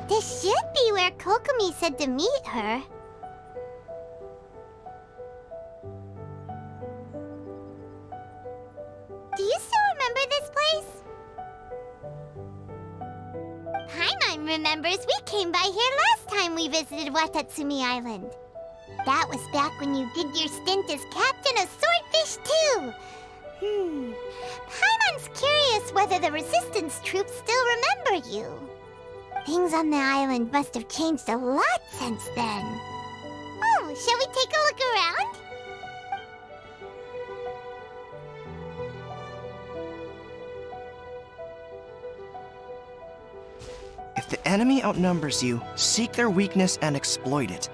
This should be where Kokomi said to meet her. Do you still remember this place? Paimon remembers we came by here last time we visited Watatsumi Island. That was back when you did your stint as captain of Swordfish too. Paimon's curious whether the Resistance troops still remember you. Things on the island must have changed a lot since then. Oh, shall we take a look around? If the enemy outnumbers you, seek their weakness and exploit it.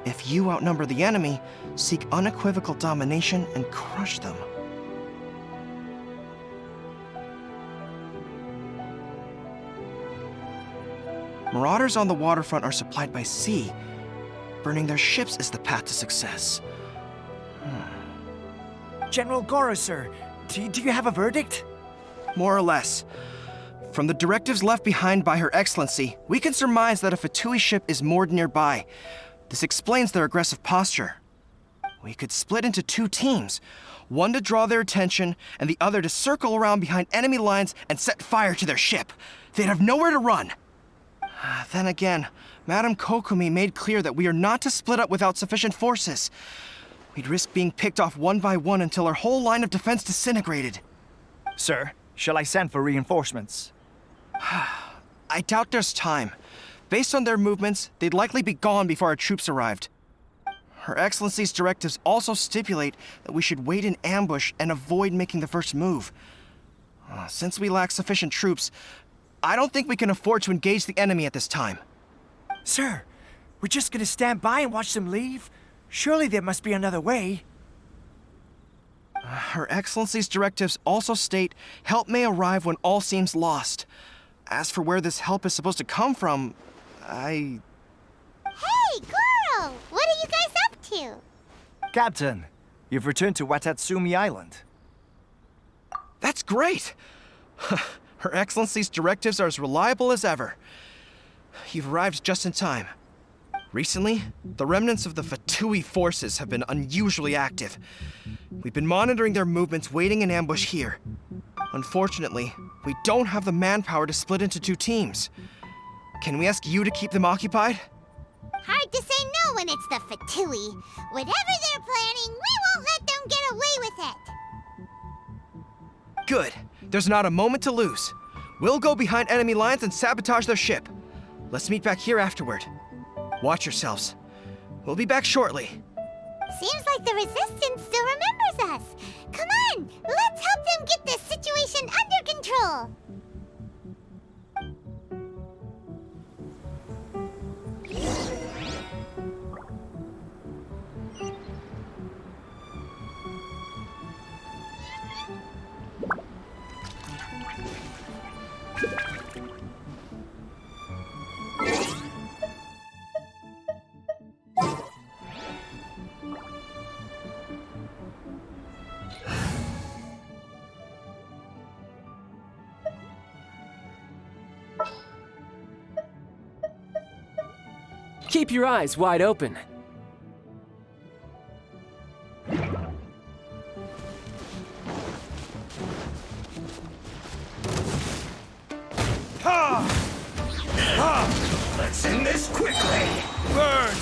If you outnumber the enemy, seek unequivocal domination and crush them. Marauders on the waterfront are supplied by sea. Burning their ships is the path to success. General Goro, sir, do you have a verdict? More or less. From the directives left behind by Her Excellency, we can surmise that a Fatui ship is moored nearby. This explains their aggressive posture. We could split into two teams, one to draw their attention, and the other to circle around behind enemy lines and set fire to their ship. They'd have nowhere to run. Then again, Madame Kokomi made clear that we are not to split up without sufficient forces. We'd risk being picked off one by one until our whole line of defense disintegrated. Sir, shall I send for reinforcements? I doubt there's time. Based on their movements, they'd likely be gone before our troops arrived. Her Excellency's directives also stipulate that we should wait in ambush and avoid making the first move. Since we lack sufficient troops, I don't think we can afford to engage the enemy at this time. Sir, we're just gonna stand by and watch them leave? Surely there must be another way. Her Excellency's directives also state help may arrive when all seems lost. As for where this help is supposed to come from, Hey, Goro! What are you guys up to? Captain, you've returned to Watatsumi Island. That's great! Her Excellency's directives are as reliable as ever. You've arrived just in time. Recently, the remnants of the Fatui forces have been unusually active. We've been monitoring their movements, waiting in ambush here. Unfortunately, we don't have the manpower to split into two teams. Can we ask you to keep them occupied? Hard to say no when it's the Fatui. Whatever they're planning, we won't let them get away with it. Good. There's not a moment to lose. We'll go behind enemy lines and sabotage their ship. Let's meet back here afterward. Watch yourselves. We'll be back shortly. Seems like the Resistance still remembers us. Come on, let's help them get this situation under control. Keep your eyes wide open. Let's end this quickly! Burn!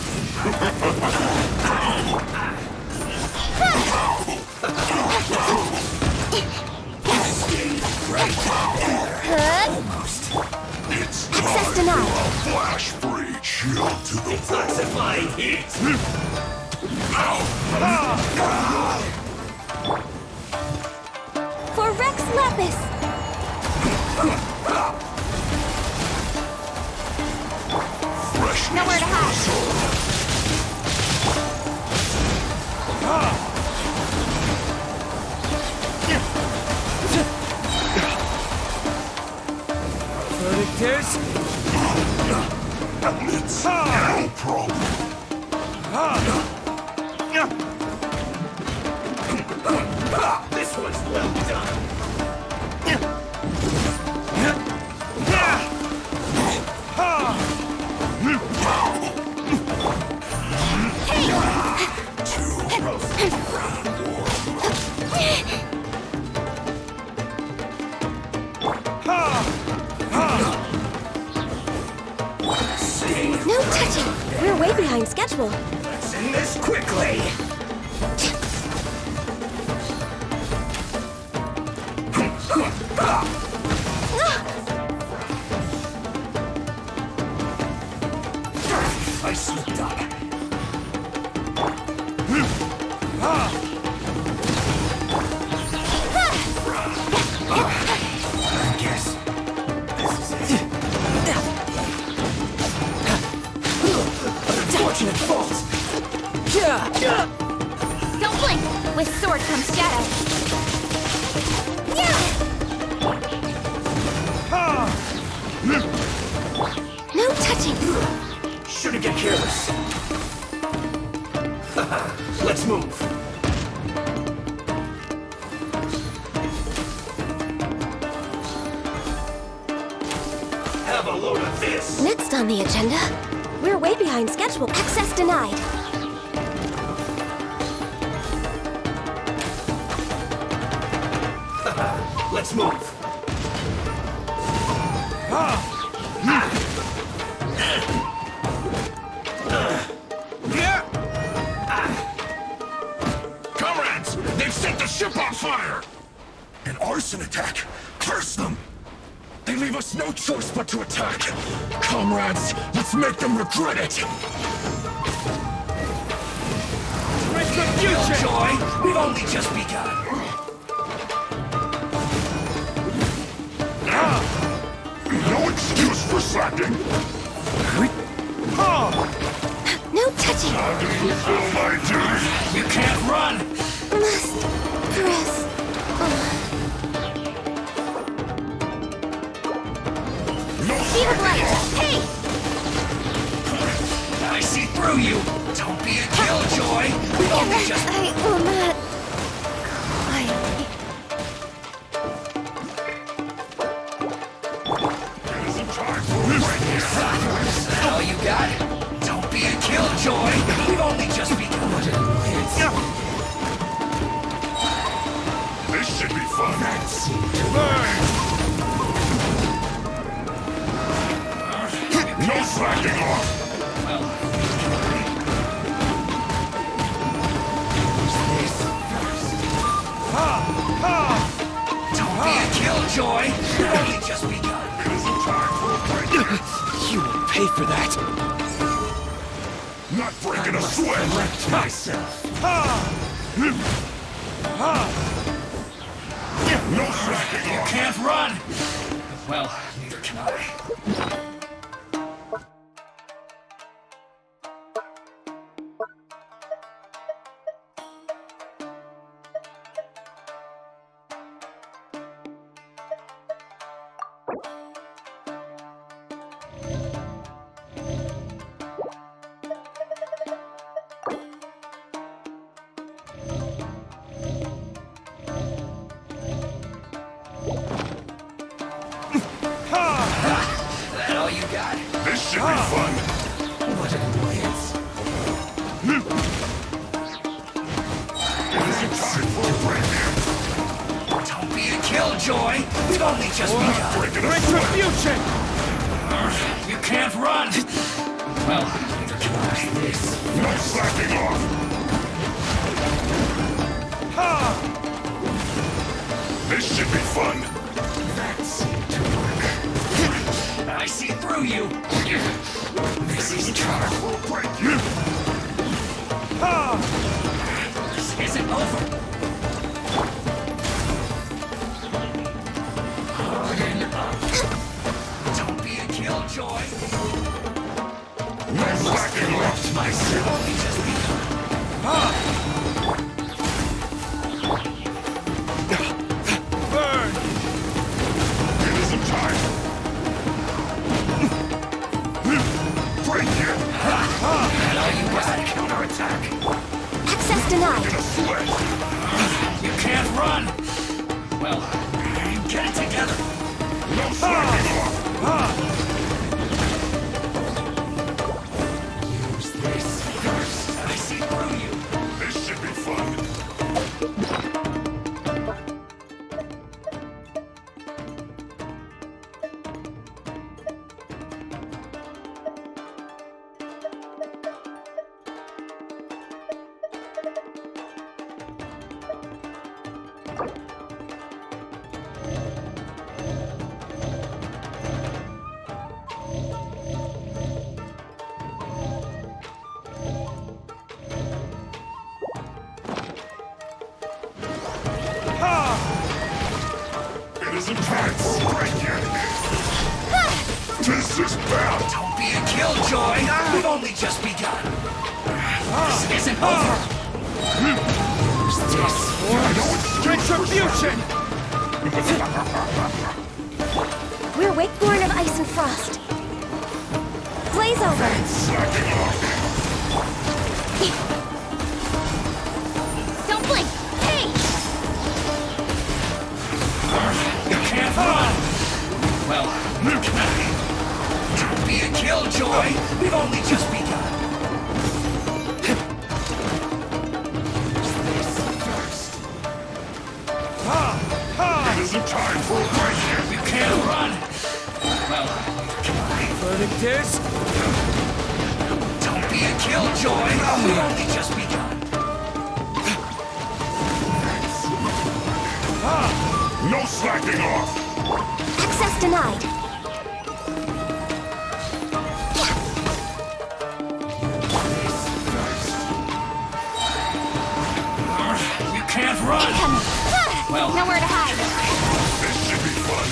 It's Access denied. flash free shield to the intensifying heat! For Rex Lapis! Freshness Nowhere to hide. Verdict is... It's no problem. This one's well done. No touching! We're way behind schedule. Let's end this quickly! Icy duck. I guess this is it. Unfortunate fault. Don't blink! With sword comes shadow. No touching! Shouldn't get careless. Let's move. Have a load of this. Next on the agenda, we're way behind schedule. Access denied. Let's move. Comrades, they've set the ship on fire! An arson attack! Curse them! They leave us no choice but to attack! Comrades, let's make them regret it! Retribution! Joy, we've only just begun! No excuse for slacking! No touching! How do you fulfill my duty? You can't run! Must press. No See the blade! Hey! I see through you! Don't be a killjoy! We've only just... I will not. Isn't time for a break here. Is that all you got? Don't be a killjoy! We've only just begun. This should be fun. No slacking off! Don't be a killjoy! We've only just begun. Isn't time for a break. You will pay for that. Not breaking a sweat! Correct myself. No slacking off! You can't run! Well, neither can I. That all you got? This should be fun. What an killjoy! We've only just begun! Retribution! You can't run! Well, neither can I. No slacking off! This should be fun! That seemed to work. I see through you! This is trouble! We'll break you! This isn't over! Harden up! Don't be a killjoy! No slacking left, myself! Only just begun! Burn! It isn't time! Break it! And all you got counterattack! Access denied. In a sweat! You can't run! Well, get it together! No slacking off! Use this first! I see through you! This should be fun! It isn't time for break-in! This is bad! Don't be a killjoy! We've only just begun! This isn't over! Who's this? Retribution! We're Wakeborn of Ice and Frost. Blaze over. Slacking off! Don't blink. Hey! You can't run! Well, don't be a killjoy! We've only just begun! This first. It isn't time for a break-in! You can't run! Well, Verdict is... don't be a killjoy! We've only just begun! No slacking off! Access denied. You can't run! Well, Nowhere to hide. this should be fun!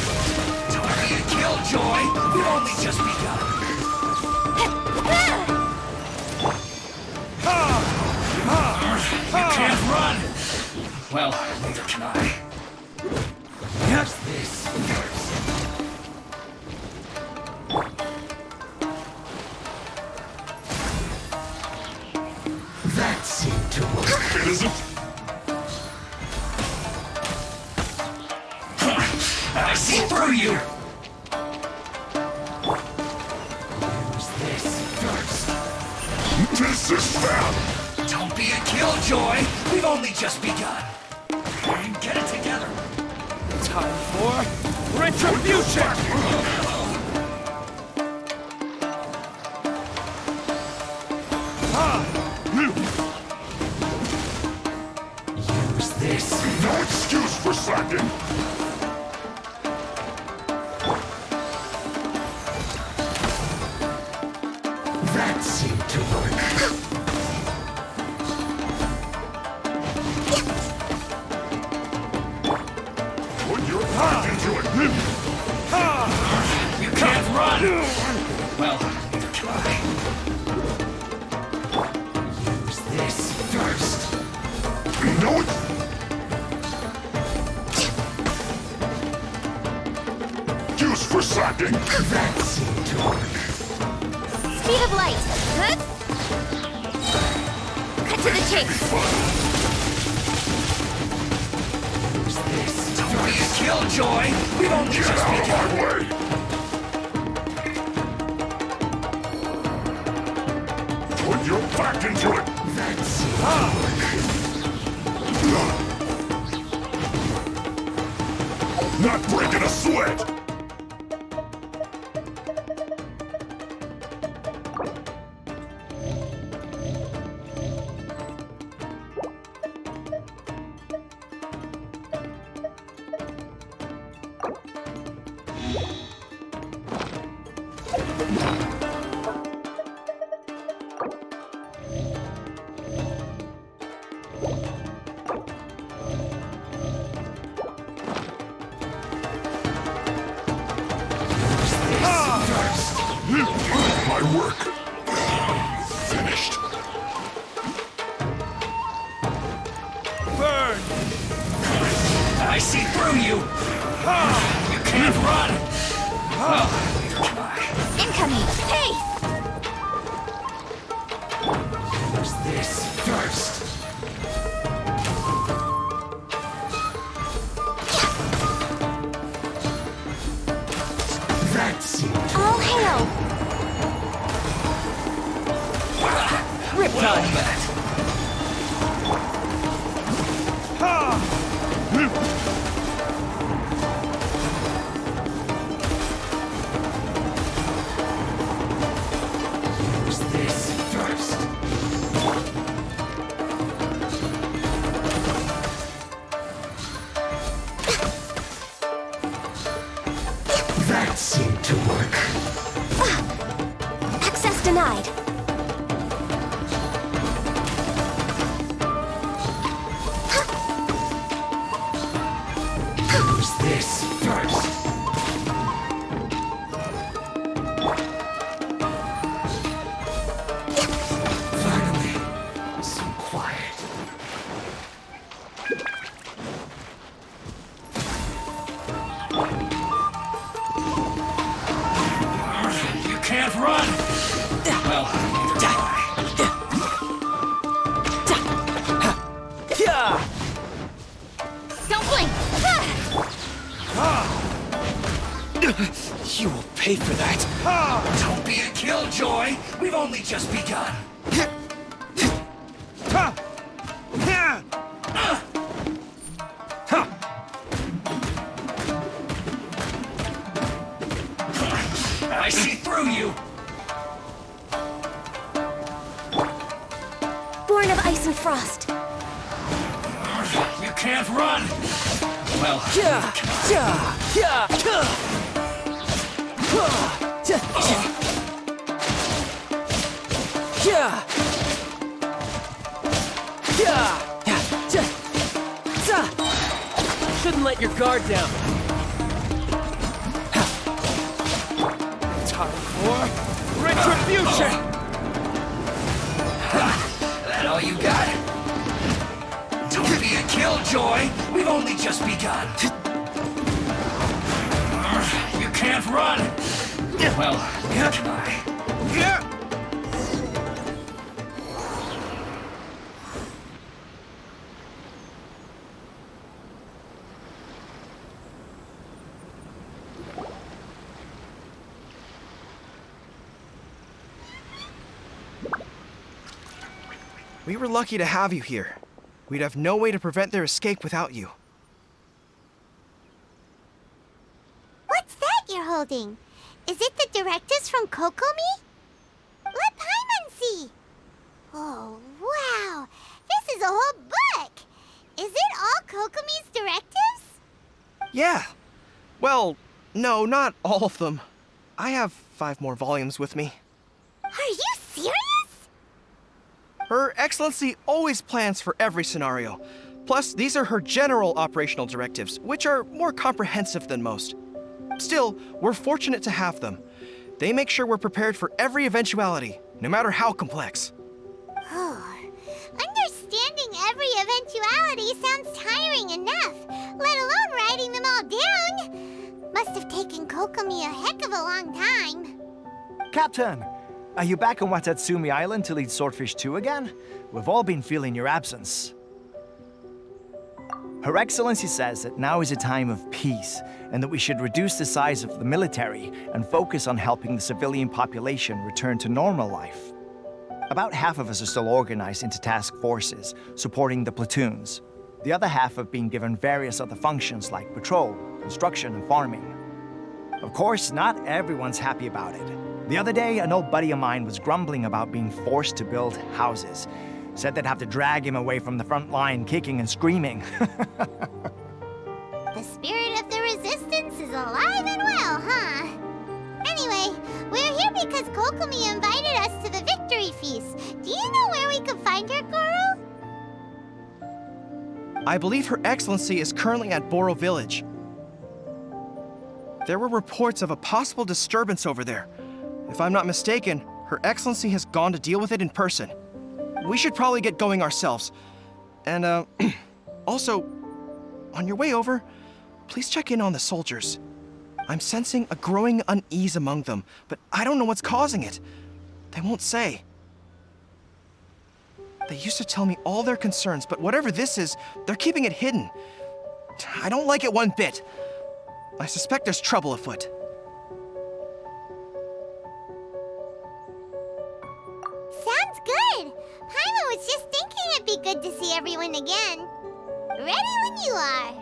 Don't be a killjoy! We've only just begun! You can't run! Well, neither can I. Yes, this first. That seemed to work. It isn't. I see through you! Use this first. This is bad! Don't be a killjoy! We've only just begun! Get it together! Time for... Retribution! Use this! No excuse for slacking! That seemed to work. Put your back into it! You can't run! Well, neither can I. Use this first. No! Use for slacking! That seemed to work. Speed of light. Good. Cut to the chase. Use this. Don't be a killjoy! We've only just begun! Get out of my way! Put your back into it! That's not breaking a sweat! My work finished. Burn! I see through you! You can't run! Incoming! Hey! Who's this first? That's it. All hail! Riptide! Who's this first? That seemed to work. Access denied. Who's this first? Finally, some quiet. You can't run! Well, yeah! Don't blink! You will pay for that. Don't be a killjoy. We've only just begun. I see through you. Born of ice and frost. You can't run. Well, shouldn't let your guard down. Time for retribution! That all you got? Don't be a killjoy. We've only just begun. You can't run. Well, can I? We were lucky to have you here. We'd have no way to prevent their escape without you. What's that you're holding? Is it the directives from Kokomi? Let Paimon see! Oh, wow! This is a whole book! Is it all Kokomi's directives? Yeah. Well, no, not all of them. I have 5 more volumes with me. Are you serious? Her Excellency always plans for every scenario. Plus, these are her general operational directives, which are more comprehensive than most. Still, we're fortunate to have them. They make sure we're prepared for every eventuality, no matter how complex. Oh, understanding every eventuality sounds tiring enough, let alone writing them all down. Must have taken Kokomi a heck of a long time. Captain, are you back on Watatsumi Island to lead Swordfish 2 again? We've all been feeling your absence. Her Excellency says that now is a time of peace, and that we should reduce the size of the military and focus on helping the civilian population return to normal life. About half of us are still organized into task forces, supporting the platoons. The other half have been given various other functions like patrol, construction and farming. Of course, not everyone's happy about it. The other day, an old buddy of mine was grumbling about being forced to build houses. Said they'd have to drag him away from the front line, kicking and screaming. The spirit of the resistance is alive and well, huh? Anyway, we're here because Kokomi invited us to the victory feast. Do you know where we could find her, Goro? I believe Her Excellency is currently at Boro Village. There were reports of a possible disturbance over there. If I'm not mistaken, Her Excellency has gone to deal with it in person. We should probably get going ourselves. And, also, on your way over, please check in on the soldiers. I'm sensing a growing unease among them, but I don't know what's causing it. They won't say. They used to tell me all their concerns, but whatever this is, they're keeping it hidden. I don't like it one bit. I suspect there's trouble afoot. Sounds good. Paimon was just thinking it'd be good to see everyone again. Ready when you are.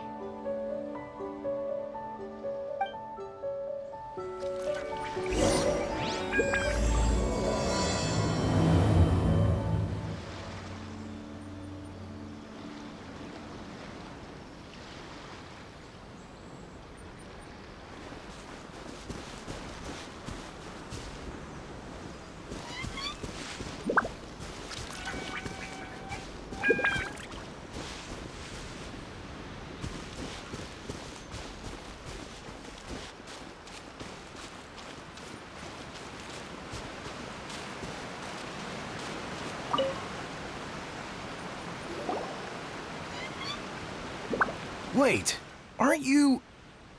Wait, aren't you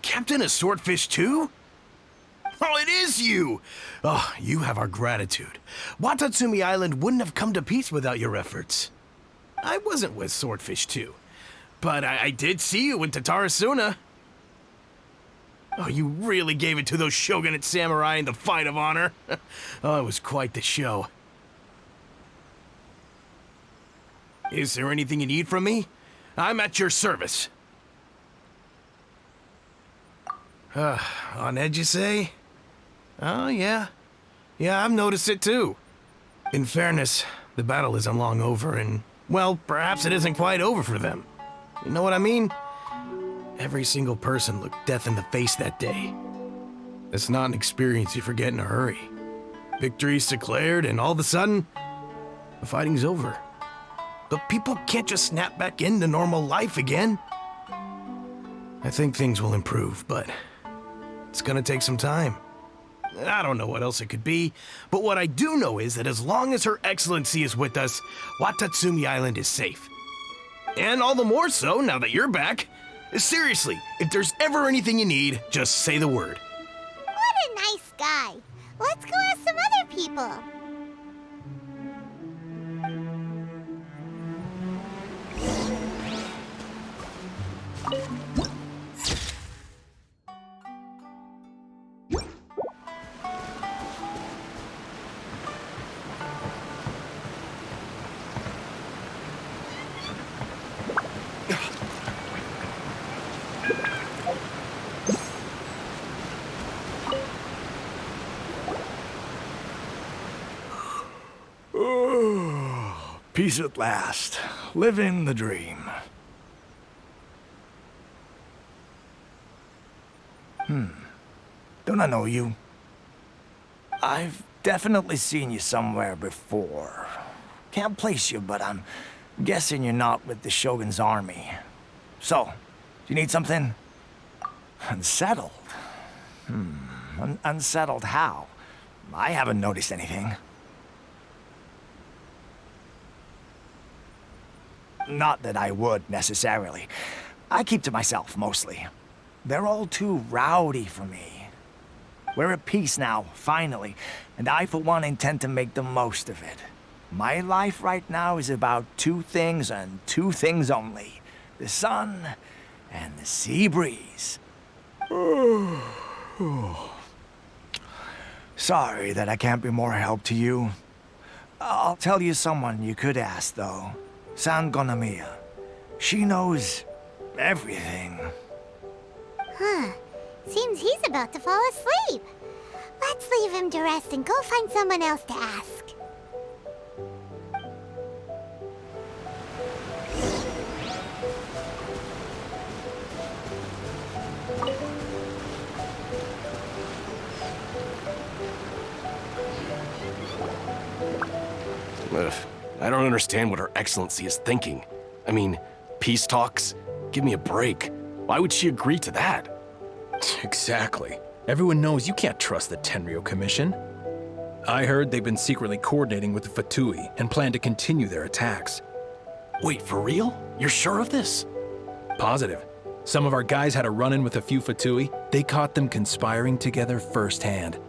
Captain of Swordfish too? Oh, it is you! Oh, you have our gratitude. Watatsumi Island wouldn't have come to peace without your efforts. I wasn't with Swordfish 2, but I did see you in Tatarasuna. Oh, you really gave it to those shogunate samurai in the fight of honor. Oh, it was quite the show. Is there anything you need from me? I'm at your service. On edge, you say? Oh, yeah. Yeah, I've noticed it too. In fairness, the battle isn't long over, and, well, perhaps it isn't quite over for them. You know what I mean? Every single person looked death in the face that day. It's not an experience you forget in a hurry. Victory's declared, and all of a sudden, the fighting's over. But people can't just snap back into normal life again. I think things will improve, but it's gonna take some time. I don't know what else it could be, but what I do know is that as long as Her Excellency is with us, Watatsumi Island is safe. And all the more so now that you're back. Seriously, if there's ever anything you need, just say the word. What a nice guy. Let's go ask some other people. Peace at last. Living the dream. Don't I know you? I've definitely seen you somewhere before. Can't place you, but I'm guessing you're not with the Shogun's army. So, do you need something? Unsettled? Unsettled how? I haven't noticed anything. Not that I would, necessarily. I keep to myself, mostly. They're all too rowdy for me. We're at peace now, finally, and I, for one, intend to make the most of it. My life right now is about two things and two things only. The sun and the sea breeze. Sorry that I can't be more help to you. I'll tell you someone you could ask, though. San Gonomiya. She knows everything. Huh. Seems he's about to fall asleep. Let's leave him to rest and go find someone else to ask. Ugh, I don't understand what Her Excellency is thinking. I mean, peace talks? Give me a break. Why would she agree to that? Exactly. Everyone knows you can't trust the Tenryou Commission. I heard they've been secretly coordinating with the Fatui and plan to continue their attacks. Wait, for real? You're sure of this? Positive. Some of our guys had a run-in with a few Fatui. They caught them conspiring together firsthand.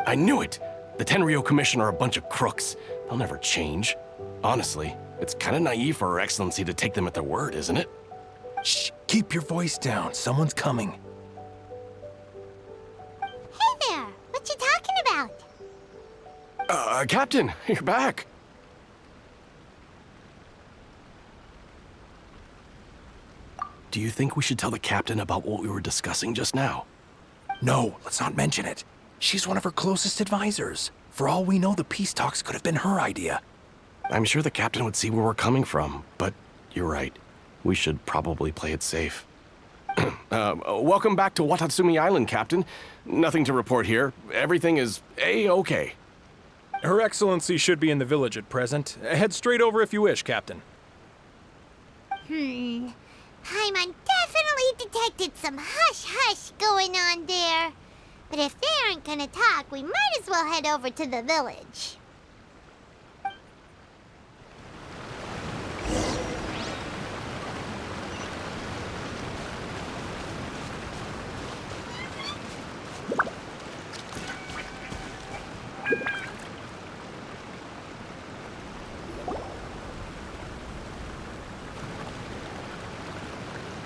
I knew it! The Tenryou Commission are a bunch of crooks. They'll never change. Honestly, it's kind of naive for Her Excellency to take them at their word, isn't it? Shh, keep your voice down. Someone's coming. Hey there! What you talking about? Captain, you're back. Do you think we should tell the captain about what we were discussing just now? No, let's not mention it. She's one of her closest advisors. For all we know, the peace talks could have been her idea. I'm sure the captain would see where we're coming from, but you're right. We should probably play it safe. Welcome back to Watatsumi Island, Captain. Nothing to report here. Everything is A-okay. Her Excellency should be in the village at present. Head straight over if you wish, Captain. Paimon definitely detected some hush-hush going on there. But if they aren't gonna talk, we might as well head over to the village.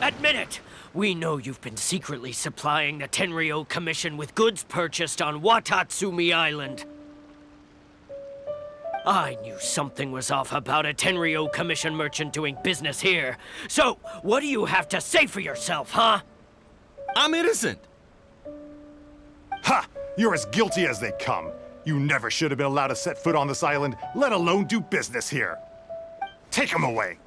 Admit it! We know you've been secretly supplying the Tenryou Commission with goods purchased on Watatsumi Island. I knew something was off about a Tenryou Commission merchant doing business here. So, what do you have to say for yourself, huh? I'm innocent! Ha! You're as guilty as they come. You never should have been allowed to set foot on this island, let alone do business here. Take him away.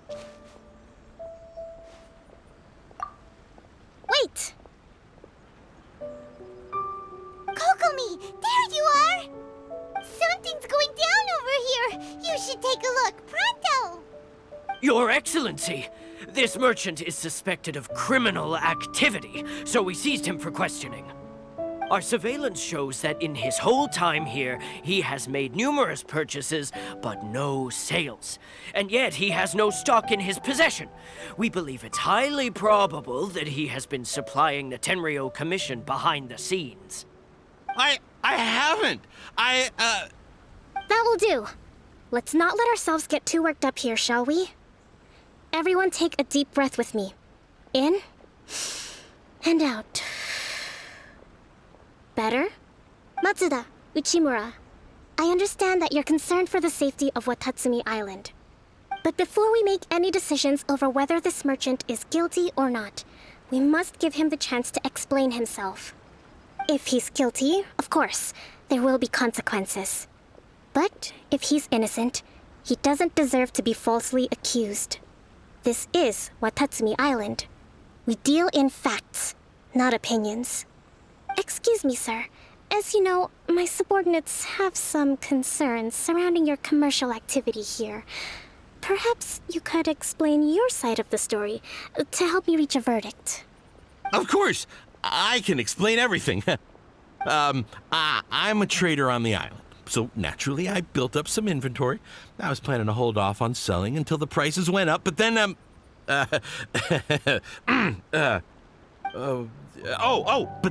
Wait! Kokomi, there you are! Something's going down over here! You should take a look, pronto! Your Excellency! This merchant is suspected of criminal activity, so we seized him for questioning. Our surveillance shows that in his whole time here, he has made numerous purchases, but no sales. And yet he has no stock in his possession. We believe it's highly probable that he has been supplying the Tenryou Commission behind the scenes. I haven't! That will do. Let's not let ourselves get too worked up here, shall we? Everyone take a deep breath with me. In and out. Better? Matsuda, Uchimura, I understand that you're concerned for the safety of Watatsumi Island. But before we make any decisions over whether this merchant is guilty or not, we must give him the chance to explain himself. If he's guilty, of course, there will be consequences. But if he's innocent, he doesn't deserve to be falsely accused. This is Watatsumi Island. We deal in facts, not opinions. Excuse me, sir. As you know, my subordinates have some concerns surrounding your commercial activity here. Perhaps you could explain your side of the story to help me reach a verdict. Of course! I can explain everything. I'm a trader on the island, so naturally I built up some inventory. I was planning to hold off on selling until the prices went up, but then, but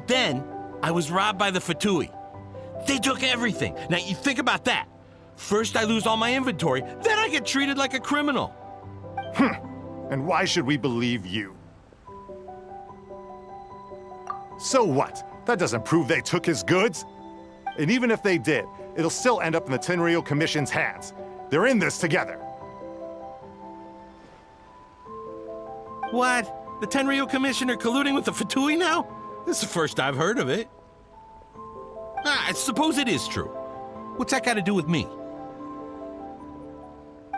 then I was robbed by the Fatui. They took everything. Now you think about that. First I lose all my inventory, then I get treated like a criminal. And why should we believe you? So what? That doesn't prove they took his goods. And even if they did, it'll still end up in the Tenryou Commission's hands. They're in this together. What? The Tenryo Commissioner colluding with the Fatui now? This is the first I've heard of it. I suppose it is true. What's that got to do with me?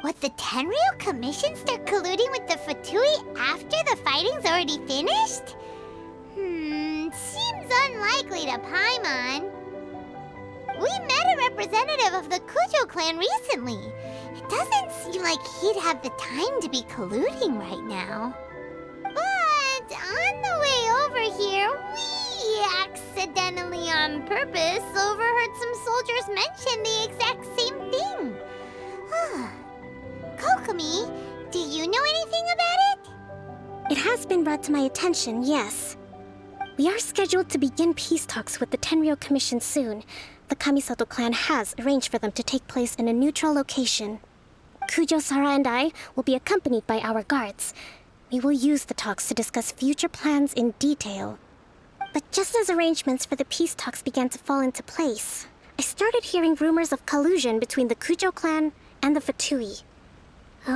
What, the Tenryo commissions they're colluding with the Fatui after the fighting's already finished? Seems unlikely to Paimon. We met a representative of the Kujo clan recently. It doesn't seem like he'd have the time to be colluding right now. But on the way over here, we accidentally on purpose overheard some soldiers mention the exact same thing. Kokomi, do you know anything about it? It has been brought to my attention, yes. We are scheduled to begin peace talks with the Tenryo Commission soon. The Kamisato clan has arranged for them to take place in a neutral location. Kujo, Sara, and I will be accompanied by our guards. We will use the talks to discuss future plans in detail. But just as arrangements for the peace talks began to fall into place, I started hearing rumors of collusion between the Kujo clan and the Fatui.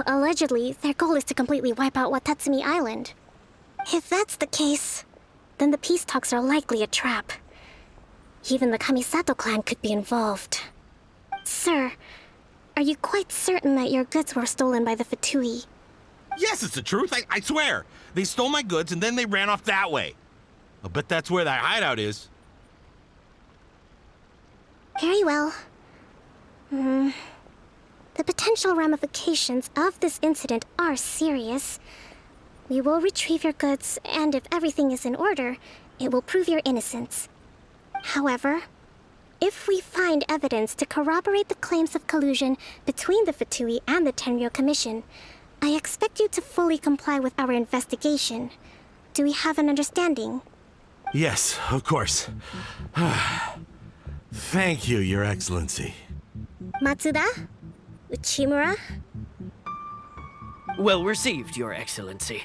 Allegedly, their goal is to completely wipe out Watatsumi Island. If that's the case, then the peace talks are likely a trap. Even the Kamisato clan could be involved. Sir, are you quite certain that your goods were stolen by the Fatui? Yes, it's the truth. I swear. They stole my goods and then they ran off that way. I'll bet that's where that hideout is. Very well. The potential ramifications of this incident are serious. We will retrieve your goods, and if everything is in order, it will prove your innocence. However, if we find evidence to corroborate the claims of collusion between the Fatui and the Tenryo Commission, I expect you to fully comply with our investigation. Do we have an understanding? Yes, of course. Thank you, Your Excellency. Matsuda? Uchimura? Well received, Your Excellency.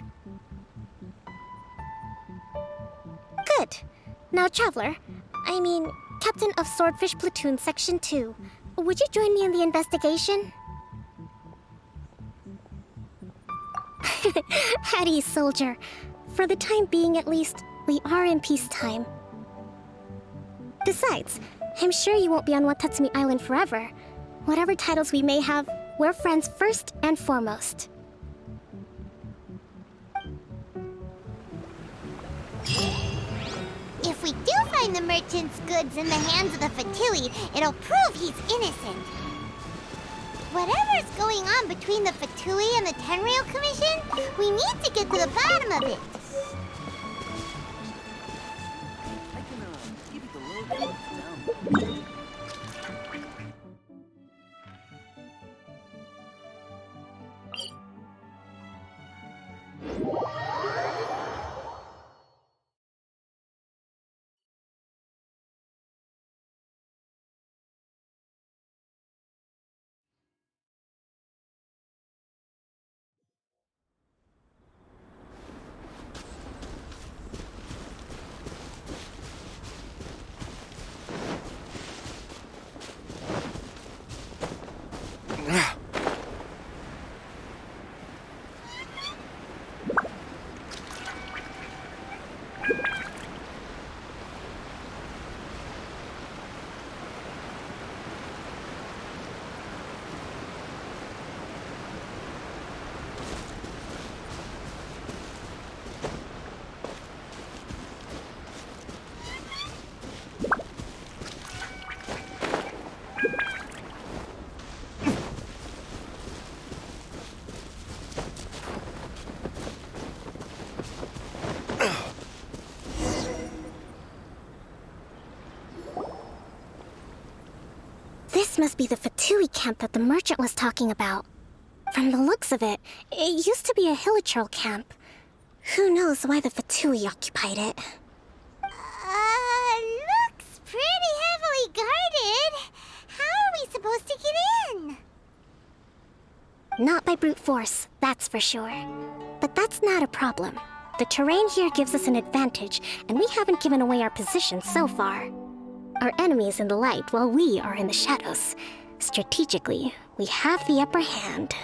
Good. Now, Traveler, Captain of Swordfish Platoon Section 2, would you join me in the investigation? At ease, soldier. For the time being, at least, we are in peacetime. Besides, I'm sure you won't be on Watatsumi Island forever. Whatever titles we may have, we're friends first and foremost. If we do find the merchant's goods in the hands of the Fatui, it'll prove he's innocent. Whatever's going on between the Fatui and the Tenryo Commission, we need to get to the bottom of it. This must be the Fatui camp that the merchant was talking about. From the looks of it, it used to be a hilichurl camp. Who knows why the Fatui occupied it? Looks pretty heavily guarded. How are we supposed to get in? Not by brute force, that's for sure. But that's not a problem. The terrain here gives us an advantage, and we haven't given away our position so far. Our enemy is in the light while we are in the shadows. Strategically, we have the upper hand.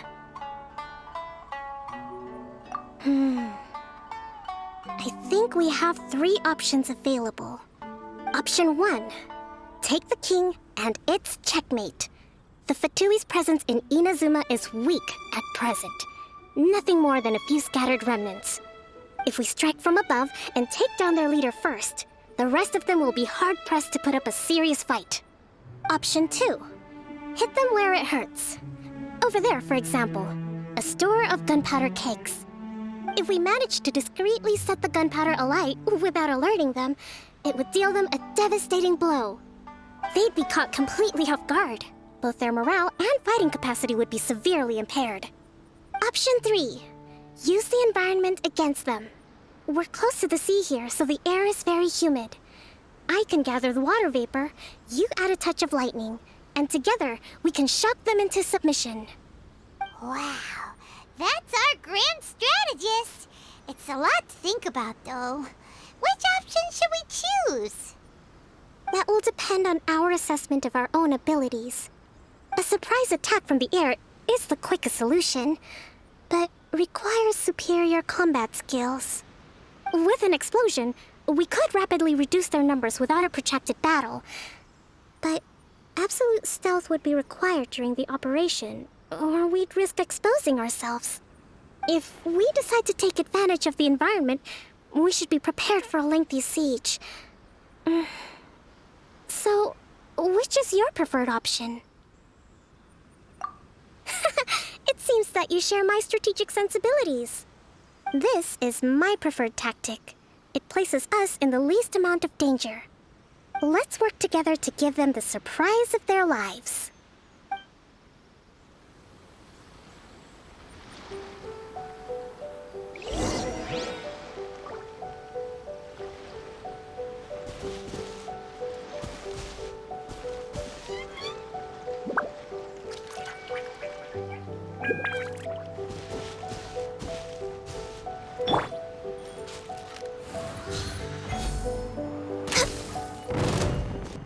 think we have 3 options available. Option 1. Take the king, and it's checkmate. The Fatui's presence in Inazuma is weak at present. Nothing more than a few scattered remnants. If we strike from above and take down their leader first, the rest of them will be hard-pressed to put up a serious fight. Option 2. Hit them where it hurts. Over there, for example, a store of gunpowder kegs. If we manage to discreetly set the gunpowder alight without alerting them, it would deal them a devastating blow. They'd be caught completely off guard. Both their morale and fighting capacity would be severely impaired. Option 3. Use the environment against them. We're close to the sea here, so the air is very humid. I can gather the water vapor, you add a touch of lightning, and together we can shock them into submission. Wow, that's our grand strategist. It's a lot to think about, though. Which option should we choose? That will depend on our assessment of our own abilities. A surprise attack from the air is the quickest solution, but requires superior combat skills. With an explosion, we could rapidly reduce their numbers without a protracted battle, but absolute stealth would be required during the operation, or we'd risk exposing ourselves. If we decide to take advantage of the environment, we should be prepared for a lengthy siege. So, which is your preferred option? It seems that you share my strategic sensibilities. This is my preferred tactic. It places us in the least amount of danger. Let's work together to give them the surprise of their lives.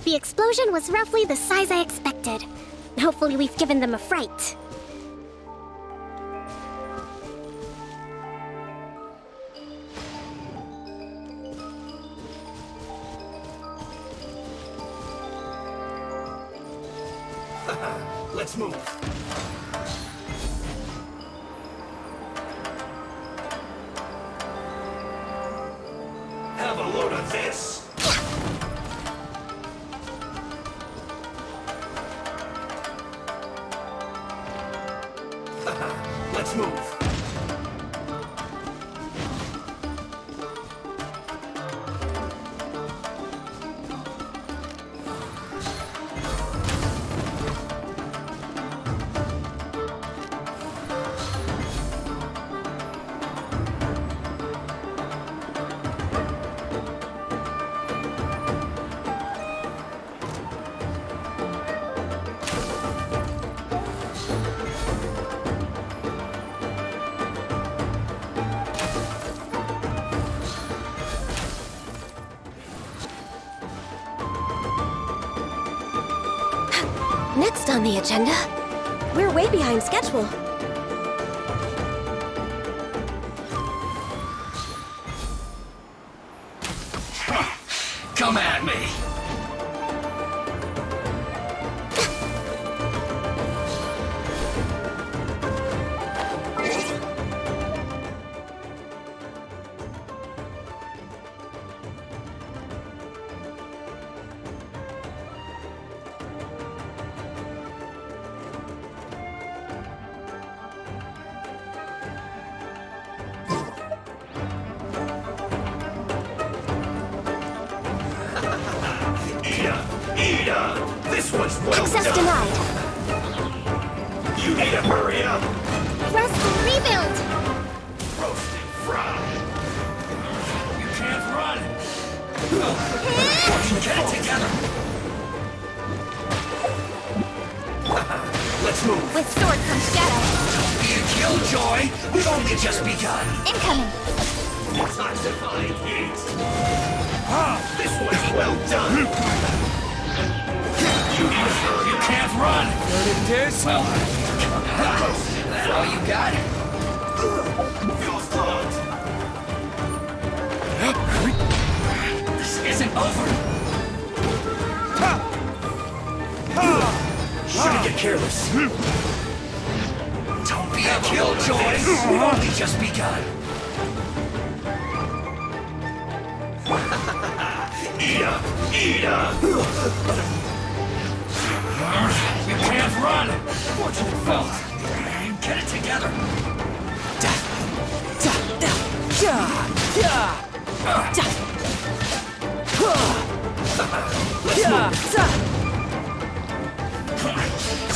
The explosion was roughly the size I expected. Hopefully we've given them a fright. Let's move. Have a load of this. Let's move. Next on the agenda, we're way behind schedule. Come at me! This one's well Access done. denied. You need to hurry up. Press rebuild. Roast and fry. You can't run. Get it together. Let's move. With sword comes shadow. Don't be a killjoy. We've only just begun. Incoming. Time to find heat. This one's well done. You can't run! Well, that's all you got? Fuel's clogged! over. Shouldn't get careless. Don't be a killjoy. We've only just begun. Eat up! Eat up! You can't run! Fortunate fella. Get it together.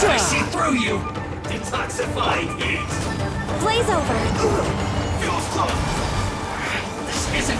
I see through you! Detoxifying heat! Blaze over! Fuel's close! This isn't...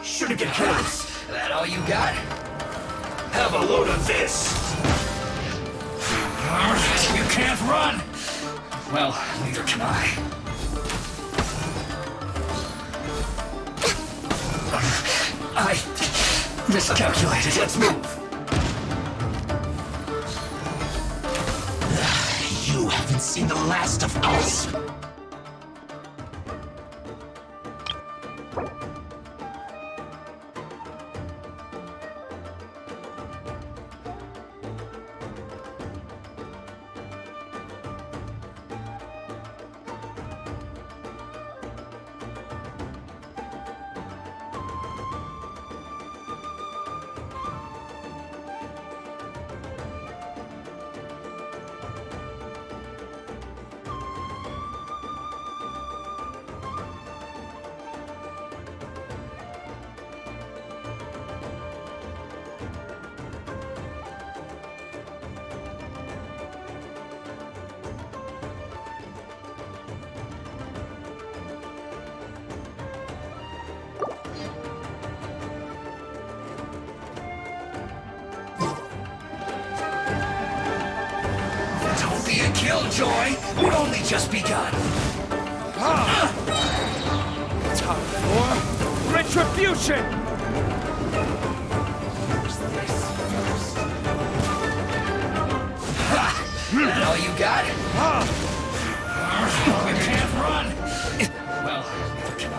Shouldn't get careless. That all you got? Have a load of this. You can't run. Well, neither can I. I miscalculated. Let's move. You haven't seen the last of us. Killjoy, we've only just begun. Time for retribution! That all you got? You can't run. Well, neither can I.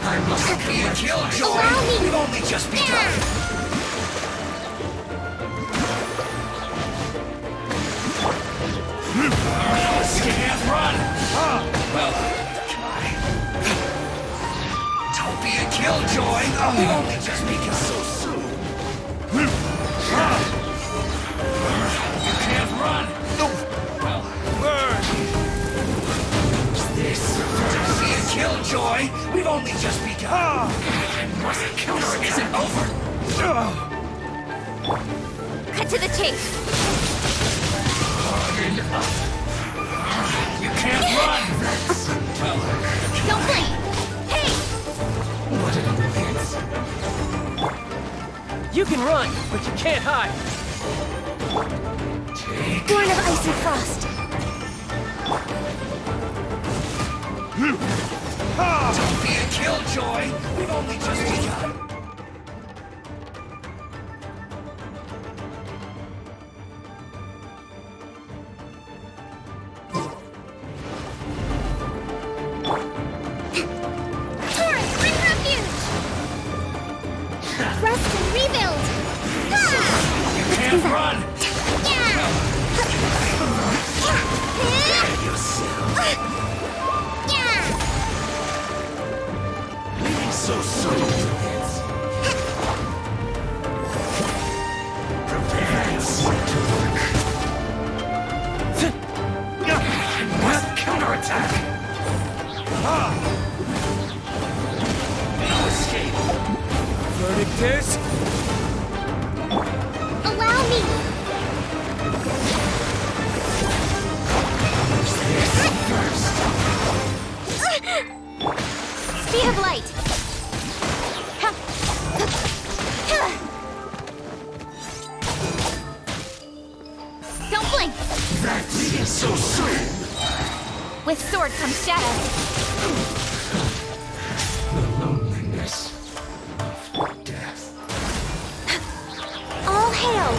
I must be a killjoy. We've only just begun. You can't run! Well, try. Don't be a killjoy! We've only just begun so soon. You can't run! Well, burn! This. Don't be a killjoy! We've only just begun. This isn't over. Cut to the chase. You can't run! Well, don't bleed! Hey! What an annoyance. You can run, but you can't hide. Born of ice and frost. Don't be a killjoy! We've only just begun. No escape. Verdict is... Allow me! Speed of light! Don't blink! That's so soon. With sword comes shadow. The loneliness of death. All hail!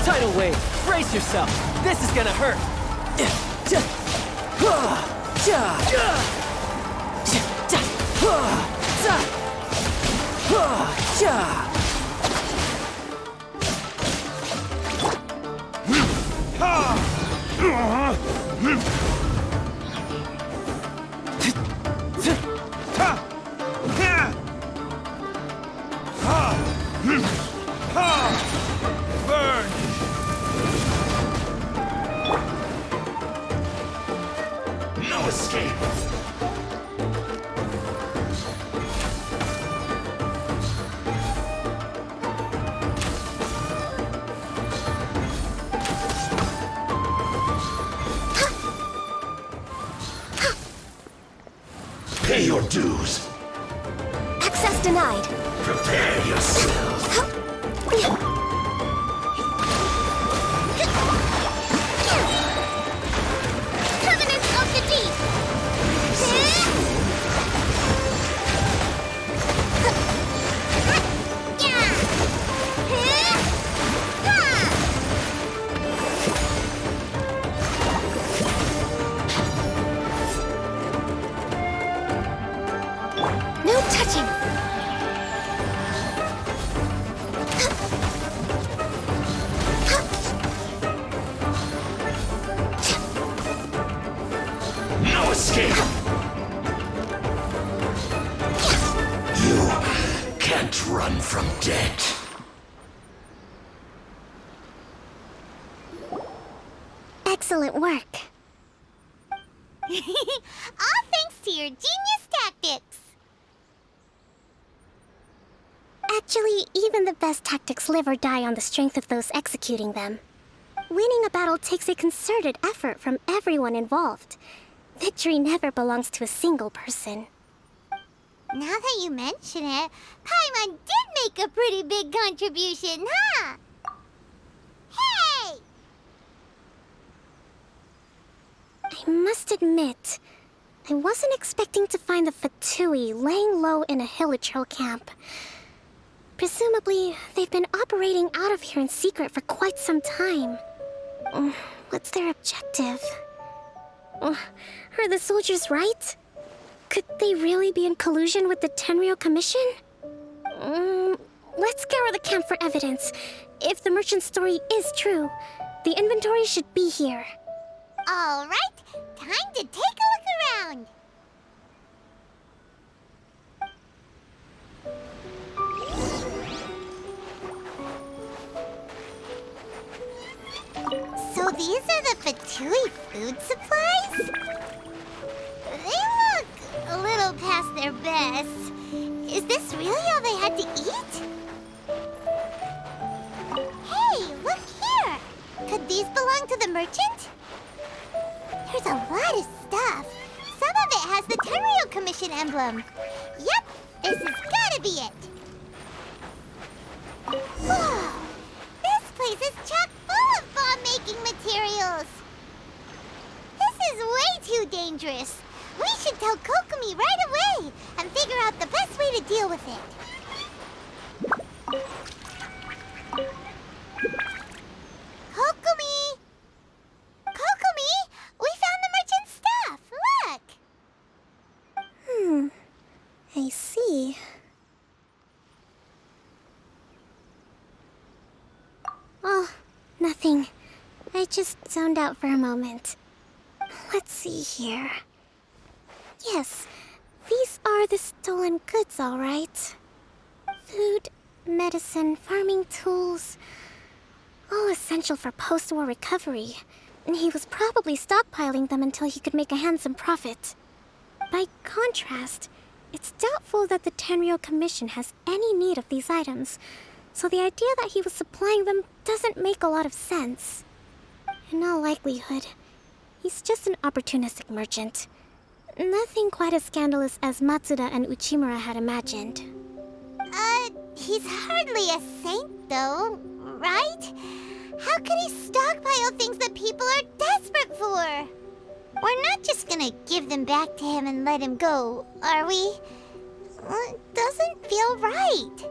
Tidal wave, brace yourself. This is gonna hurt. Burn! No escape. Pay your dues. Access denied. Prepare yourself. Covenant of the Deep! No touching. No escape. You can't run from death. Excellent work. All thanks to your genius tactics. Actually, even the best tactics live or die on the strength of those executing them. Winning a battle takes a concerted effort from everyone involved. Victory never belongs to a single person. Now that you mention it, Paimon did make a pretty big contribution, huh? Hey! I must admit, I wasn't expecting to find the Fatui laying low in a Hilichurl camp. Presumably, they've been operating out of here in secret for quite some time. What's their objective? Are the soldiers right? Could they really be in collusion with the Tenryou Commission? Let's scour the camp for evidence. If the merchant's story is true, the inventory should be here. All right, time to take a look around. So these are the Fatui food supplies? They look a little past their best. Is this really all they had to eat? Hey, look here! Could these belong to the merchant? There's a lot of stuff. Some of it has the Tenryou Commission emblem. Yep, this has gotta be it. Whoa! This place is chock full of bomb-making materials. This is way too dangerous. We should tell Kokomi right away and figure out the best way to deal with it. Kokomi! Kokomi! We found the merchant's stuff! Look! I see. Oh, nothing. I just zoned out for a moment. Let's see here. Yes, these are the stolen goods, all right. Food, medicine, farming tools. All essential for post-war recovery. He was probably stockpiling them until he could make a handsome profit. By contrast, it's doubtful that the Tenryou Commission has any need of these items, so the idea that he was supplying them doesn't make a lot of sense. In all likelihood, he's just an opportunistic merchant. Nothing quite as scandalous as Matsuda and Uchimura had imagined. He's hardly a saint, though, right? How could he stockpile things that people are desperate for? We're not just gonna give them back to him and let him go, are we? It doesn't feel right.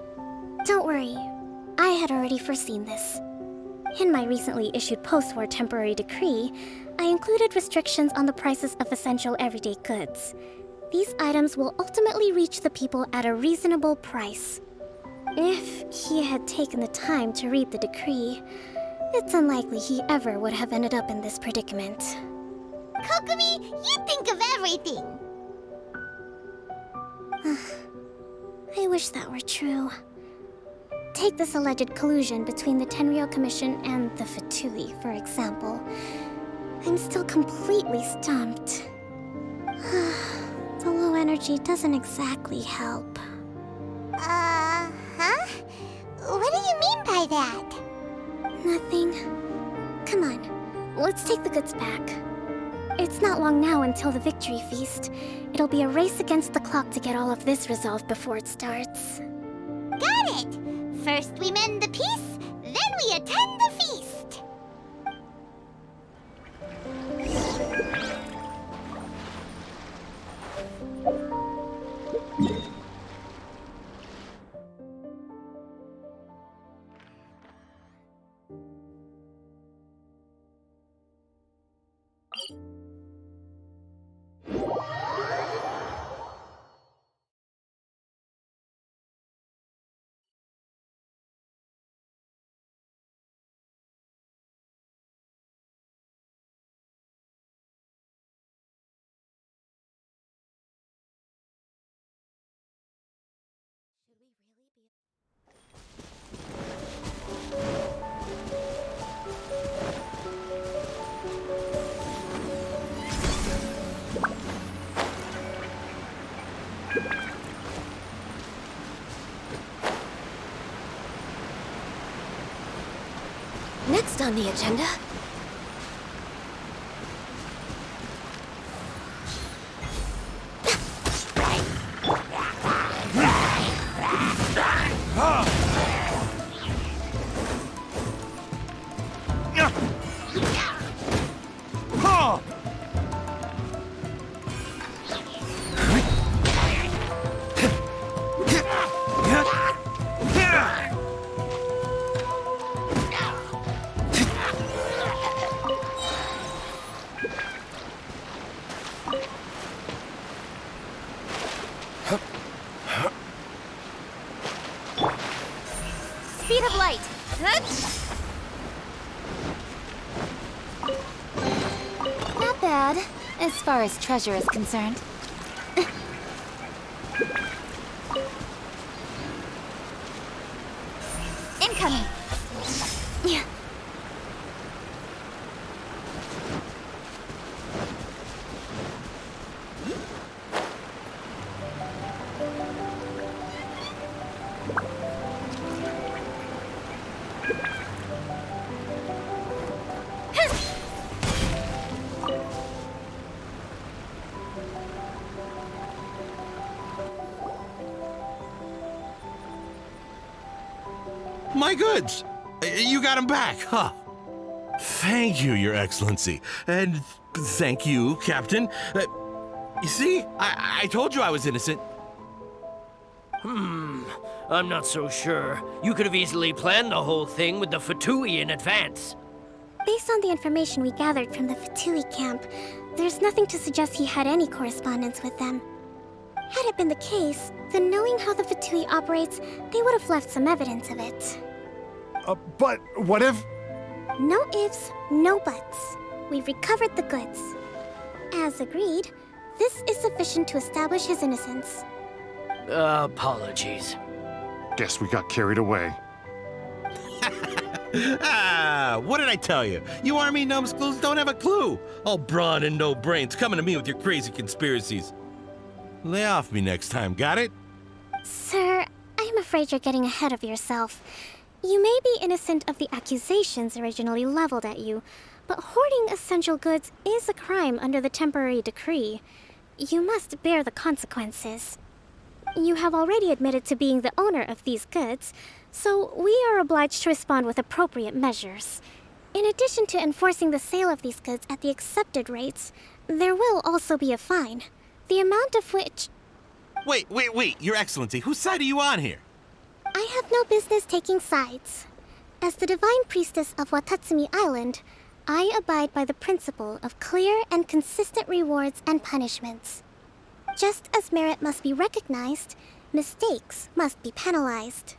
Don't worry. I had already foreseen this. In my recently issued post-war temporary decree, I included restrictions on the prices of essential everyday goods. These items will ultimately reach the people at a reasonable price. If he had taken the time to read the decree, it's unlikely he ever would have ended up in this predicament. Kokomi, you think of everything! I wish that were true. Take this alleged collusion between the Tenryou Commission and the Fatui, for example. I'm still completely stumped. The low energy doesn't exactly help. Huh? What do you mean by that? Nothing. Come on, let's take the goods back. It's not long now until the victory feast. It'll be a race against the clock to get all of this resolved before it starts. Got it! First we mend the peace, then we attend the feast! Next on the agenda... Speed of light! Not bad, as far as treasure is concerned. Incoming! Yeah. My goods! You got them back, huh? Thank you, Your Excellency. And thank you, Captain. You see, I told you I was innocent. I'm not so sure. You could have easily planned the whole thing with the Fatui in advance. Based on the information we gathered from the Fatui camp, there's nothing to suggest he had any correspondence with them. Had it been the case, then knowing how the Fatui operates, they would have left some evidence of it. But what if... No ifs, no buts. We've recovered the goods. As agreed, this is sufficient to establish his innocence. Apologies. Guess we got carried away. What did I tell you? You army numbskulls don't have a clue. All brawn and no brains coming to me with your crazy conspiracies. Lay off me next time, got it? Sir, I'm afraid you're getting ahead of yourself. You may be innocent of the accusations originally leveled at you, but hoarding essential goods is a crime under the temporary decree. You must bear the consequences. You have already admitted to being the owner of these goods, so we are obliged to respond with appropriate measures. In addition to enforcing the sale of these goods at the accepted rates, there will also be a fine, the amount of which... Wait, Your Excellency, whose side are you on here? I have no business taking sides. As the Divine Priestess of Watatsumi Island, I abide by the principle of clear and consistent rewards and punishments. Just as merit must be recognized, mistakes must be penalized.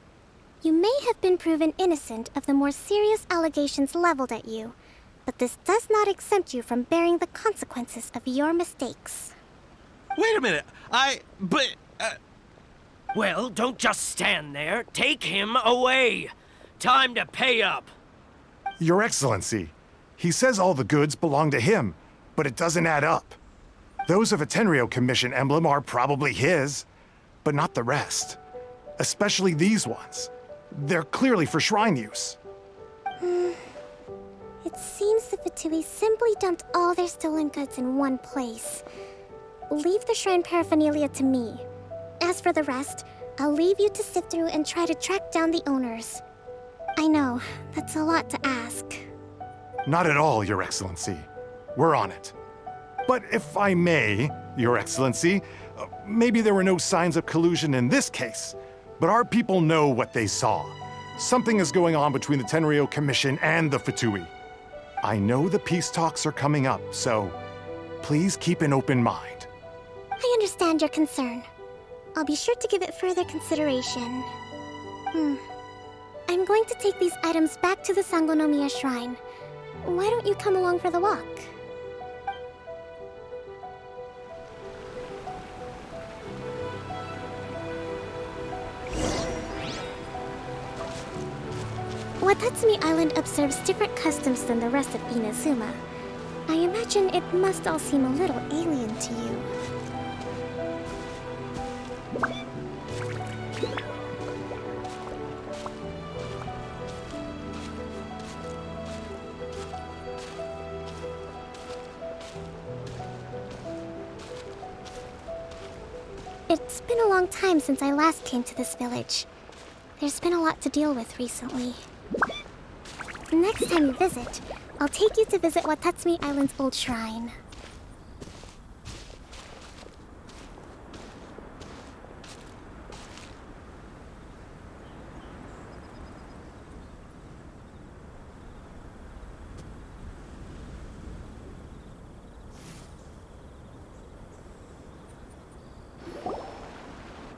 You may have been proven innocent of the more serious allegations leveled at you, but this does not exempt you from bearing the consequences of your mistakes. Wait a minute, Well, don't just stand there. Take him away. Time to pay up. Your Excellency, he says all the goods belong to him, but it doesn't add up. Those of a Tenryo Commission emblem are probably his, but not the rest. Especially these ones. They're clearly for shrine use. It seems the Fatui simply dumped all their stolen goods in one place. Leave the shrine paraphernalia to me. As for the rest, I'll leave you to sift through and try to track down the owners. I know, that's a lot to ask. Not at all, Your Excellency. We're on it. But if I may, Your Excellency, maybe there were no signs of collusion in this case, but our people know what they saw. Something is going on between the Tenryo Commission and the Fatui. I know the peace talks are coming up, so please keep an open mind. I understand your concern. I'll be sure to give it further consideration. I'm going to take these items back to the Sangonomiya Shrine. Why don't you come along for the walk? Watatsumi Island observes different customs than the rest of Inazuma. I imagine it must all seem a little alien to you. It's been a long time since I last came to this village. There's been a lot to deal with recently. Next time you visit, I'll take you to visit Watatsumi Island's old shrine.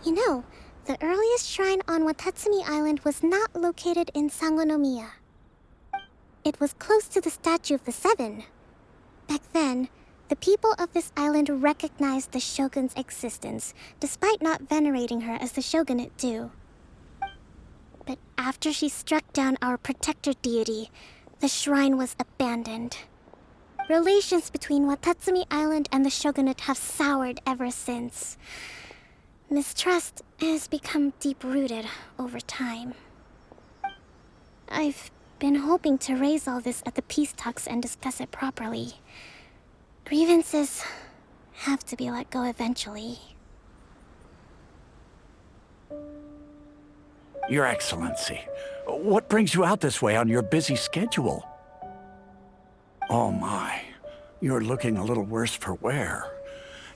You know, the earliest shrine on Watatsumi Island was not located in Sangonomiya. It was close to the Statue of the Seven. Back then, the people of this island recognized the shogun's existence, despite not venerating her as the shogunate do. But after she struck down our protector deity, the shrine was abandoned. Relations between Watatsumi Island and the shogunate have soured ever since. Mistrust has become deep-rooted over time. I've been hoping to raise all this at the peace talks and discuss it properly. Grievances have to be let go eventually. Your Excellency, what brings you out this way on your busy schedule? Oh my, you're looking a little worse for wear.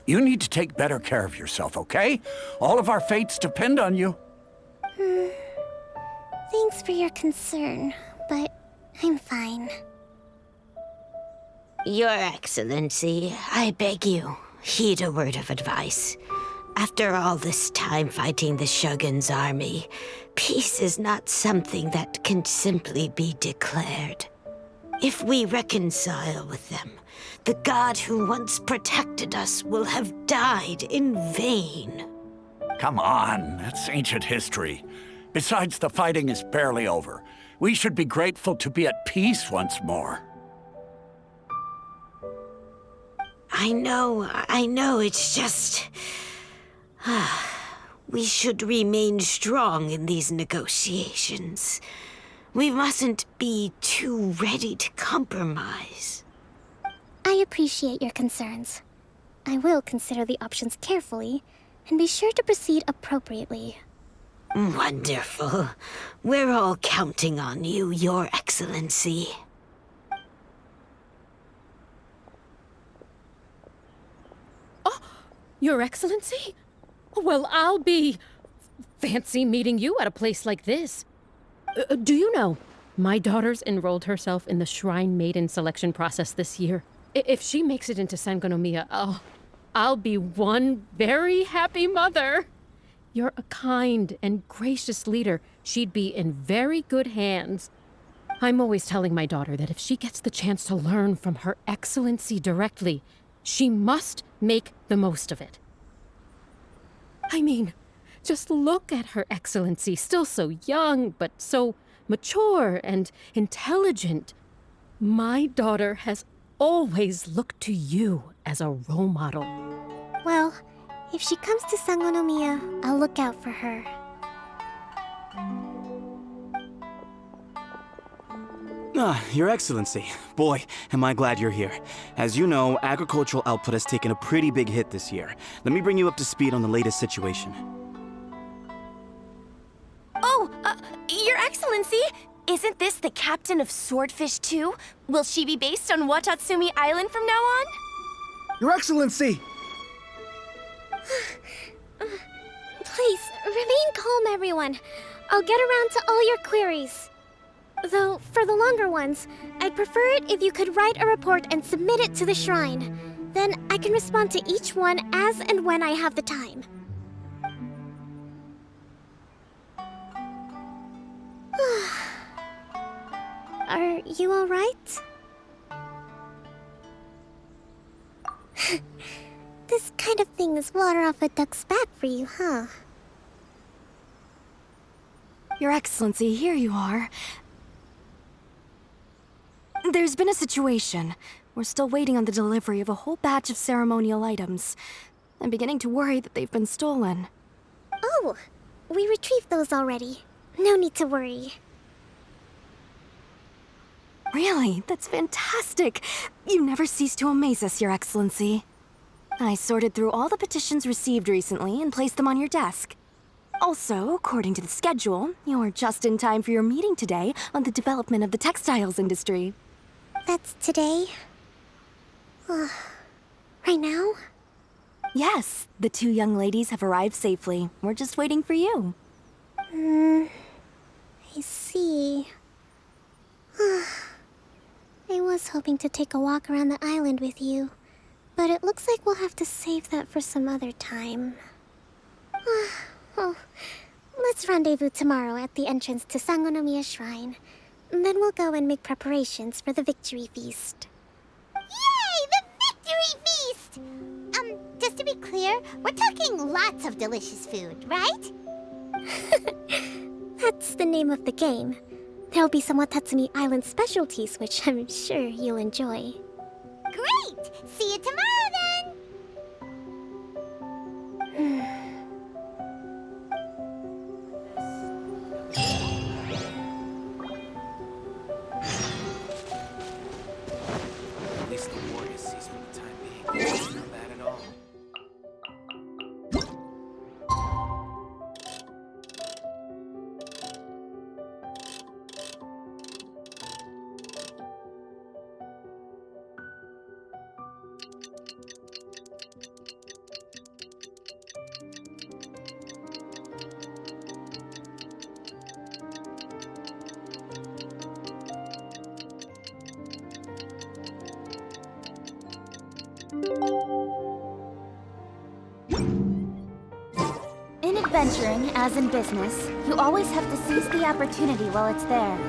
You need to take better care of yourself, okay? All of our fates depend on you. Thanks for your concern, but I'm fine. Your Excellency, I beg you, heed a word of advice. After all this time fighting the Shogun's army, peace is not something that can simply be declared. If we reconcile with them, the god who once protected us will have died in vain. Come on, that's ancient history. Besides, the fighting is barely over. We should be grateful to be at peace once more. I know, it's just... We should remain strong in these negotiations. We mustn't be too ready to compromise. I appreciate your concerns. I will consider the options carefully, and be sure to proceed appropriately. Wonderful. We're all counting on you, Your Excellency. Your Excellency? Well, I'll be... fancy meeting you at a place like this. Do you know, my daughter's enrolled herself in the Shrine Maiden selection process this year. If she makes it into Sangonomiya, I'll be one very happy mother. You're a kind and gracious leader. She'd be in very good hands. I'm always telling my daughter that if she gets the chance to learn from Her Excellency directly, she must make the most of it. I mean, just look at Her Excellency, still so young, but so mature and intelligent. My daughter has always looked to you as a role model. Well, if she comes to Sangonomiya, I'll look out for her. Your Excellency. Boy, am I glad you're here. As you know, agricultural output has taken a pretty big hit this year. Let me bring you up to speed on the latest situation. Oh, Your Excellency! Isn't this the captain of Swordfish 2? Will she be based on Watatsumi Island from now on? Your Excellency! Please, remain calm, everyone. I'll get around to all your queries. Though, for the longer ones, I'd prefer it if you could write a report and submit it to the shrine. Then I can respond to each one as and when I have the time. Are you all right? This kind of thing is water off a duck's back for you, huh? Your Excellency, here you are. There's been a situation. We're still waiting on the delivery of a whole batch of ceremonial items. I'm beginning to worry that they've been stolen. Oh, we retrieved those already. No need to worry. Really? That's fantastic! You never cease to amaze us, Your Excellency. I sorted through all the petitions received recently and placed them on your desk. Also, according to the schedule, you're just in time for your meeting today on the development of the textiles industry. That's today? Right now? Yes, the two young ladies have arrived safely. We're just waiting for you. I see. I was hoping to take a walk around the island with you, but it looks like we'll have to save that for some other time. Oh, let's rendezvous tomorrow at the entrance to Sangonomiya Shrine. Then we'll go and make preparations for the victory feast. Yay! The victory feast! Just to be clear, we're talking lots of delicious food, right? That's the name of the game. There'll be some Watatsumi Island specialties, which I'm sure you'll enjoy. Great! See you tomorrow, then! At least the warriors cease for the time being. It's not bad at all. In adventuring, as in business, you always have to seize the opportunity while it's there.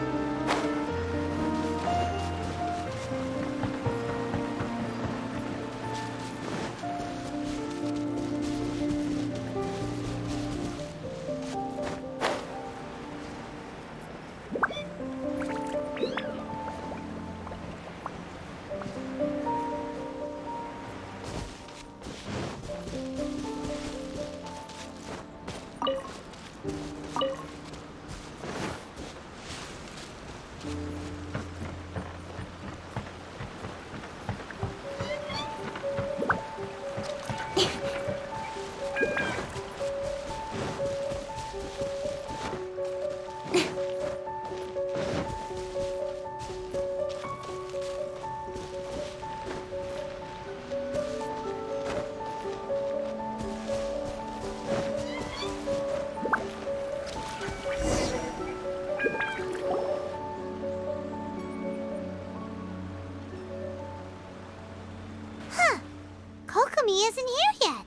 Kokomi isn't here yet.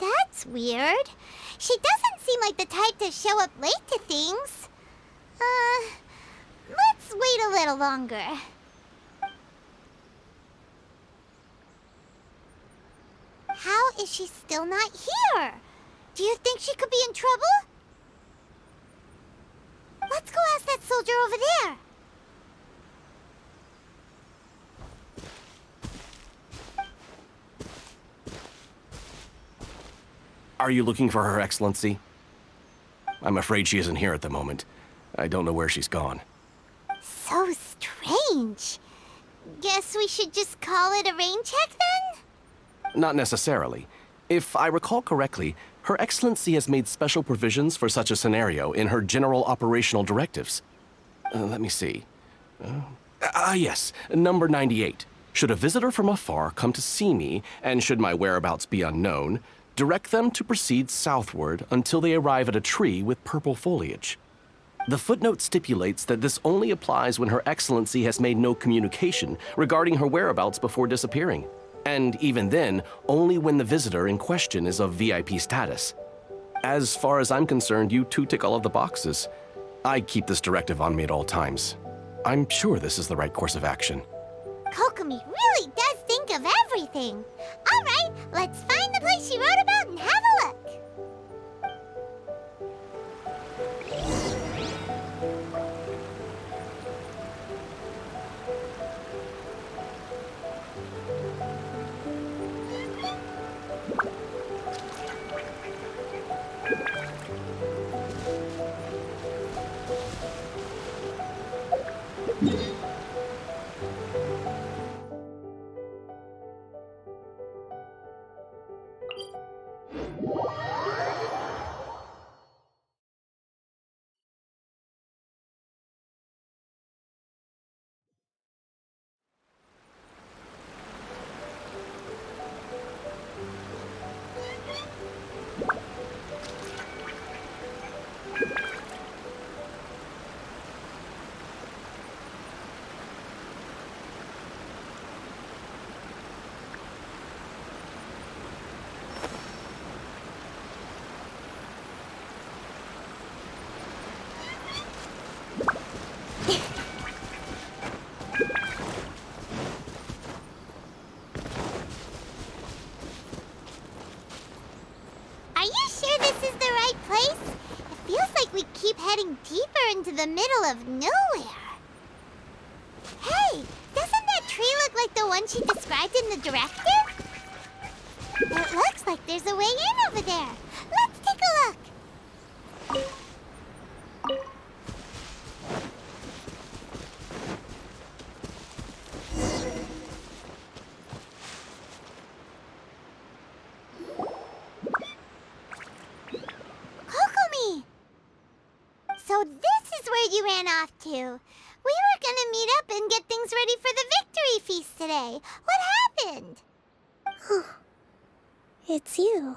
That's weird. She doesn't seem like the type to show up late to things. Let's wait a little longer. How is she still not here? Do you think she could be in trouble? Let's go ask that soldier over there. Are you looking for Her Excellency? I'm afraid she isn't here at the moment. I don't know where she's gone. So strange. Guess we should just call it a rain check then? Not necessarily. If I recall correctly, Her Excellency has made special provisions for such a scenario in her general operational directives. Let me see. Yes, number 98. Should a visitor from afar come to see me, and should my whereabouts be unknown, direct them to proceed southward until they arrive at a tree with purple foliage. The footnote stipulates that this only applies when Her Excellency has made no communication regarding her whereabouts before disappearing. And even then, only when the visitor in question is of VIP status. As far as I'm concerned, you two tick all of the boxes. I keep this directive on me at all times. I'm sure this is the right course of action. Kokomi really does think of everything. All right, let's find the place she wrote about and have a look. Heading deeper into the middle of nowhere. Hey, doesn't that tree look like the one she described in the directive? It looks like there's a way in over there. Let's take a look. Kokomi! So this is where you ran off to. We were gonna meet up and get things ready for the victory feast today. What happened? It's you.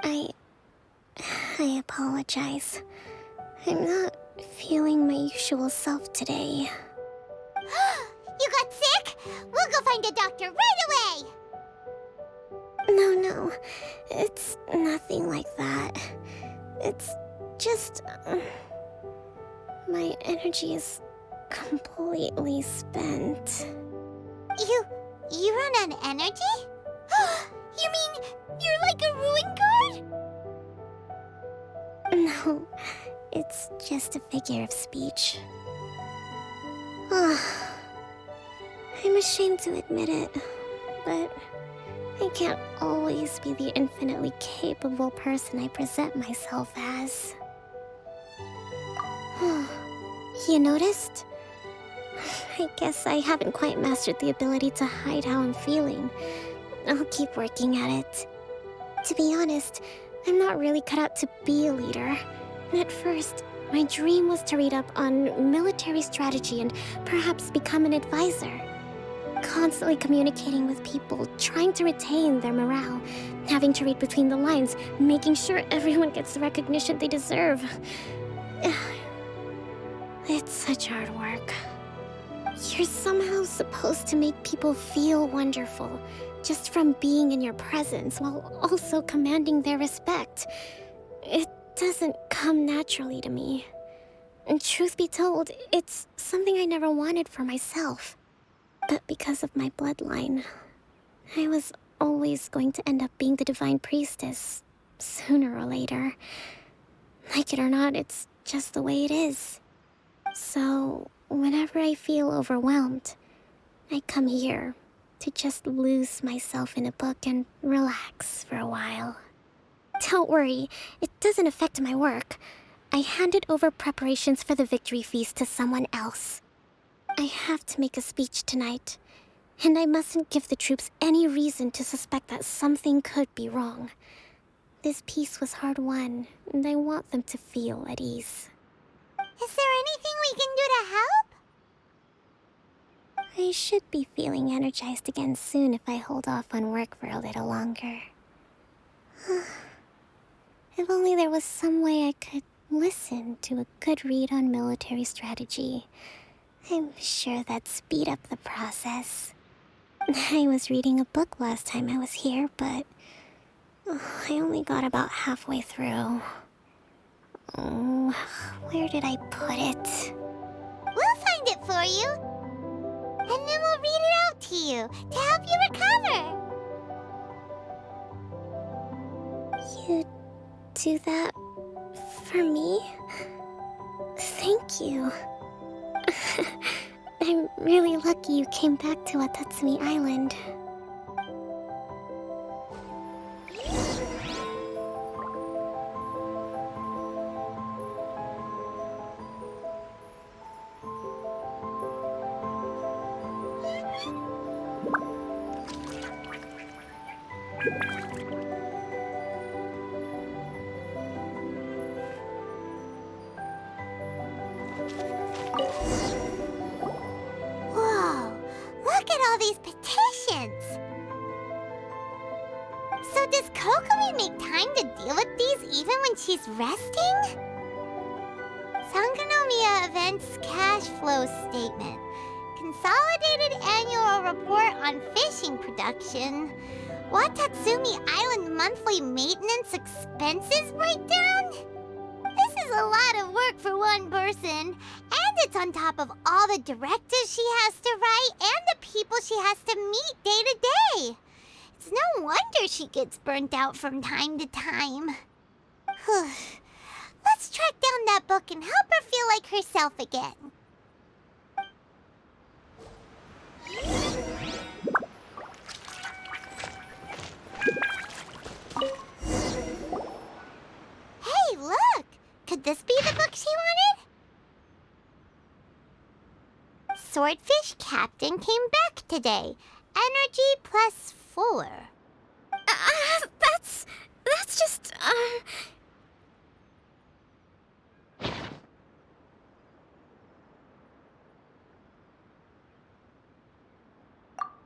I apologize. I'm not feeling my usual self today. You got sick? We'll go find a doctor right away! No. It's nothing like that. It's just... my energy is completely spent. You run on energy? You mean you're like a ruin guard? No, it's just a figure of speech. I'm ashamed to admit it, but I can't always be the infinitely capable person I present myself as. You noticed? I guess I haven't quite mastered the ability to hide how I'm feeling. I'll keep working at it. To be honest, I'm not really cut out to be a leader. At first, my dream was to read up on military strategy and perhaps become an advisor. Constantly communicating with people, trying to retain their morale, having to read between the lines, making sure everyone gets the recognition they deserve. It's such hard work. You're somehow supposed to make people feel wonderful, just from being in your presence, while also commanding their respect. It doesn't come naturally to me. And truth be told, it's something I never wanted for myself. But because of my bloodline, I was always going to end up being the Divine Priestess, sooner or later. Like it or not, it's just the way it is. So, whenever I feel overwhelmed, I come here to just lose myself in a book and relax for a while. Don't worry, it doesn't affect my work. I handed over preparations for the victory feast to someone else. I have to make a speech tonight, and I mustn't give the troops any reason to suspect that something could be wrong. This peace was hard-won, and I want them to feel at ease. Is there anything we can do to help? I should be feeling energized again soon if I hold off on work for a little longer. If only there was some way I could listen to a good read on military strategy. I'm sure that'd speed up the process. I was reading a book last time I was here, but I only got about halfway through. Oh, where did I put it? We'll find it for you. And then we'll read it out to you to help you recover. You do that for me? Thank you. I'm really lucky you came back to Watatsumi Island. Whoa, look at all these petitions. So does Kokomi make time to deal with these even when she's resting? Sangonomiya Events Cash Flow Statement. Consolidated Annual Report on Fishing Production. Watatsumi Island Monthly Maintenance Expenses Breakdown? This is a lot of work for one person, and it's on top of all the directives she has to write and the people she has to meet day to day. It's no wonder she gets burnt out from time to time. Let's track down that book and help her feel like herself again. Hey, look! Could this be the book she wanted? Swordfish Captain came back today. Energy +4. That's just,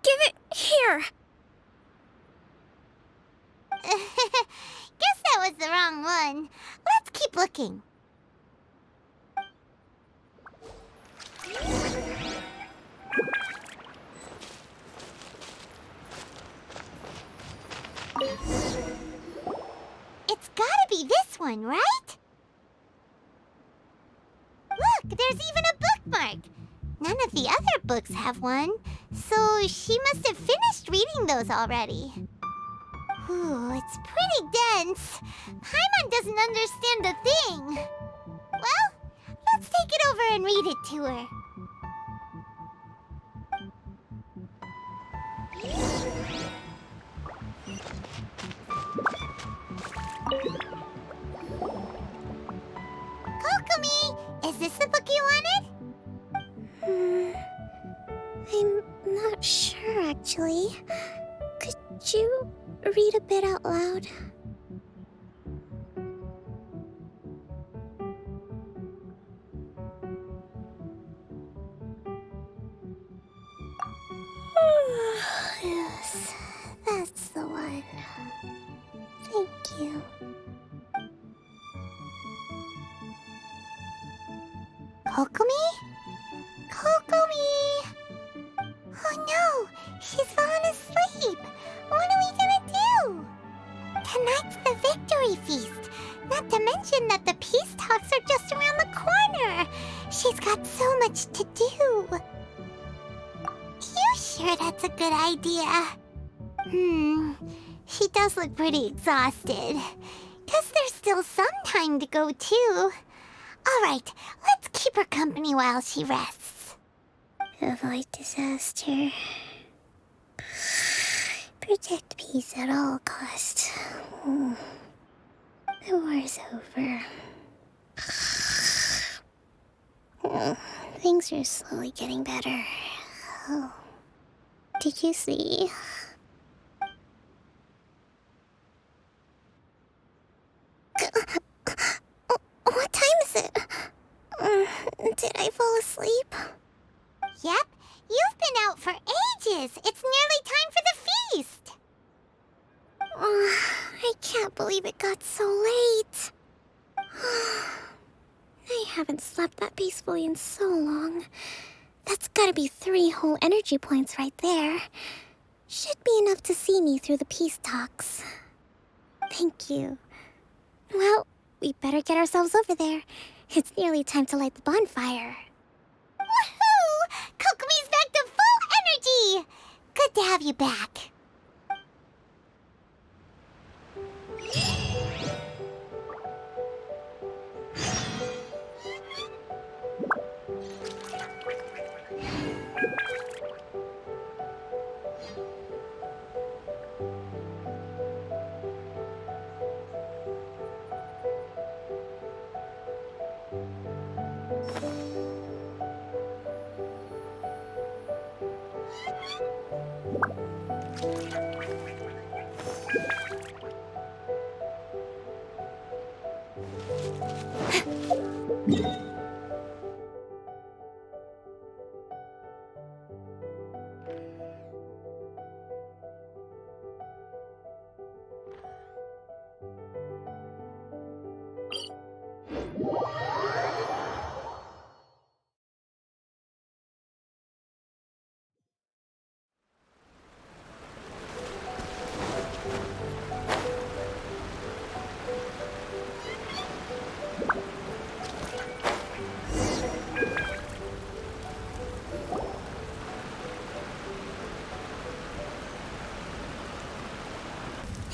Give it here! Guess that was the wrong one. Let's keep looking. It's gotta be this one, right? Look, there's even a bookmark. None of the other books have one, so she must have finished reading those already. Ooh, it's pretty dense. Paimon doesn't understand a thing. Well, let's take it over and read it to her. Kokomi, is this the book you wanted? I'm not sure, actually. Could you read a bit out loud? Yes, that's the one. Thank you. Kokomi? Kokomi! sure that's a good idea. She does look pretty exhausted. Guess there's still some time to go, too. Alright, let's keep her company while she rests. Avoid disaster. Protect peace at all costs. The war's over. Things are slowly getting better. Oh. Did you see? What time is it? Did I fall asleep? Yep, you've been out for ages. It's nearly time for the feast. I can't believe it got so late. I haven't slept that peacefully in so long. That's gotta be 3 whole energy points right there. Should be enough to see me through the peace talks. Thank you. Well, we better get ourselves over there. It's nearly time to light the bonfire. Woohoo! Kokomi's back to full energy! Good to have you back.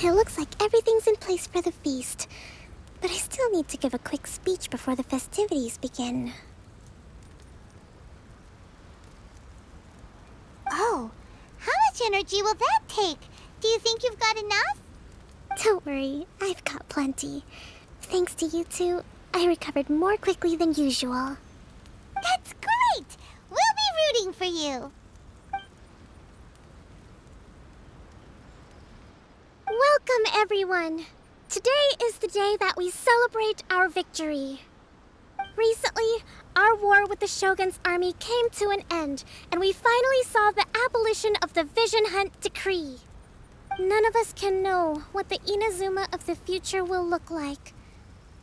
It looks like everything's in place for the feast. But I still need to give a quick speech before the festivities begin. Oh, how much energy will that take? Do you think you've got enough? Don't worry, I've got plenty. Thanks to you two, I recovered more quickly than usual. That's great! We'll be rooting for you. Welcome, everyone! Today is the day that we celebrate our victory. Recently, our war with the Shogun's army came to an end, and we finally saw the abolition of the Vision Hunt Decree. None of us can know what the Inazuma of the future will look like.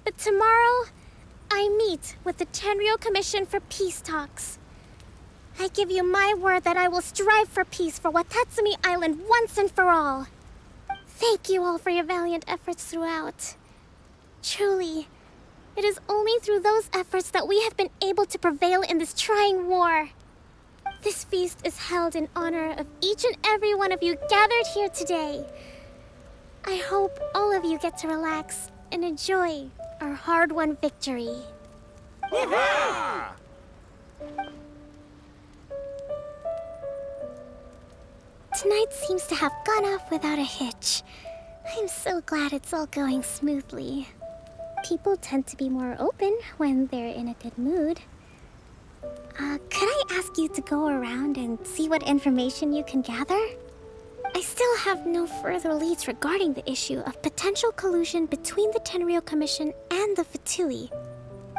But tomorrow, I meet with the Tenryou Commission for peace talks. I give you my word that I will strive for peace for Watatsumi Island once and for all. Thank you all for your valiant efforts throughout. Truly, it is only through those efforts that we have been able to prevail in this trying war. This feast is held in honor of each and every one of you gathered here today. I hope all of you get to relax and enjoy our hard-won victory. Tonight seems to have gone off without a hitch. I'm so glad it's all going smoothly. People tend to be more open when they're in a good mood. Could I ask you to go around and see what information you can gather? I still have no further leads regarding the issue of potential collusion between the Tenryou Commission and the Fatui.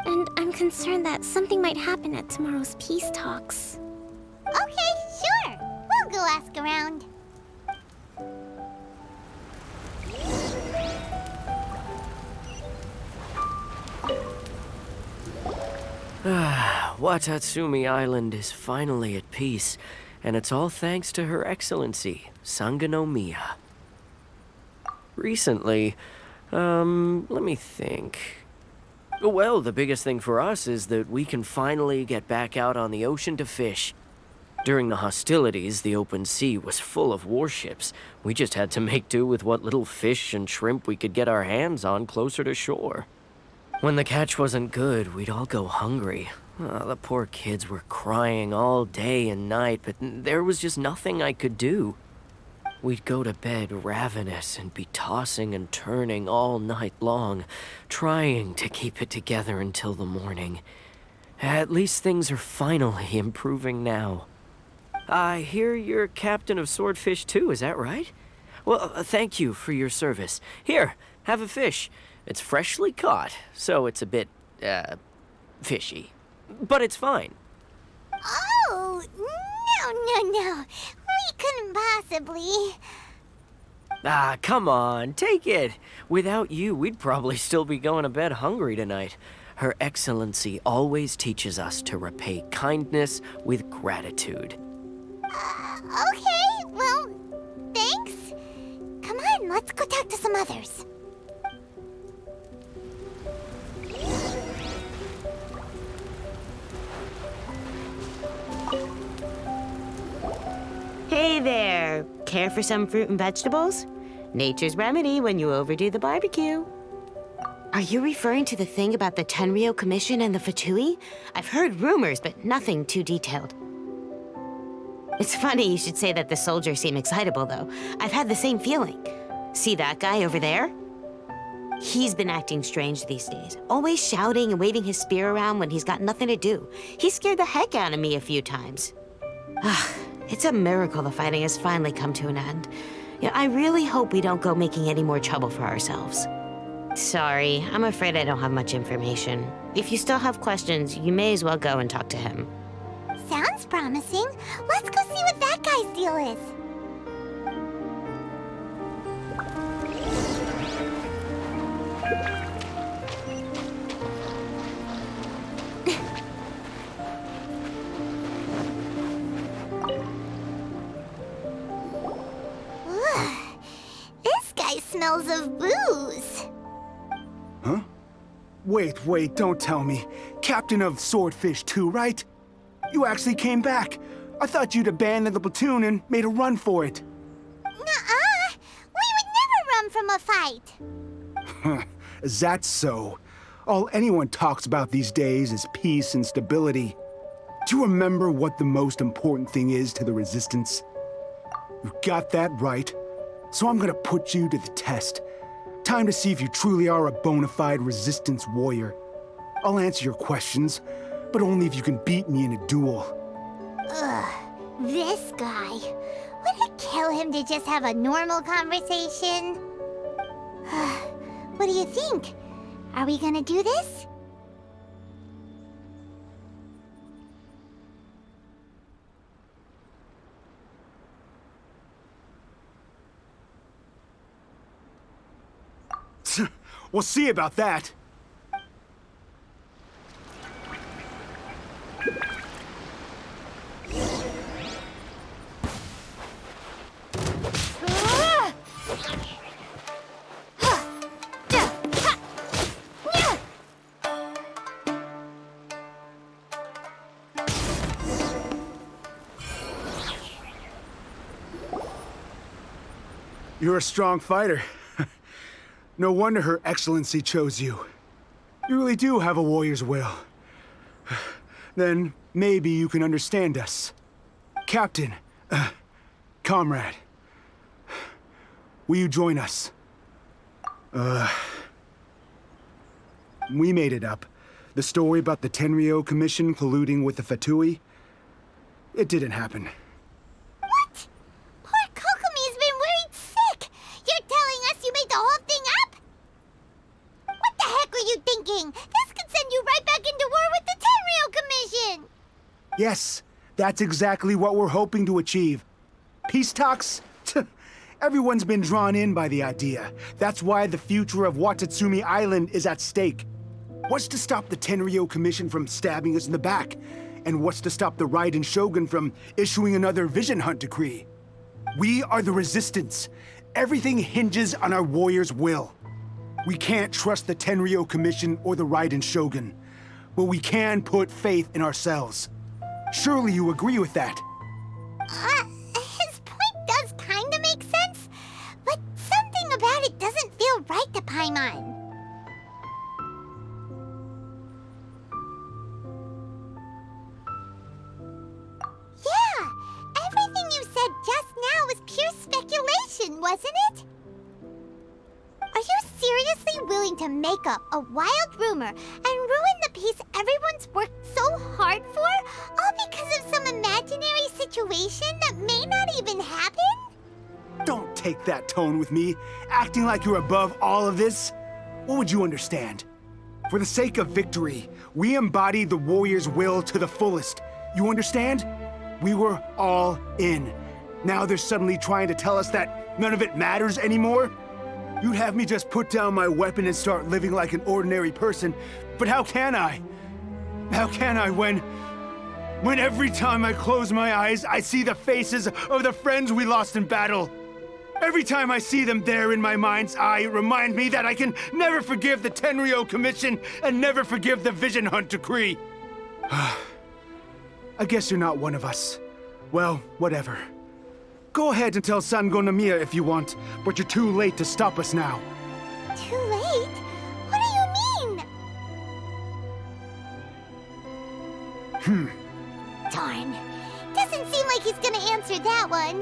And I'm concerned that something might happen at tomorrow's peace talks. Okay, sure. We'll go ask around. Watatsumi Island is finally at peace, and it's all thanks to Her Excellency, Sangonomiya. Recently, let me think. Well, the biggest thing for us is that we can finally get back out on the ocean to fish. During the hostilities, the open sea was full of warships. We just had to make do with what little fish and shrimp we could get our hands on closer to shore. When the catch wasn't good, we'd all go hungry. The poor kids were crying all day and night, but there was just nothing I could do. We'd go to bed ravenous and be tossing and turning all night long, trying to keep it together until the morning. At least things are finally improving now. I hear you're captain of Swordfish too, is that right? Well, thank you for your service. Here, have a fish. It's freshly caught, so it's a bit, fishy. But it's fine. Oh, no. We couldn't possibly. Ah, come on, take it. Without you, we'd probably still be going to bed hungry tonight. Her Excellency always teaches us to repay kindness with gratitude. Okay, well, thanks. Come on, let's go talk to some others. Hey there! Care for some fruit and vegetables? Nature's remedy when you overdo the barbecue. Are you referring to the thing about the Tenryou Commission and the Fatui? I've heard rumors, but nothing too detailed. It's funny you should say that the soldiers seem excitable, though. I've had the same feeling. See that guy over there? He's been acting strange these days, always shouting and waving his spear around when he's got nothing to do. He scared the heck out of me a few times. It's a miracle the fighting has finally come to an end. Yeah, I really hope we don't go making any more trouble for ourselves. Sorry, I'm afraid I don't have much information. If you still have questions, you may as well go and talk to him. Sounds promising. Let's go see what that guy's deal is. This guy smells of booze. Huh? Wait, don't tell me. Captain of Swordfish too, right? You actually came back. I thought you'd abandoned the platoon and made a run for it. Nuh-uh. We would never run from a fight. Is that so? All anyone talks about these days is peace and stability. Do you remember what the most important thing is to the Resistance? You got that right. So I'm gonna put you to the test. Time to see if you truly are a bona fide Resistance warrior. I'll answer your questions, but only if you can beat me in a duel. Ugh, this guy. Would it kill him to just have a normal conversation? What do you think? Are we gonna do this? We'll see about that. You're a strong fighter. No wonder Her Excellency chose you. You really do have a warrior's will. Then maybe you can understand us. Captain, comrade, will you join us? We made it up. The story about the Tenryou Commission colluding with the Fatui, it didn't happen. What? Poor Kokomi's been worried sick. You're telling us you made the whole thing up? What the heck were you thinking? This could send you right back into war with the Tenryou Commission. Yes, that's exactly what we're hoping to achieve. Peace talks? Everyone's been drawn in by the idea. That's why the future of Watatsumi Island is at stake. What's to stop the Tenryou Commission from stabbing us in the back? And what's to stop the Raiden Shogun from issuing another Vision Hunt decree? We are the Resistance. Everything hinges on our warrior's will. We can't trust the Tenryou Commission or the Raiden Shogun, but we can put faith in ourselves. Surely you agree with that? His point does kinda make sense, but something about it doesn't feel right to Paimon. Yeah, everything you said just now was pure speculation, wasn't it? Are you seriously willing to make up a wild rumor and ruin the peace everyone's worked so hard for, all because of some imaginary situation that may not even happen? Don't take that tone with me, acting like you're above all of this. What would you understand? For the sake of victory, we embodied the warrior's will to the fullest. You understand? We were all in. Now they're suddenly trying to tell us that none of it matters anymore? You'd have me just put down my weapon and start living like an ordinary person, but how can I? How can I when every time I close my eyes, I see the faces of the friends we lost in battle? Every time I see them there in my mind's eye, it reminds me that I can never forgive the Tenryo Commission and never forgive the Vision Hunt Decree. I guess you're not one of us. Well, whatever. Go ahead and tell Sango Nomiya if you want, but you're too late to stop us now. Too late? What do you mean? Darn. Doesn't seem like he's gonna answer that one.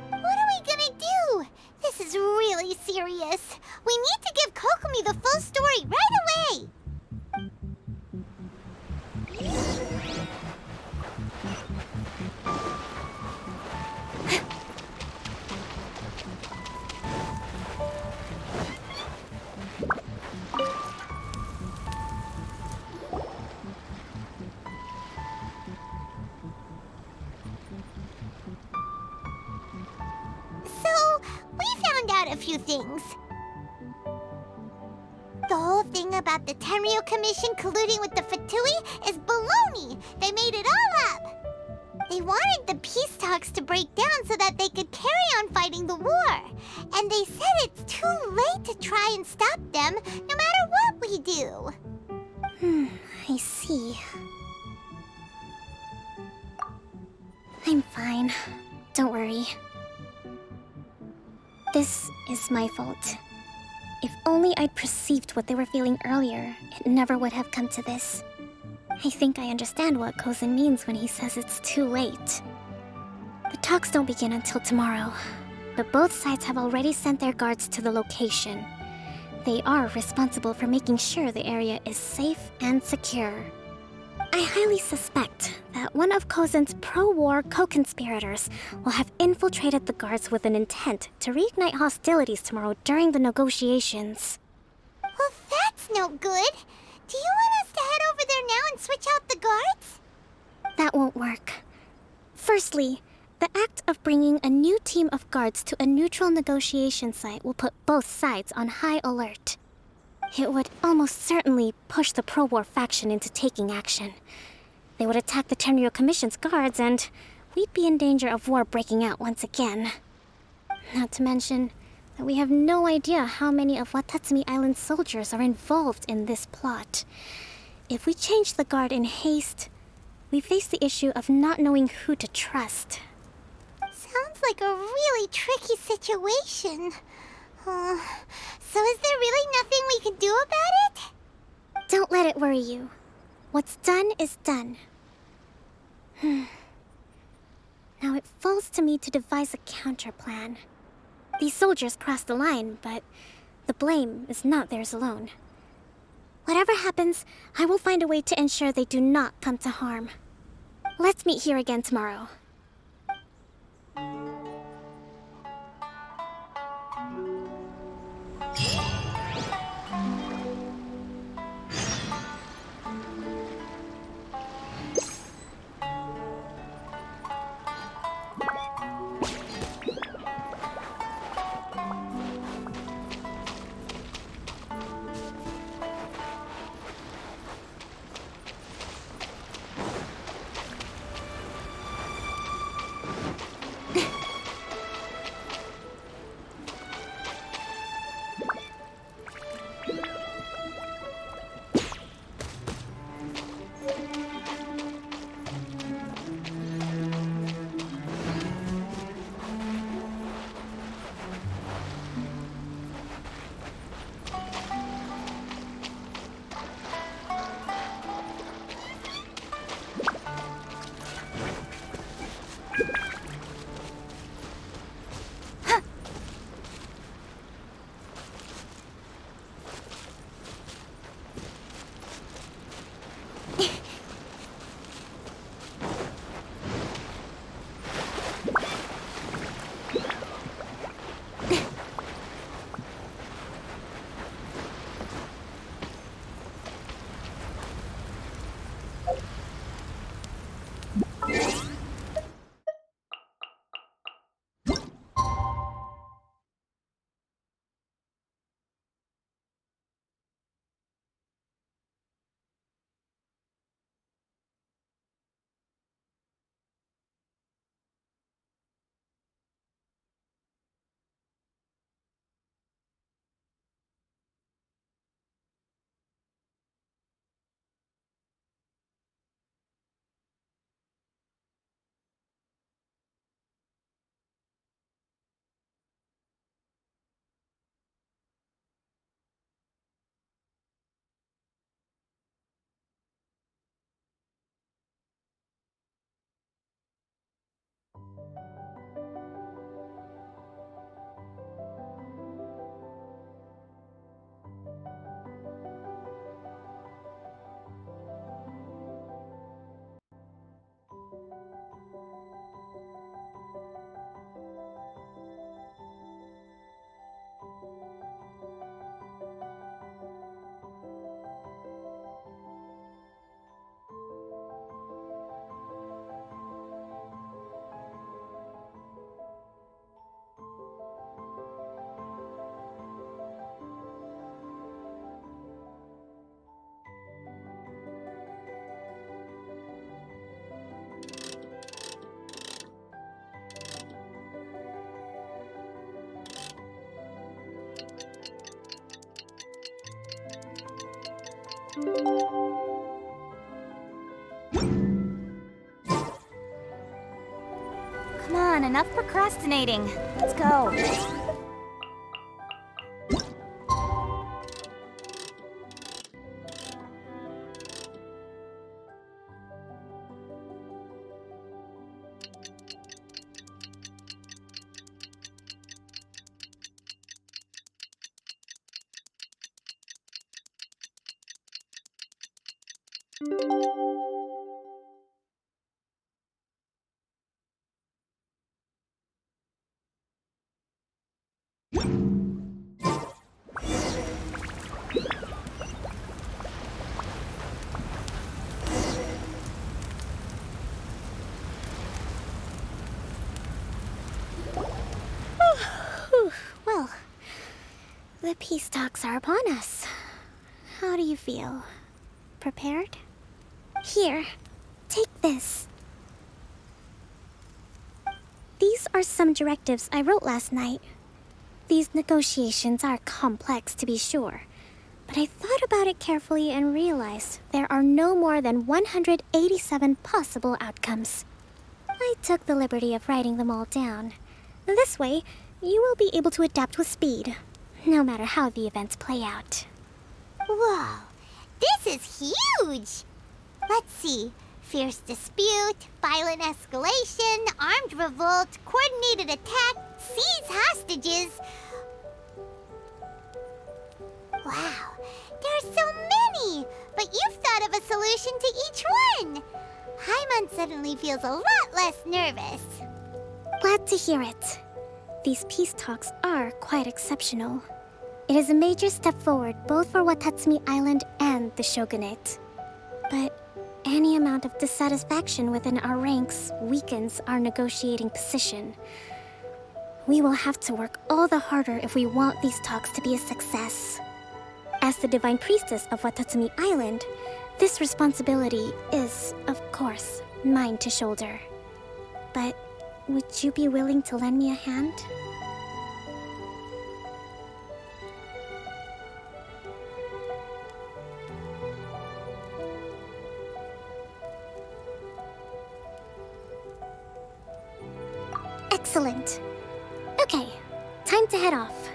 What are we gonna do? This is really serious. We need to give Kokomi the full story right away. A few things. The whole thing about the Tenryo Commission colluding with the Fatui is baloney. They made it all up. They wanted the peace talks to break down so that they could carry on fighting the war. And they said it's too late to try and stop them, no matter what we do. I see. I'm fine. Don't worry. This is my fault. If only I'd perceived what they were feeling earlier, it never would have come to this. I think I understand what Kozin means when he says it's too late. The talks don't begin until tomorrow, but both sides have already sent their guards to the location. They are responsible for making sure the area is safe and secure. I highly suspect that one of Kozin's pro-war co-conspirators will have infiltrated the guards with an intent to reignite hostilities tomorrow during the negotiations. Well, that's no good. Do you want us to head over there now and switch out the guards? That won't work. Firstly, the act of bringing a new team of guards to a neutral negotiation site will put both sides on high alert. It would almost certainly push the pro-war faction into taking action. They would attack the Tenryo Commission's guards, and we'd be in danger of war breaking out once again. Not to mention that we have no idea how many of Watatsumi Island's soldiers are involved in this plot. If we change the guard in haste, we face the issue of not knowing who to trust. Sounds like a really tricky situation. So is there really nothing we can do about it? Don't let it worry you. What's done is done. Now it falls to me to devise a counter plan. These soldiers crossed the line, but the blame is not theirs alone. Whatever happens, I will find a way to ensure they do not come to harm. Let's meet here again tomorrow. Come on, enough procrastinating. Let's go. Well, the peace talks are upon us. How do you feel? Prepared? Here, take this. These are some directives I wrote last night. These negotiations are complex, to be sure, but I thought about it carefully and realized there are no more than 187 possible outcomes. I took the liberty of writing them all down. This way, you will be able to adapt with speed, no matter how the events play out. Whoa, this is huge! Let's see. Fierce dispute, violent escalation, armed revolt, coordinated attack, seize hostages. Wow, there are so many! But you've thought of a solution to each one! Hyman suddenly feels a lot less nervous. Glad to hear it. These peace talks are quite exceptional. It is a major step forward both for Watatsumi Island and the Shogunate. But any amount of dissatisfaction within our ranks weakens our negotiating position. We will have to work all the harder if we want these talks to be a success. As the Divine Priestess of Watatsumi Island, this responsibility is, of course, mine to shoulder. But would you be willing to lend me a hand? Excellent. Okay, time to head off.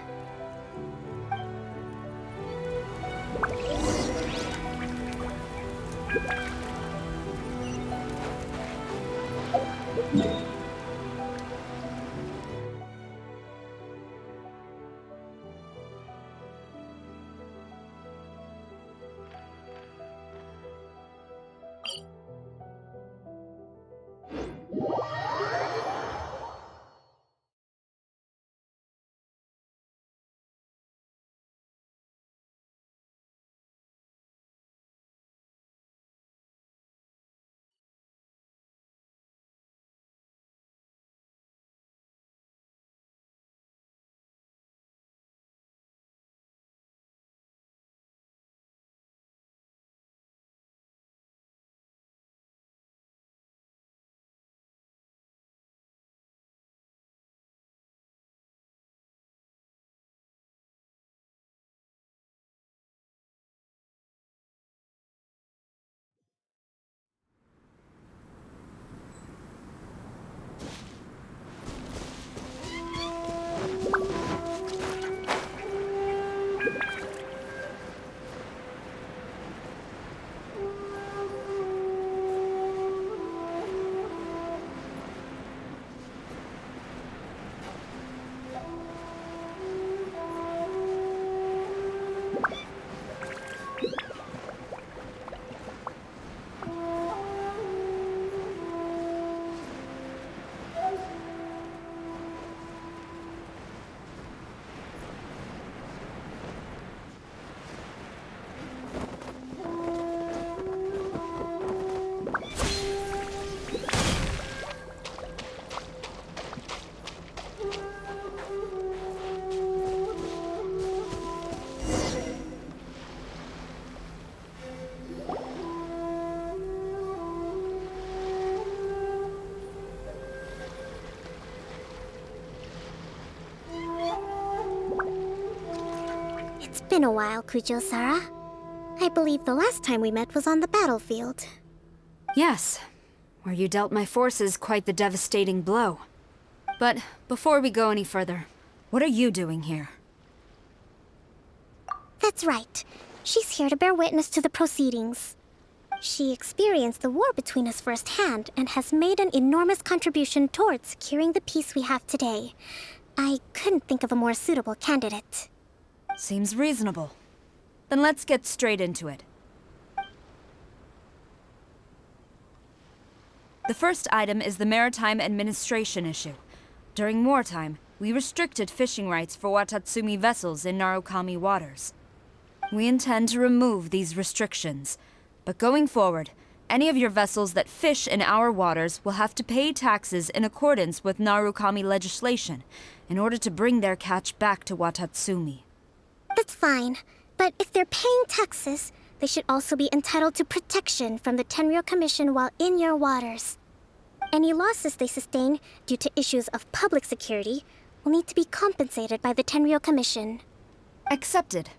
It's been a while, Kujo-Sara. I believe the last time we met was on the battlefield. Yes, where you dealt my forces quite the devastating blow. But before we go any further, what are you doing here? That's right. She's here to bear witness to the proceedings. She experienced the war between us firsthand and has made an enormous contribution towards securing the peace we have today. I couldn't think of a more suitable candidate. Seems reasonable. Then let's get straight into it. The first item is the Maritime Administration issue. During wartime, we restricted fishing rights for Watatsumi vessels in Narukami waters. We intend to remove these restrictions, but going forward, any of your vessels that fish in our waters will have to pay taxes in accordance with Narukami legislation in order to bring their catch back to Watatsumi. That's fine, but if they're paying taxes, they should also be entitled to protection from the Tenryou Commission while in your waters. Any losses they sustain due to issues of public security will need to be compensated by the Tenryou Commission. Accepted.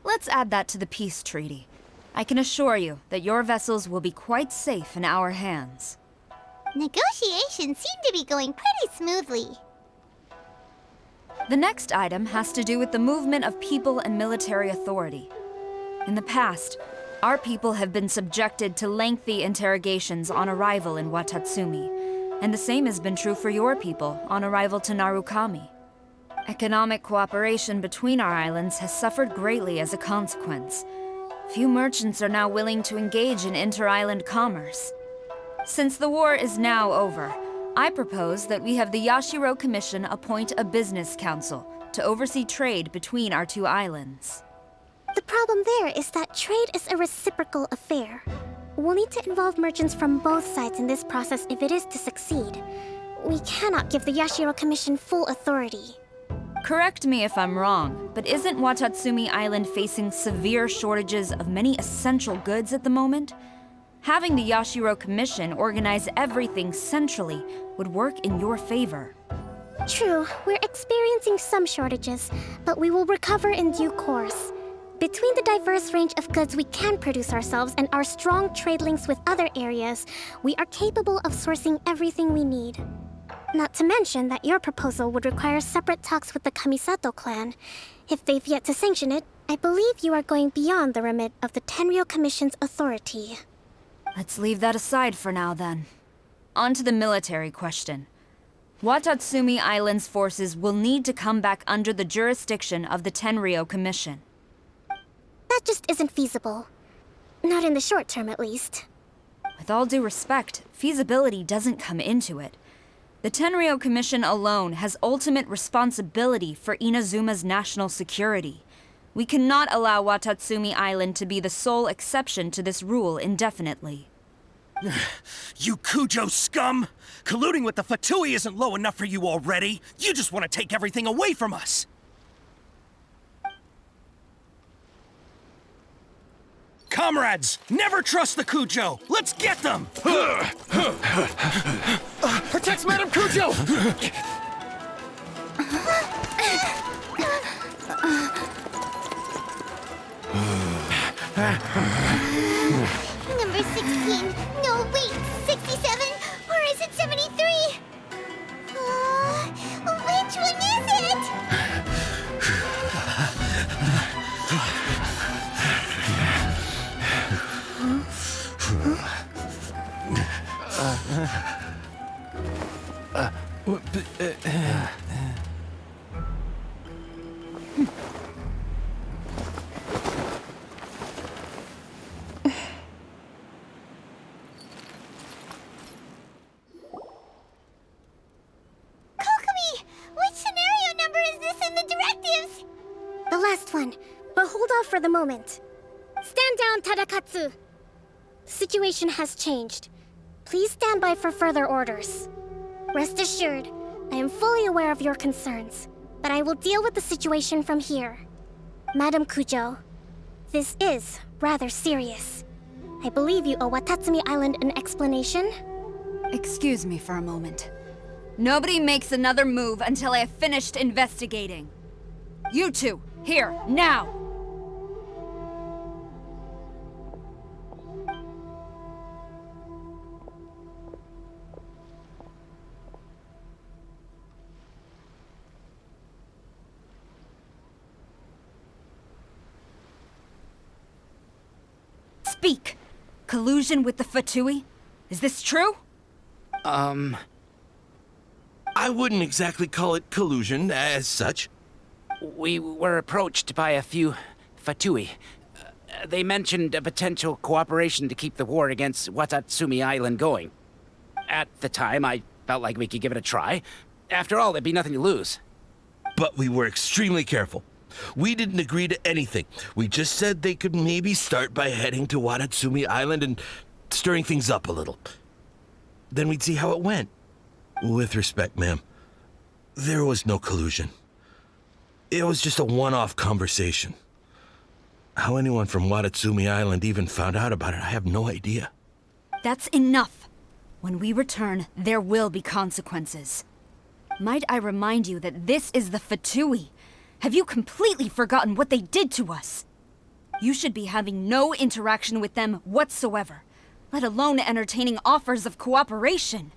Let's add that to the peace treaty. I can assure you that your vessels will be quite safe in our hands. Negotiations seem to be going pretty smoothly. The next item has to do with the movement of people and military authority. In the past, our people have been subjected to lengthy interrogations on arrival in Watatsumi, and the same has been true for your people on arrival to Narukami. Economic cooperation between our islands has suffered greatly as a consequence. Few merchants are now willing to engage in inter-island commerce. Since the war is now over, I propose that we have the Yashiro Commission appoint a business council to oversee trade between our two islands. The problem there is that trade is a reciprocal affair. We'll need to involve merchants from both sides in this process if it is to succeed. We cannot give the Yashiro Commission full authority. Correct me if I'm wrong, but isn't Watatsumi Island facing severe shortages of many essential goods at the moment? Having the Yashiro Commission organize everything centrally would work in your favor. True, we're experiencing some shortages, but we will recover in due course. Between the diverse range of goods we can produce ourselves and our strong trade links with other areas, we are capable of sourcing everything we need. Not to mention that your proposal would require separate talks with the Kamisato clan. If they've yet to sanction it, I believe you are going beyond the remit of the Tenryou Commission's authority. Let's leave that aside for now, then. On to the military question. Watatsumi Island's forces will need to come back under the jurisdiction of the Tenryou Commission. That just isn't feasible. Not in the short term, at least. With all due respect, feasibility doesn't come into it. The Tenryou Commission alone has ultimate responsibility for Inazuma's national security. We cannot allow Watatsumi Island to be the sole exception to this rule indefinitely. You Kujo scum! Colluding with the Fatui isn't low enough for you already! You just want to take everything away from us! Comrades, never trust the Kujo! Let's get them! Protect Madame Kujo! Number 16. No, wait, 67? Or is it 73? Which one is it? Kokomi! Which scenario number is this in the directives? The last one, but hold off for the moment. Stand down, Tadakatsu. The situation has changed. Please stand by for further orders. Rest assured, I am fully aware of your concerns, but I will deal with the situation from here. Madam Kujo, this is rather serious. I believe you owe Watatsumi Island an explanation? Excuse me for a moment. Nobody makes another move until I have finished investigating. You two, here, now! Speak! Collusion with the Fatui? Is this true? I wouldn't exactly call it collusion as such. We were approached by a few Fatui. They mentioned a potential cooperation to keep the war against Watatsumi Island going. At the time, I felt like we could give it a try. After all, there'd be nothing to lose. But we were extremely careful. We didn't agree to anything. We just said they could maybe start by heading to Watatsumi Island and stirring things up a little. Then we'd see how it went. With respect, ma'am, there was no collusion. It was just a one-off conversation. How anyone from Watatsumi Island even found out about it, I have no idea. That's enough. When we return, there will be consequences. Might I remind you that this is the Fatui? Have you completely forgotten what they did to us? You should be having no interaction with them whatsoever, let alone entertaining offers of cooperation.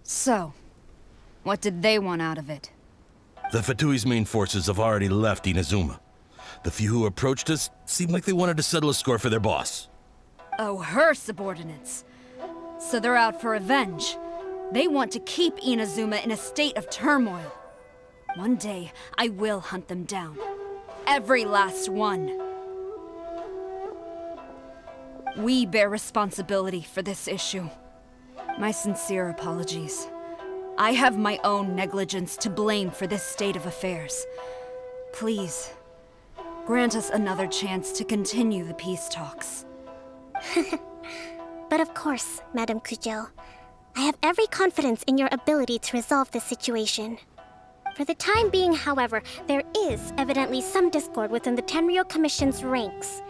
So, what did they want out of it? The Fatui's main forces have already left Inazuma. The few who approached us seemed like they wanted to settle a score for their boss. Oh, her subordinates. So they're out for revenge. They want to keep Inazuma in a state of turmoil. One day, I will hunt them down. Every last one. We bear responsibility for this issue. My sincere apologies. I have my own negligence to blame for this state of affairs. Please, grant us another chance to continue the peace talks. But of course, Madame Kujo. I have every confidence in your ability to resolve this situation. For the time being, however, there is evidently some discord within the Tenryou Commission's ranks.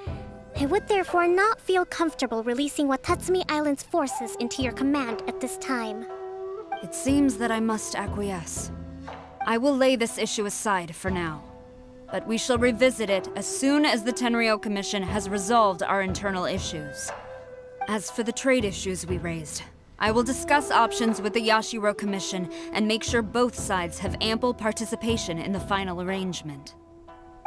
I would therefore not feel comfortable releasing Watatsumi Island's forces into your command at this time. It seems that I must acquiesce. I will lay this issue aside for now. But we shall revisit it as soon as the Tenryou Commission has resolved our internal issues. As for the trade issues we raised, I will discuss options with the Yashiro Commission and make sure both sides have ample participation in the final arrangement.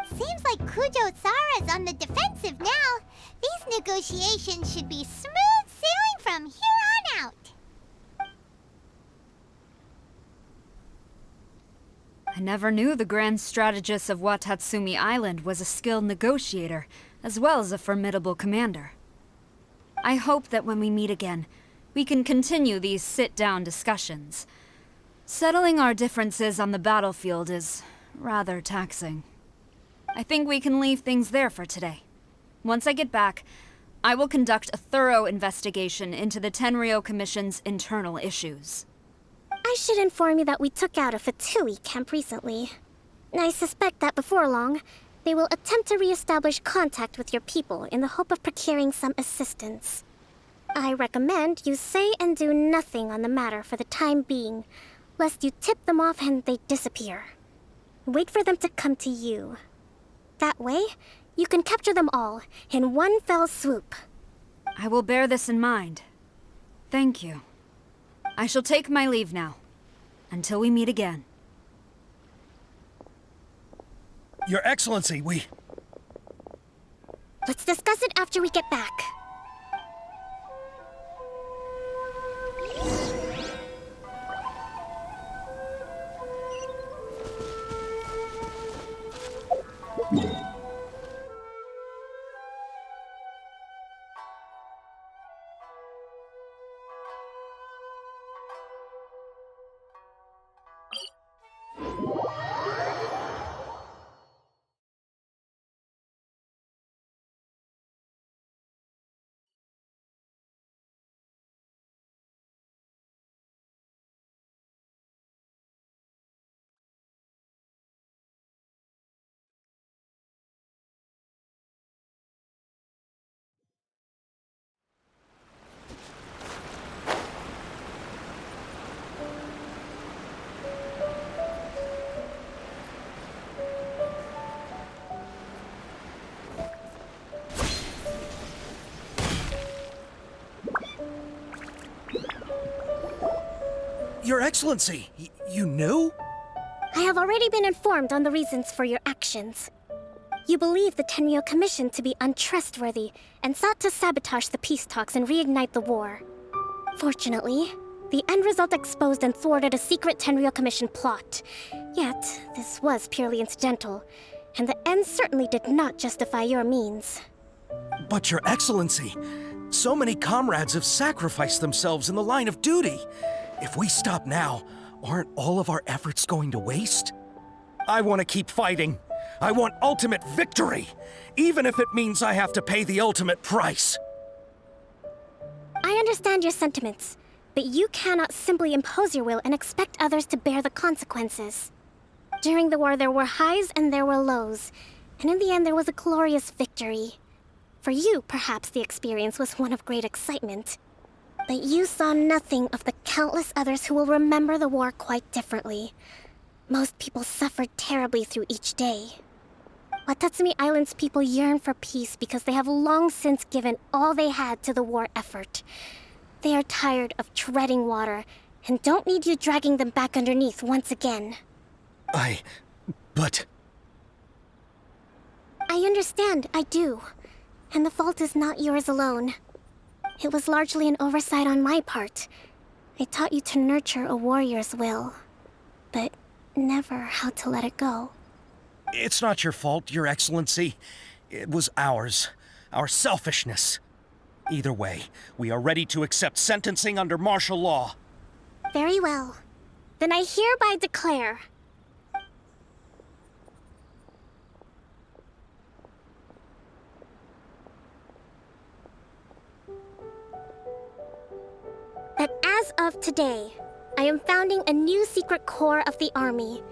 Seems like Kujo-Sara's on the defensive now. These negotiations should be smooth sailing from here on out. I never knew the grand strategist of Watatsumi Island was a skilled negotiator, as well as a formidable commander. I hope that when we meet again, we can continue these sit-down discussions. Settling our differences on the battlefield is rather taxing. I think we can leave things there for today. Once I get back, I will conduct a thorough investigation into the Tenryou Commission's internal issues. I should inform you that we took out a Fatui camp recently. I suspect that before long, they will attempt to re-establish contact with your people in the hope of procuring some assistance. I recommend you say and do nothing on the matter for the time being, lest you tip them off and they disappear. Wait for them to come to you. That way, you can capture them all in one fell swoop. I will bear this in mind. Thank you. I shall take my leave now. Until we meet again. Your Excellency, Let's discuss it after we get back. Your Excellency, you knew? I have already been informed on the reasons for your actions. You believe the Tenryou Commission to be untrustworthy and sought to sabotage the peace talks and reignite the war. Fortunately, the end result exposed and thwarted a secret Tenryou Commission plot. Yet, this was purely incidental, and the end certainly did not justify your means. But Your Excellency, so many comrades have sacrificed themselves in the line of duty. If we stop now, aren't all of our efforts going to waste? I want to keep fighting. I want ultimate victory, even if it means I have to pay the ultimate price. I understand your sentiments, but you cannot simply impose your will and expect others to bear the consequences. During the war, there were highs and there were lows, and in the end, there was a glorious victory. For you, perhaps the experience was one of great excitement. But you saw nothing of the countless others who will remember the war quite differently. Most people suffered terribly through each day. Watatsumi Island's people yearn for peace because they have long since given all they had to the war effort. They are tired of treading water and don't need you dragging them back underneath once again. But... I understand, I do. And the fault is not yours alone. It was largely an oversight on my part. I taught you to nurture a warrior's will, but never how to let it go. It's not your fault, Your Excellency. It was ours. Our selfishness. Either way, we are ready to accept sentencing under martial law. Very well. Then I hereby declare... that as of today, I am founding a new secret corps of the army.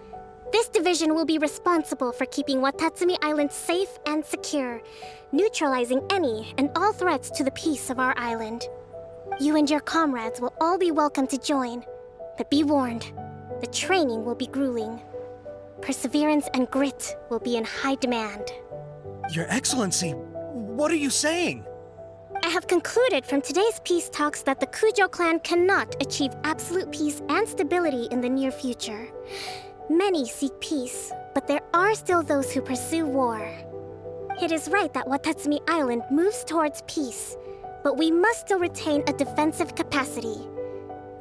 This division will be responsible for keeping Watatsumi Island safe and secure, neutralizing any and all threats to the peace of our island. You and your comrades will all be welcome to join, but be warned, the training will be grueling. Perseverance and grit will be in high demand. Your Excellency, what are you saying? I have concluded from today's peace talks that the Kujo clan cannot achieve absolute peace and stability in the near future. Many seek peace, but there are still those who pursue war. It is right that Watatsumi Island moves towards peace, but we must still retain a defensive capacity.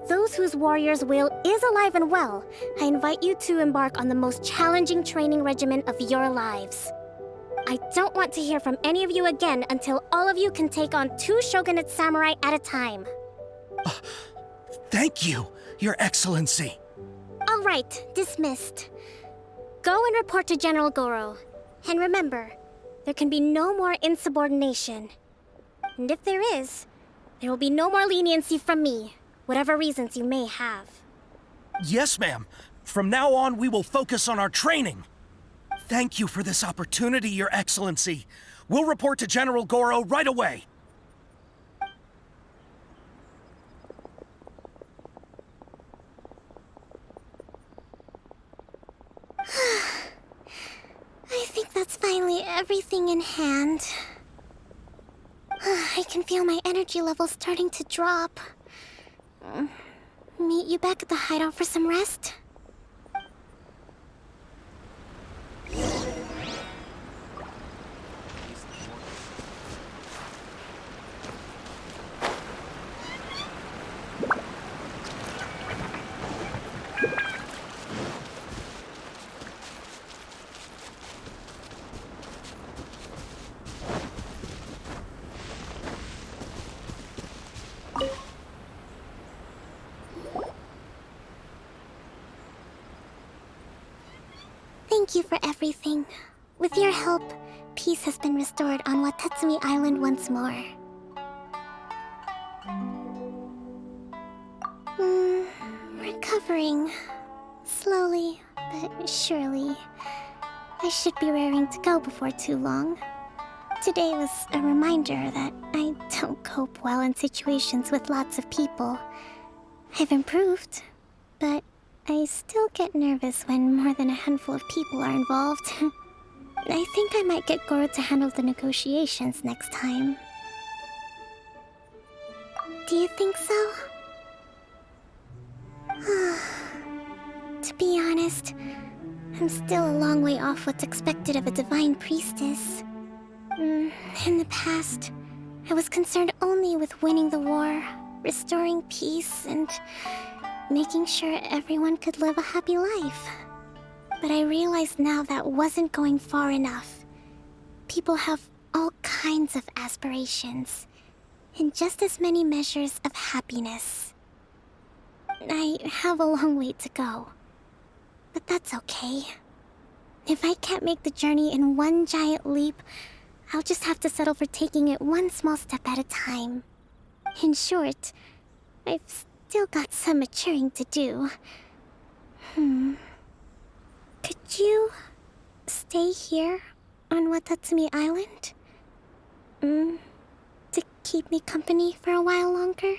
Those whose warrior's will is alive and well, I invite you to embark on the most challenging training regimen of your lives. I I don't want to hear from any of you again until all of you can take on 2 shogunate samurai at a time. Thank you, Your Excellency. All right, dismissed. Go and report to General Goro. And remember, there can be no more insubordination. And if there is, there will be no more leniency from me, whatever reasons you may have. Yes, ma'am. From now on, we will focus on our training. Thank you for this opportunity, Your Excellency. We'll report to General Goro right away. I think that's finally everything in hand. I can feel my energy levels starting to drop. Meet you back at the hideout for some rest? Thank you for everything. With your help, peace has been restored on Watatsumi Island once more. Recovering. Slowly, but surely. I should be raring to go before too long. Today was a reminder that I don't cope well in situations with lots of people. I've improved, but I still get nervous when more than a handful of people are involved. I think I might get Goro to handle the negotiations next time. Do you think so? To be honest, I'm still a long way off what's expected of a divine priestess. In the past, I was concerned only with winning the war, restoring peace, and making sure everyone could live a happy life. But I realize now that wasn't going far enough. People have all kinds of aspirations, and just as many measures of happiness. I have a long way to go, but that's okay. If I can't make the journey in one giant leap, I'll just have to settle for taking it one small step at a time. In short, I've still got some maturing to do. Could you stay here on Watatsumi Island? To keep me company for a while longer?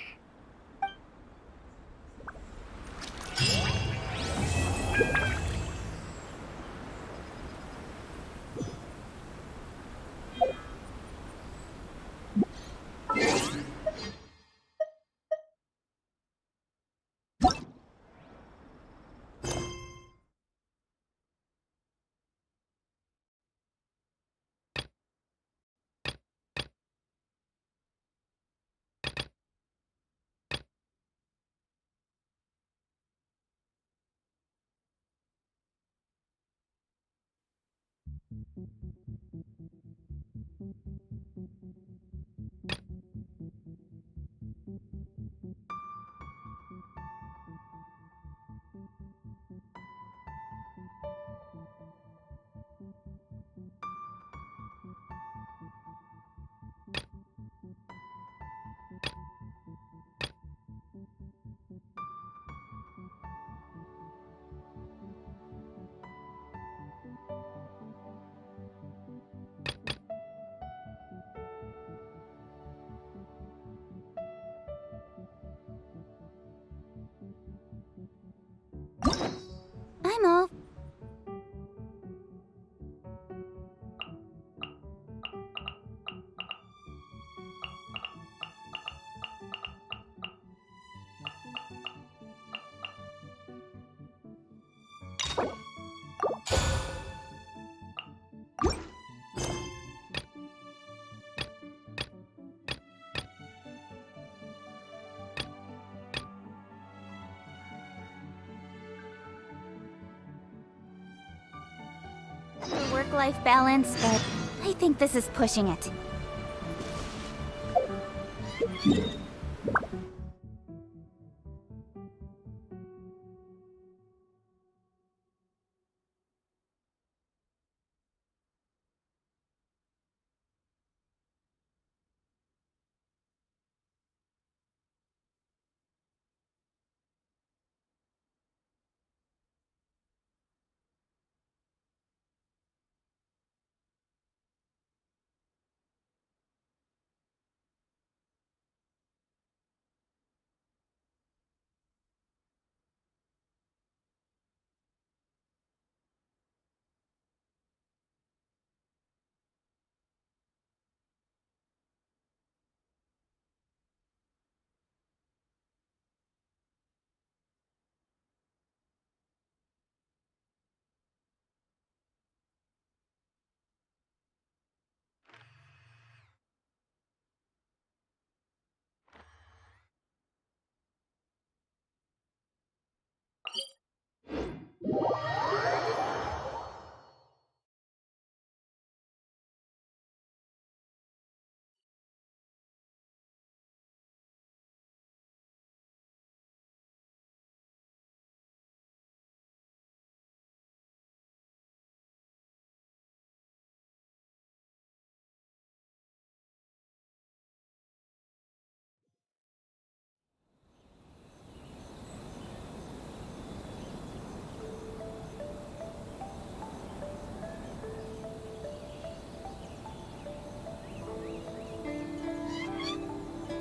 I'm off. Work-life balance, but I think this is pushing it.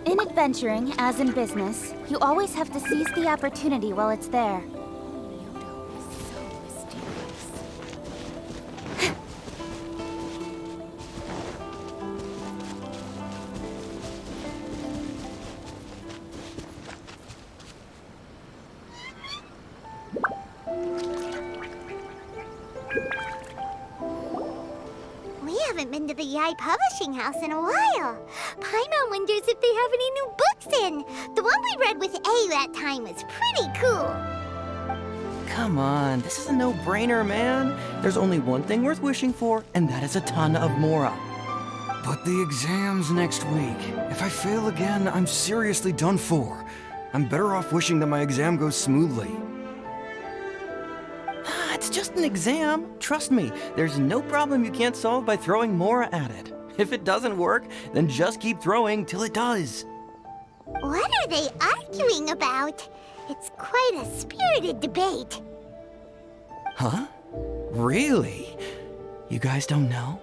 In adventuring, as in business, you always have to seize the opportunity while it's there. We haven't been to the Yai Publishing House in a while. Paimon wonders if they have any new books in. The one we read with A that time was pretty cool. Come on, this is a no-brainer, man. There's only one thing worth wishing for, and that is a ton of Mora. But the exam's next week. If I fail again, I'm seriously done for. I'm better off wishing that my exam goes smoothly. It's just an exam. Trust me, there's no problem you can't solve by throwing Mora at it. If it doesn't work, then just keep throwing till it does. What are they arguing about? It's quite a spirited debate. Huh? Really? You guys don't know?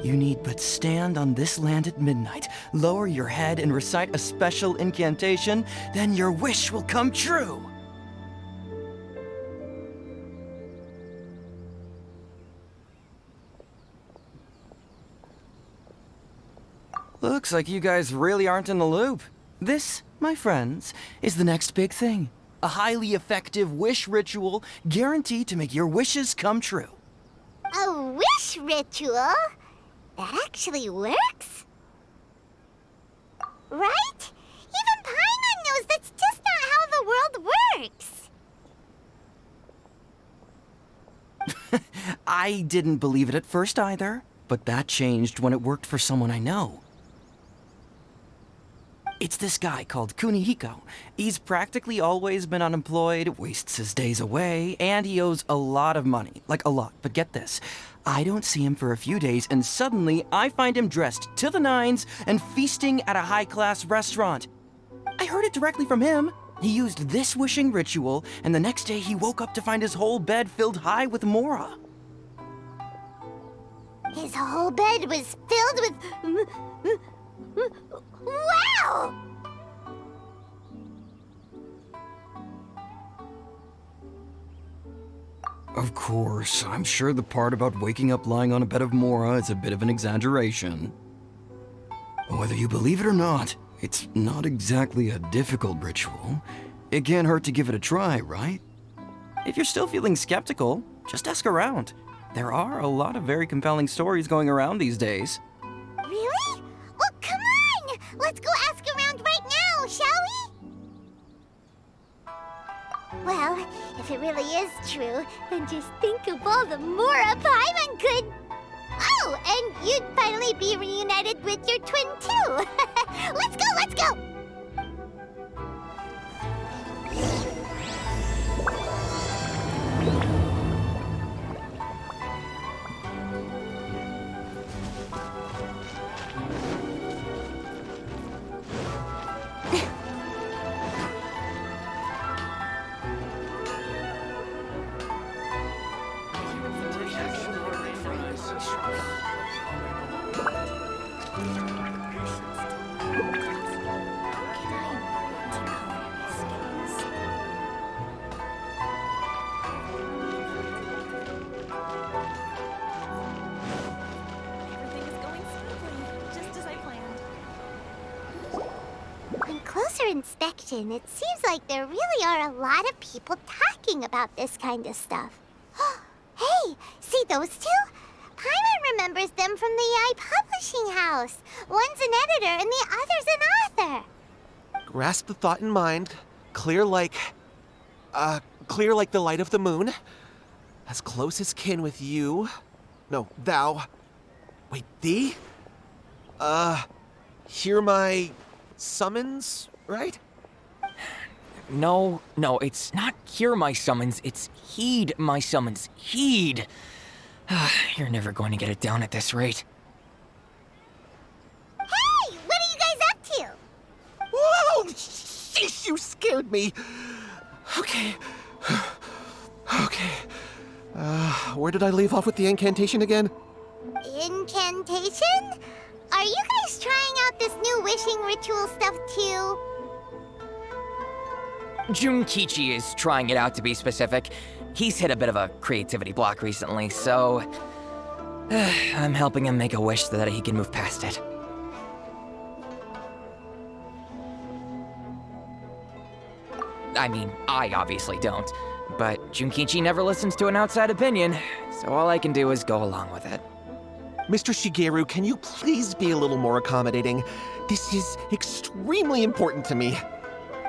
You need but stand on this land at midnight, lower your head and recite a special incantation, then your wish will come true. Looks like you guys really aren't in the loop. This, my friends, is the next big thing. A highly effective wish ritual guaranteed to make your wishes come true. A wish ritual? That actually works? Right? Even Paimon knows that's just not how the world works. I didn't believe it at first either, but that changed when it worked for someone I know. It's this guy called Kunihiko. He's practically always been unemployed, wastes his days away, and he owes a lot of money. Like a lot, but get this. I don't see him for a few days, and suddenly I find him dressed to the nines and feasting at a high-class restaurant. I heard it directly from him. He used this wishing ritual, and the next day he woke up to find his whole bed filled high with Mora. His whole bed was filled with... Wow! Of course, I'm sure the part about waking up lying on a bed of Mora is a bit of an exaggeration. Whether you believe it or not, it's not exactly a difficult ritual. It can't hurt to give it a try, right? If you're still feeling skeptical, just ask around. There are a lot of very compelling stories going around these days. Really? Well, come on! Let's go ask around right now, shall we? Well, if it really is true, then just think of all the Mora Paimon could... Oh, and you'd finally be reunited with your twin, too. Let's go, let's go! On closer inspection, it seems like there really are a lot of people talking about this kind of stuff. Hey, see those two? Paimon remembers them from the AI publishing house. One's an editor and the other's an author. Grasp the thought in mind. Clear like the light of the moon. As close as kin with you. No, thou. Wait, thee? Hear my summons, right? No, it's not hear my summons, it's heed my summons. Heed! You're never going to get it down at this rate. Hey, what are you guys up to? Whoa! Sheesh, you scared me. Okay. Okay. Where did I leave off with the incantation again? Incantation? Are you guys trying out this new wishing ritual stuff too? Junkichi is trying it out, to be specific. He's hit a bit of a creativity block recently, so I'm helping him make a wish so that he can move past it. I mean, I obviously don't, but Junkichi never listens to an outside opinion, so all I can do is go along with it. Mr. Shigeru, can you please be a little more accommodating? This is extremely important to me.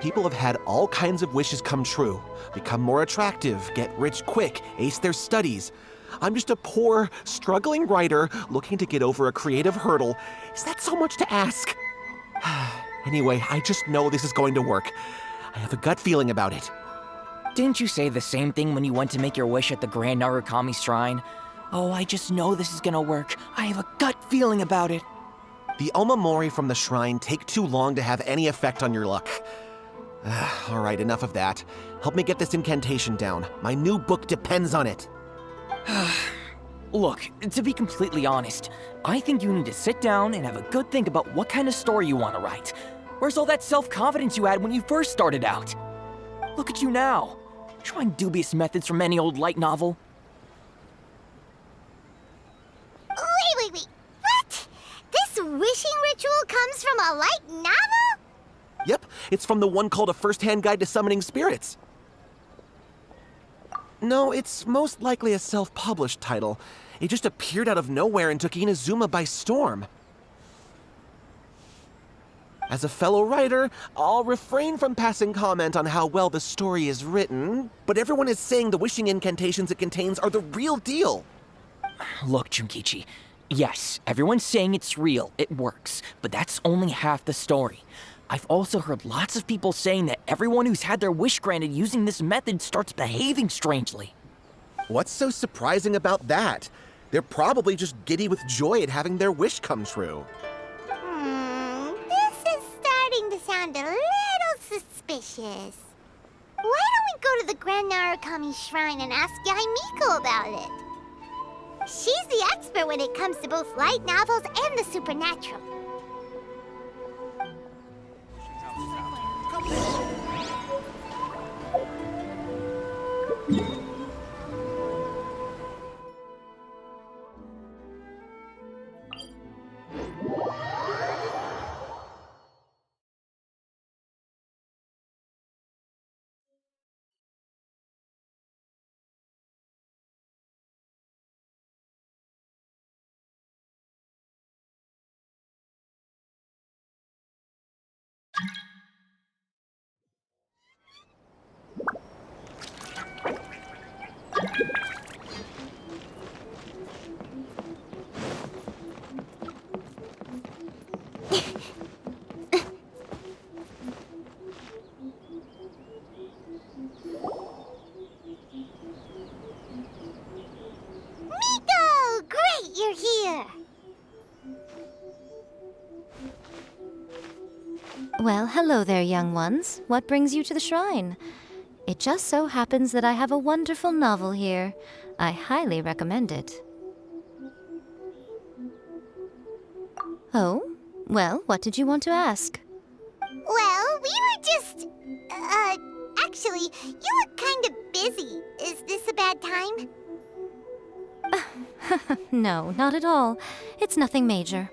People have had all kinds of wishes come true. Become more attractive, get rich quick, ace their studies. I'm just a poor, struggling writer looking to get over a creative hurdle. Is that so much to ask? Anyway, I just know this is going to work. I have a gut feeling about it. Didn't you say the same thing when you went to make your wish at the Grand Narukami Shrine? Oh, I just know this is gonna work. I have a gut feeling about it. The Omamori from the shrine take too long to have any effect on your luck. All right, enough of that. Help me get this incantation down. My new book depends on it. Look, to be completely honest, I think you need to sit down and have a good think about what kind of story you want to write. Where's all that self-confidence you had when you first started out? Look at you now, trying dubious methods from any old light novel. Wait. What? This wishing ritual comes from a light novel? Yep, it's from the one called A First-Hand Guide to Summoning Spirits. No, it's most likely a self-published title. It just appeared out of nowhere and took Inazuma by storm. As a fellow writer, I'll refrain from passing comment on how well the story is written, but everyone is saying the wishing incantations it contains are the real deal. Look, Junkichi, yes, everyone's saying it's real, it works, but that's only half the story. I've also heard lots of people saying that everyone who's had their wish granted using this method starts behaving strangely. What's so surprising about that? They're probably just giddy with joy at having their wish come true. This is starting to sound a little suspicious. Why don't we go to the Grand Narukami Shrine and ask Yae Miko about it? She's the expert when it comes to both light novels and the supernatural. Well, hello there, young ones. What brings you to the shrine? It just so happens that I have a wonderful novel here. I highly recommend it. Oh? Well, what did you want to ask? Well, we were just... actually, you look kind of busy. Is this a bad time? No, not at all. It's nothing major.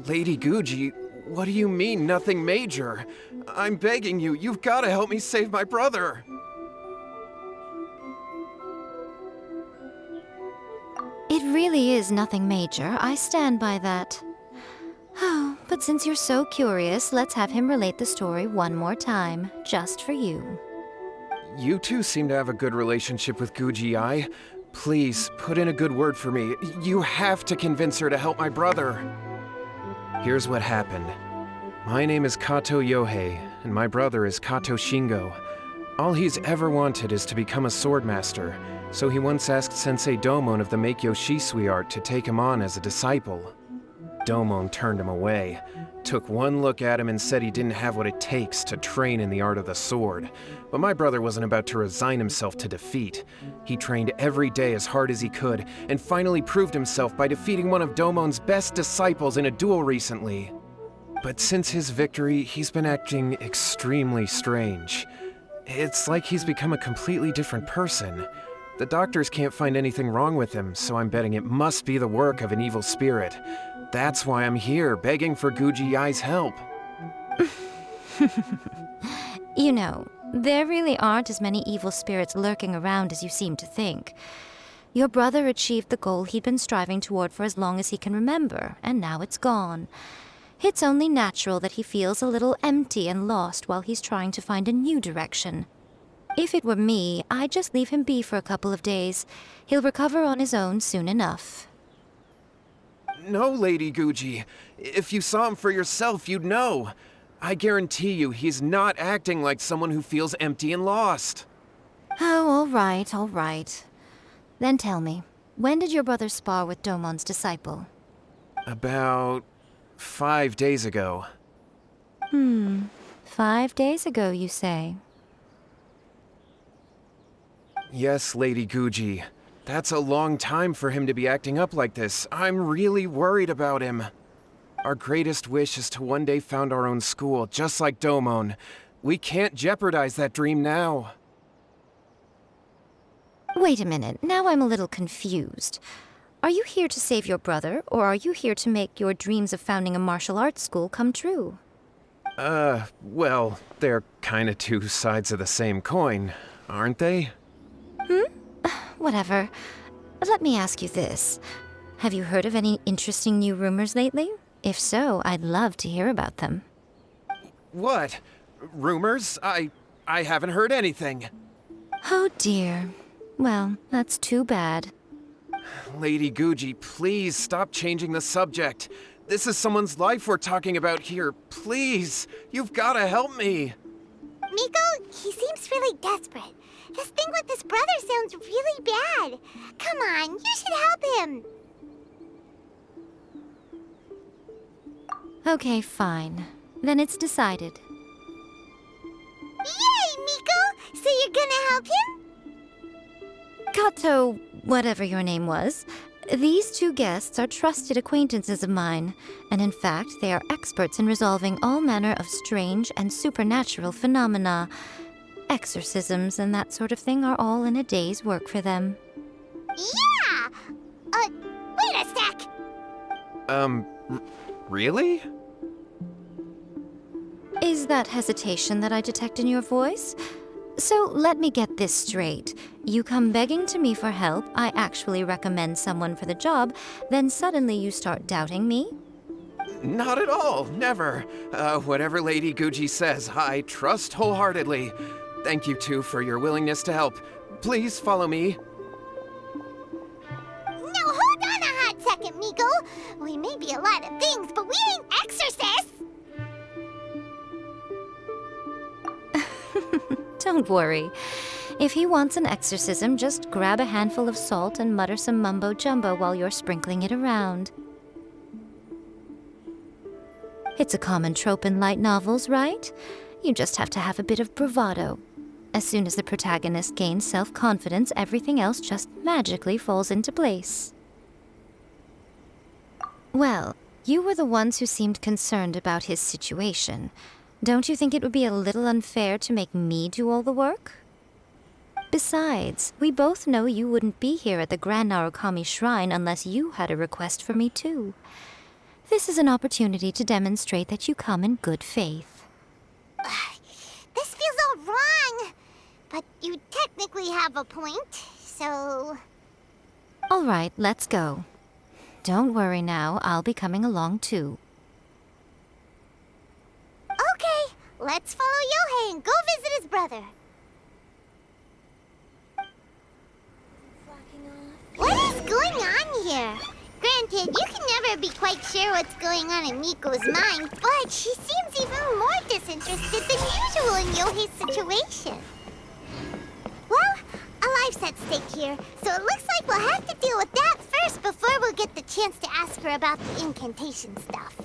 Lady Guji, what do you mean, nothing major? I'm begging you, you've got to help me save my brother. It really is nothing major. I stand by that. Oh, but since you're so curious, let's have him relate the story one more time, just for you. You two seem to have a good relationship with Guji-ai. Please, put in a good word for me. You have to convince her to help my brother. Here's what happened. My name is Kato Yohei, and my brother is Kato Shingo. All he's ever wanted is to become a swordmaster, so he once asked Sensei Domon of the Meikyo Shisui art to take him on as a disciple. Domon turned him away, took one look at him and said he didn't have what it takes to train in the art of the sword. But my brother wasn't about to resign himself to defeat. He trained every day as hard as he could, and finally proved himself by defeating one of Domon's best disciples in a duel recently. But since his victory, he's been acting extremely strange. It's like he's become a completely different person. The doctors can't find anything wrong with him, so I'm betting it must be the work of an evil spirit. That's why I'm here, begging for Guji-ai's help. You know, there really aren't as many evil spirits lurking around as you seem to think. Your brother achieved the goal he'd been striving toward for as long as he can remember, and now it's gone. It's only natural that he feels a little empty and lost while he's trying to find a new direction. If it were me, I'd just leave him be for a couple of days. He'll recover on his own soon enough. No, Lady Guji. If you saw him for yourself, you'd know. I guarantee you he's not acting like someone who feels empty and lost. Oh, all right, all right. Then tell me, when did your brother spar with Domon's disciple? About 5 days ago. 5 days ago, you say? Yes, Lady Guji. That's a long time for him to be acting up like this. I'm really worried about him. Our greatest wish is to one day found our own school, just like Domon. We can't jeopardize that dream now. Wait a minute, now I'm a little confused. Are you here to save your brother, or are you here to make your dreams of founding a martial arts school come true? Well, they're kinda two sides of the same coin, aren't they? Whatever. Let me ask you this. Have you heard of any interesting new rumors lately? If so, I'd love to hear about them. What? Rumors? I haven't heard anything. Oh dear. Well, that's too bad. Lady Guji, please stop changing the subject. This is someone's life we're talking about here. Please, you've gotta help me. Miko, he seems really desperate. This thing with his brother sounds really bad. Come on, you should help him. Okay, fine. Then it's decided. Yay, Miko! So you're gonna help him? Kato, whatever your name was, these two guests are trusted acquaintances of mine, and in fact, they are experts in resolving all manner of strange and supernatural phenomena. Exorcisms and that sort of thing are all in a day's work for them. Yeah! Wait a sec! Really? Is that hesitation that I detect in your voice? So let me get this straight. You come begging to me for help, I actually recommend someone for the job, then suddenly you start doubting me? Not at all, never. Whatever Lady Guji says, I trust wholeheartedly. Thank you two for your willingness to help. Please follow me. No, hold on a hot second, Miko. We may be a lot of things, but we ain't exorcists! Don't worry. If he wants an exorcism, just grab a handful of salt and mutter some mumbo-jumbo while you're sprinkling it around. It's a common trope in light novels, right? You just have to have a bit of bravado. As soon as the protagonist gains self-confidence, everything else just magically falls into place. Well, you were the ones who seemed concerned about his situation. Don't you think it would be a little unfair to make me do all the work? Besides, we both know you wouldn't be here at the Grand Narukami Shrine unless you had a request for me too. This is an opportunity to demonstrate that you come in good faith. This feels all wrong. But you technically have a point, so... All right, let's go. Don't worry now, I'll be coming along too. Okay, let's follow Yohei and go visit his brother. What is going on here? Granted, you can never be quite sure what's going on in Miko's mind, but she seems even more disinterested than usual in Yohei's situation. Well, a life's at stake here, so it looks like we'll have to deal with that first before we'll get the chance to ask her about the incantation stuff.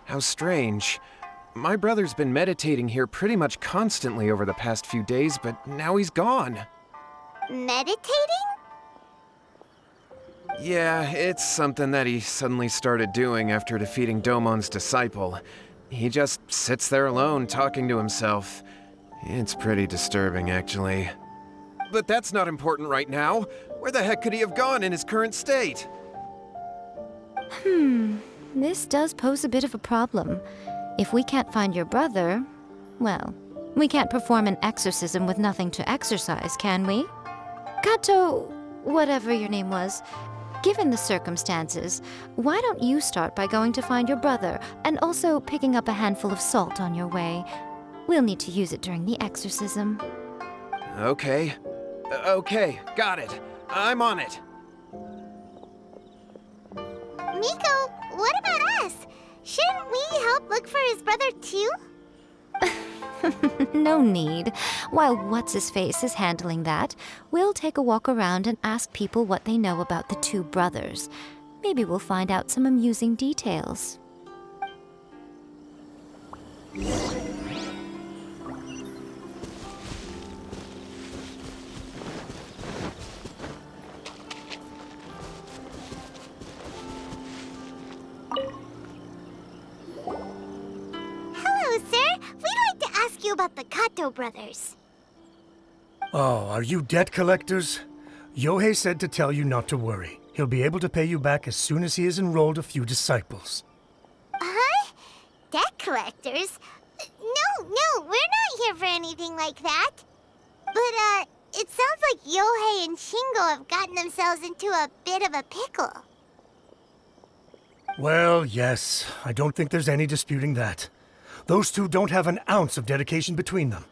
How strange. My brother's been meditating here pretty much constantly over the past few days, but now he's gone. Meditating? Yeah, it's something that he suddenly started doing after defeating Domon's disciple. He just sits there alone, talking to himself. It's pretty disturbing, actually. But that's not important right now. Where the heck could he have gone in his current state? This does pose a bit of a problem. If we can't find your brother, well, we can't perform an exorcism with nothing to exorcise, can we? Kato, whatever your name was, given the circumstances, why don't you start by going to find your brother and also picking up a handful of salt on your way? We'll need to use it during the exorcism. Okay. Okay, got it. I'm on it. Miko, what about us? Shouldn't we help look for his brother too? No need. While What's-His-Face is handling that, we'll take a walk around and ask people what they know about the two brothers. Maybe we'll find out some amusing details. About the Kato brothers. Oh, are you debt collectors? Yohei said to tell you not to worry. He'll be able to pay you back as soon as he has enrolled a few disciples. Huh? Debt collectors? No, we're not here for anything like that. But, it sounds like Yohei and Shingo have gotten themselves into a bit of a pickle. Well, yes. I don't think there's any disputing that. Those two don't have an ounce of dedication between them.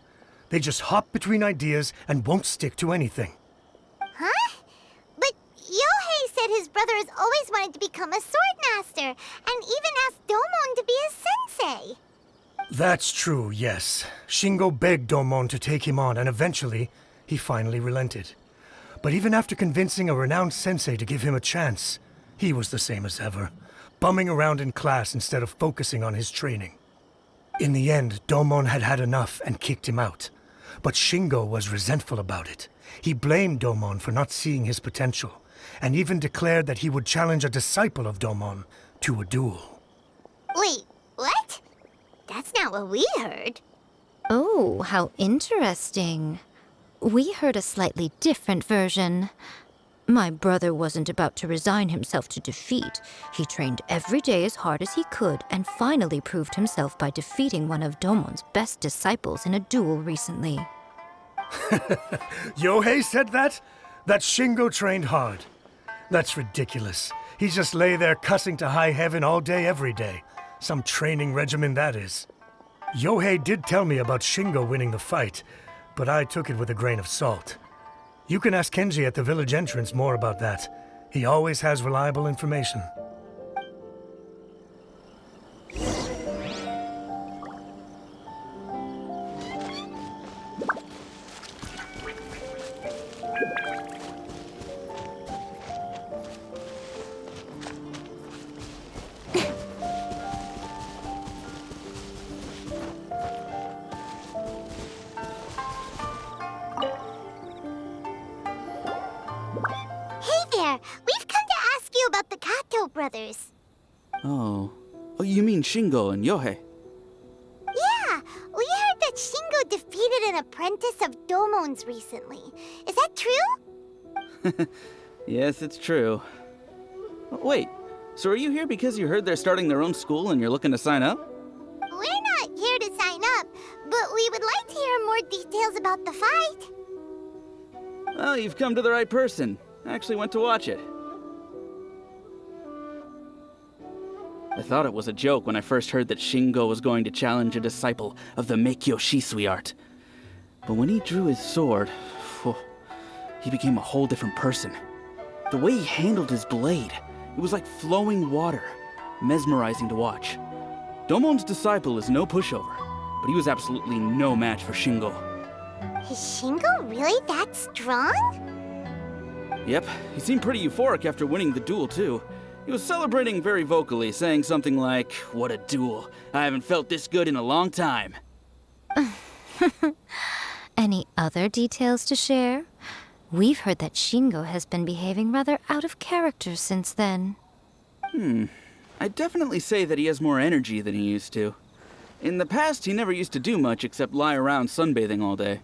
They just hop between ideas and won't stick to anything. Huh? But Yohei said his brother has always wanted to become a sword master, and even asked Domon to be his sensei. That's true, yes. Shingo begged Domon to take him on, and eventually, he finally relented. But even after convincing a renowned sensei to give him a chance, he was the same as ever, bumming around in class instead of focusing on his training. In the end, Domon had had enough and kicked him out. But Shingo was resentful about it. He blamed Domon for not seeing his potential, and even declared that he would challenge a disciple of Domon to a duel. Wait, what? That's not what we heard. Oh, how interesting. We heard a slightly different version. My brother wasn't about to resign himself to defeat. He trained every day as hard as he could and finally proved himself by defeating one of Domon's best disciples in a duel recently. Yohei said that? That Shingo trained hard. That's ridiculous. He just lay there cussing to high heaven all day, every day. Some training regimen, that is. Yohei did tell me about Shingo winning the fight, but I took it with a grain of salt. You can ask Kenji at the village entrance more about that. He always has reliable information. Brothers. Oh, you mean Shingo and Yohei? Yeah, we heard that Shingo defeated an apprentice of Domon's recently. Is that true? Yes, it's true. Wait, so are you here because you heard they're starting their own school and you're looking to sign up? We're not here to sign up, but we would like to hear more details about the fight. Well, you've come to the right person. I actually went to watch it. I thought it was a joke when I first heard that Shingo was going to challenge a disciple of the Meikyo Shisui art. But when he drew his sword, he became a whole different person. The way he handled his blade, it was like flowing water, mesmerizing to watch. Domon's disciple is no pushover, but he was absolutely no match for Shingo. Is Shingo really that strong? Yep, he seemed pretty euphoric after winning the duel too. He was celebrating very vocally, saying something like, "What a duel. I haven't felt this good in a long time." Any other details to share? We've heard that Shingo has been behaving rather out of character since then. I'd definitely say that he has more energy than he used to. In the past, he never used to do much except lie around sunbathing all day.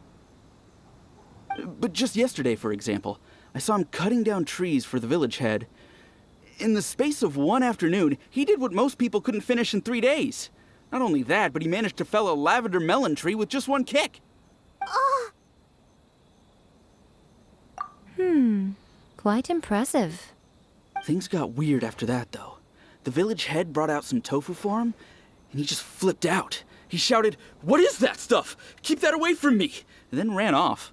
But just yesterday, for example, I saw him cutting down trees for the village head. In the space of one afternoon, he did what most people couldn't finish in 3 days. Not only that, but he managed to fell a lavender melon tree with just one kick. Quite impressive. Things got weird after that, though. The village head brought out some tofu for him, and he just flipped out. He shouted, "What is that stuff? Keep that away from me!" and then ran off.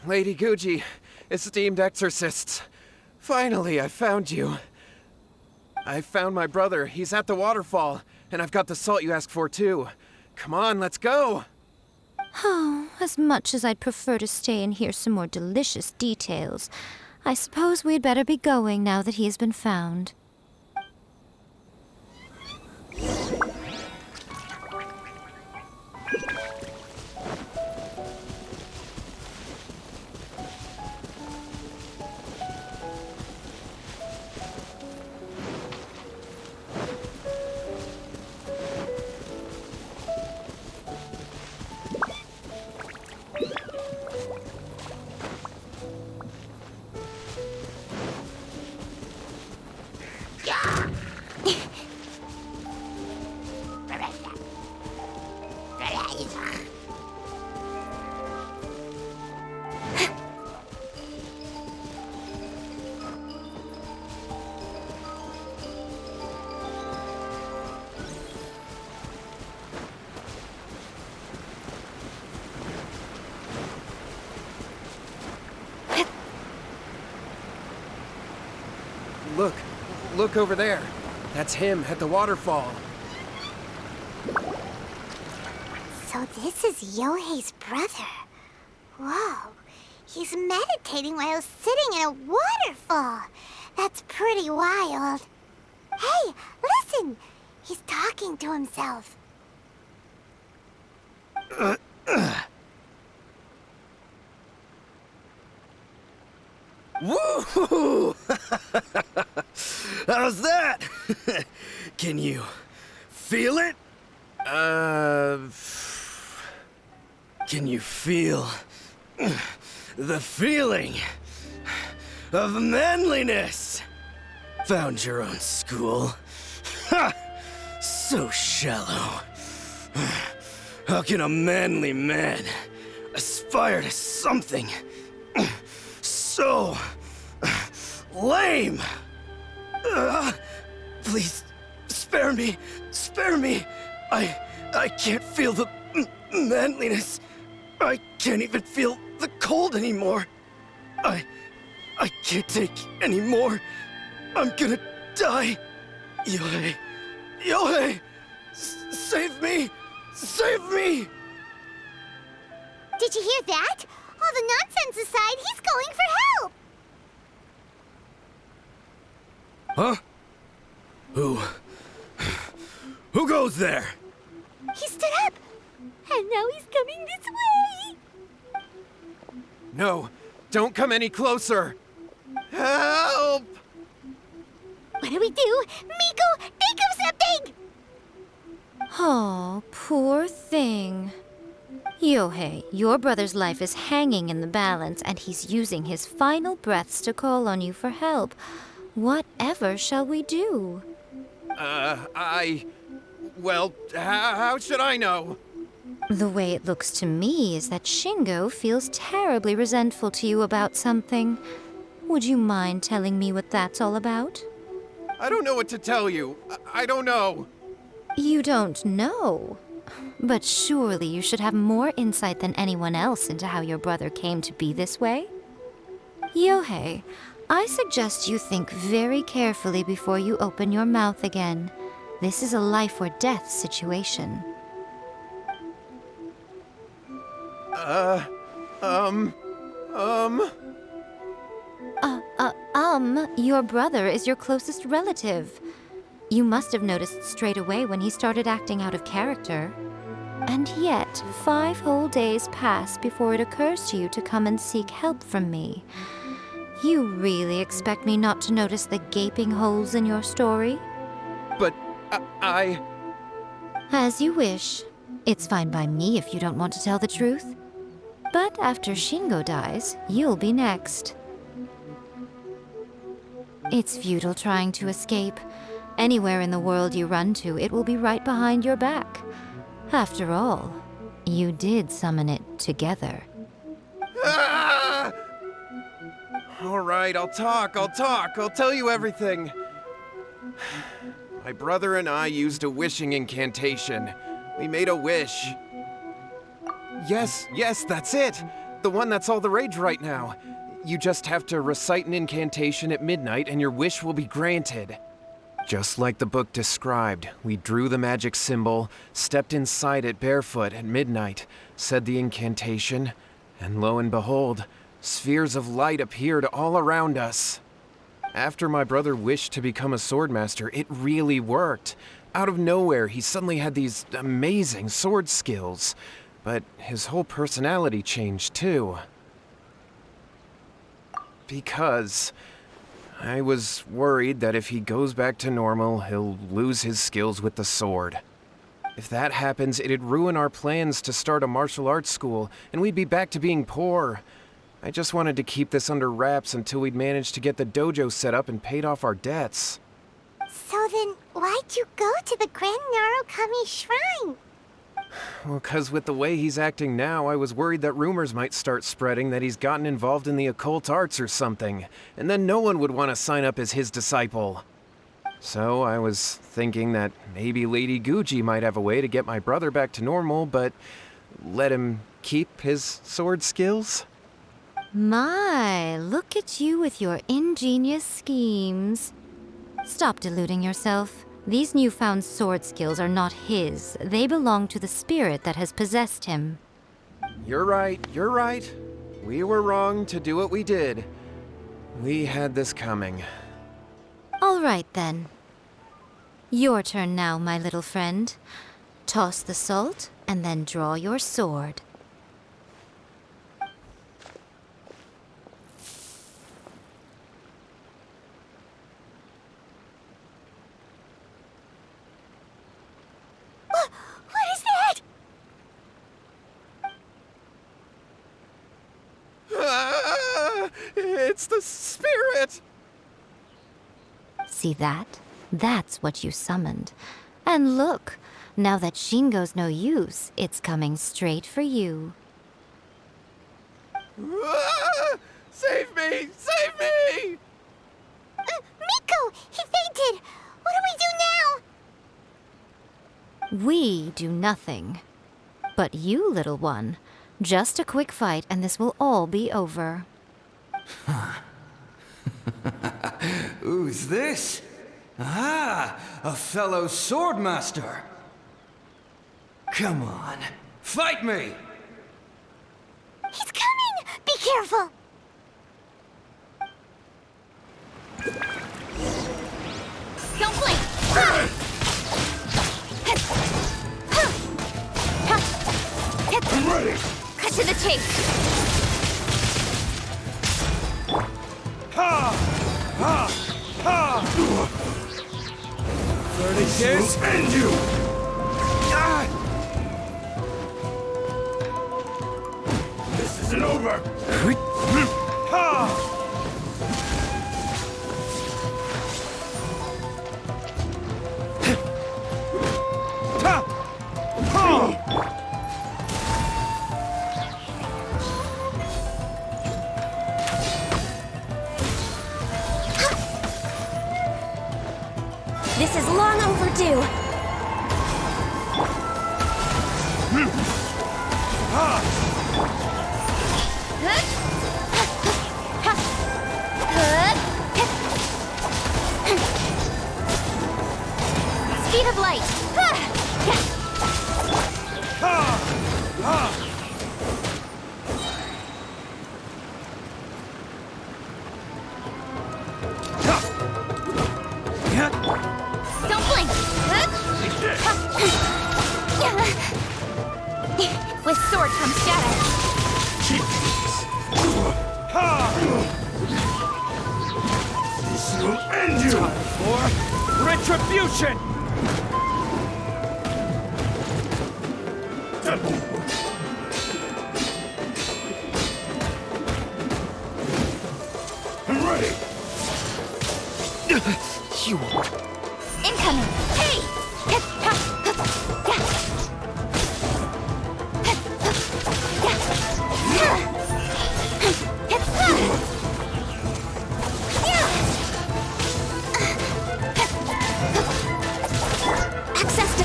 Lady Guji, esteemed exorcists, finally I found you. I found my brother. He's at the waterfall, and I've got the salt you asked for, too. Come on, let's go! Oh, as much as I'd prefer to stay and hear some more delicious details, I suppose we'd better be going now that he has been found. Look over there. That's him at the waterfall. So this is Yohei's brother. Whoa, he's meditating while sitting in a waterfall. That's pretty wild. Hey, listen! He's talking to himself. Woo! How's that? Can you feel it? Can you feel the feeling? of manliness. Found your own school. Ha! So shallow. How can a manly man aspire to something so lame? Please, spare me. Spare me. I can't feel the manliness. I can't even feel the cold anymore. I can't take any more. I'm gonna die. Yohei. Yohei! Save me! Save me! Did you hear that? All the nonsense aside, he's going for help! Huh? Who goes there? He stood up! And now he's coming this way! No, don't come any closer! Help! What do we do? Miko, think of something! Oh, poor thing. Yohei, your brother's life is hanging in the balance, and he's using his final breaths to call on you for help. Whatever shall we do? Well, how should I know? The way it looks to me is that Shingo feels terribly resentful to you about something. Would you mind telling me what that's all about? I don't know what to tell you. I don't know. You don't know? But surely you should have more insight than anyone else into how your brother came to be this way? Yohei, I suggest you think very carefully before you open your mouth again. This is a life or death situation. Your brother is your closest relative. You must have noticed straight away when he started acting out of character. And yet, 5 whole days pass before it occurs to you to come and seek help from me. You really expect me not to notice the gaping holes in your story? But I... As you wish. It's fine by me if you don't want to tell the truth. But after Shingo dies, you'll be next. It's futile trying to escape. Anywhere in the world you run to, it will be right behind your back. After all, you did summon it together. Ah! All right, I'll talk. I'll tell you everything. My brother and I used a wishing incantation. We made a wish. Yes, that's it. The one that's all the rage right now. You just have to recite an incantation at midnight and your wish will be granted. Just like the book described, we drew the magic symbol, stepped inside it barefoot at midnight, said the incantation, and lo and behold, spheres of light appeared all around us. After my brother wished to become a swordmaster, it really worked. Out of nowhere, he suddenly had these amazing sword skills, but his whole personality changed too. Because I was worried that if he goes back to normal, he'll lose his skills with the sword. If that happens, it'd ruin our plans to start a martial arts school, and we'd be back to being poor. I just wanted to keep this under wraps until we'd managed to get the dojo set up and paid off our debts. So then, why'd you go to the Grand Narukami Shrine? Well, 'cause with the way he's acting now, I was worried that rumors might start spreading that he's gotten involved in the occult arts or something, and then no one would want to sign up as his disciple. So I was thinking that maybe Lady Guji might have a way to get my brother back to normal, but let him keep his sword skills? My, look at you with your ingenious schemes. Stop deluding yourself. These newfound sword skills are not his. They belong to the spirit that has possessed him. You're right. We were wrong to do what we did. We had this coming. All right, then. Your turn now, my little friend. Toss the salt, and then draw your sword. What is that? It's the spirit! See that? That's what you summoned. And look, now that Shingo's no use, it's coming straight for you. Save me! Save me! Miko! He fainted! What do we do now? We do nothing. But you, little one, just a quick fight and this will all be over. Who's this? Ah, a fellow swordmaster. Come on, fight me! He's coming! Be careful! Don't blink! I'm ready! Cut to the chase! Ha! Ha! Ha! 30 kiss? End you! This isn't over! Ha! This is long overdue. Speed of light! Don't blink! With sword comes shadow. This will end you! Time for retribution! I'm ready! You incoming! Hey! Access to...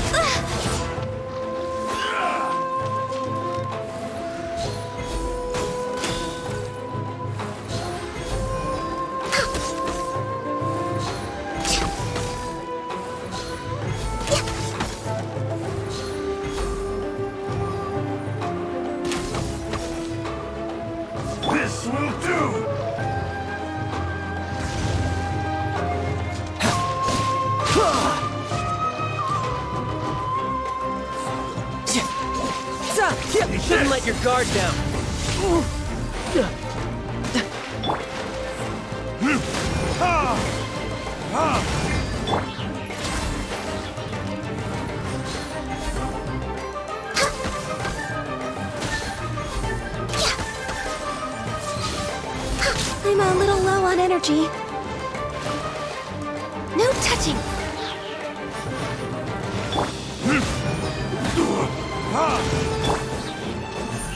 This will do! You shouldn't let your guard down. I'm a little low on energy. No touching.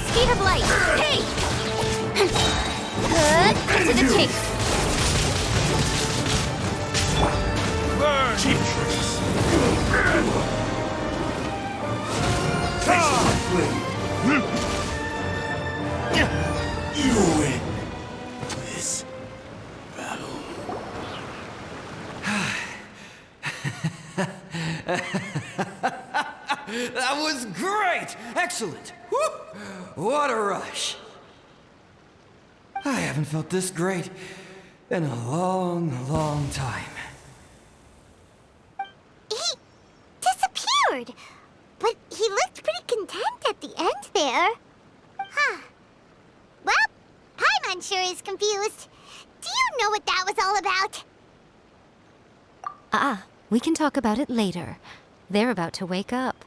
Speed of light! Hey! Cut to the chase! Burn! Cheap tricks! You win this battle. That was great! Excellent! Woo! What a rush! I haven't felt this great in a long, long time. He disappeared! But he looked pretty content at the end there. Huh. Well, Paimon sure is confused. Do you know what that was all about? We can talk about it later. They're about to wake up.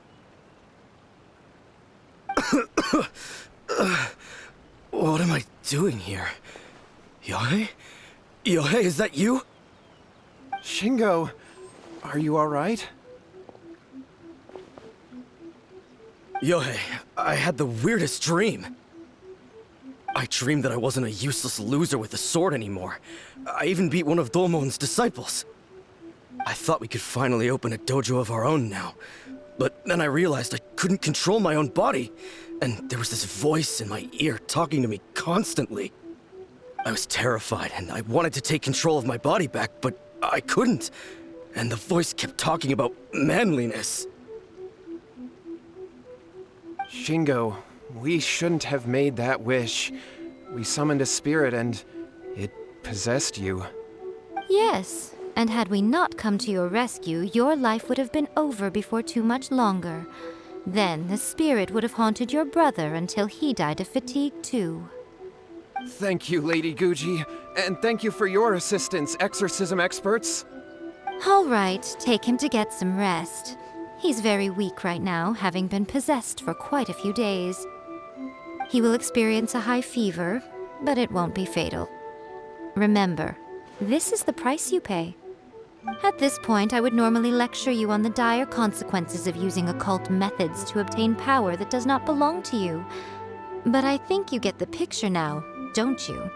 What am I doing here? Yohei? Yohei, is that you? Shingo, are you alright? Yohei, I had the weirdest dream. I dreamed that I wasn't a useless loser with a sword anymore. I even beat one of Domon's disciples. I thought we could finally open a dojo of our own now. But then I realized I couldn't control my own body. And there was this voice in my ear talking to me constantly. I was terrified and I wanted to take control of my body back, but I couldn't. And the voice kept talking about manliness. Shingo, we shouldn't have made that wish. We summoned a spirit and it possessed you. Yes, and had we not come to your rescue, your life would have been over before too much longer. Then the spirit would have haunted your brother until he died of fatigue too. Thank you, Lady Guji, and thank you for your assistance, exorcism experts. All right, take him to get some rest. He's very weak right now, having been possessed for quite a few days. He will experience a high fever, but it won't be fatal. Remember, this is the price you pay. At this point, I would normally lecture you on the dire consequences of using occult methods to obtain power that does not belong to you. But I think you get the picture now, don't you?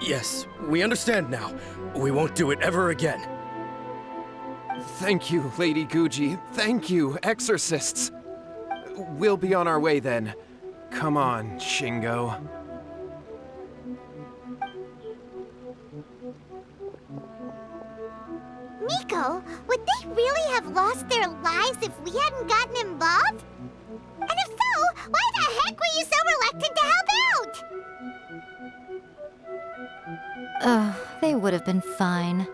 Yes, we understand now. We won't do it ever again. Thank you, Lady Guji. Thank you, exorcists. We'll be on our way then. Come on, Shingo. Miko, would they really have lost their lives if we hadn't gotten involved? And if so, why the heck were you so reluctant to help out? They would have been fine.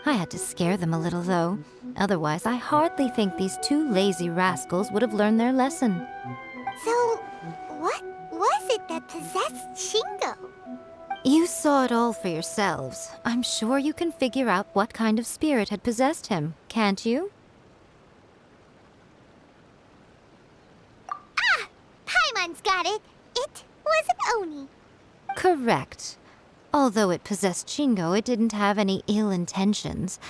I had to scare them a little, though. Otherwise, I hardly think these two lazy rascals would have learned their lesson. So, what was it that possessed Shingo? You saw it all for yourselves. I'm sure you can figure out what kind of spirit had possessed him, can't you? Ah! Paimon's got it. It was an Oni. Correct. Although it possessed Shingo, it didn't have any ill intentions.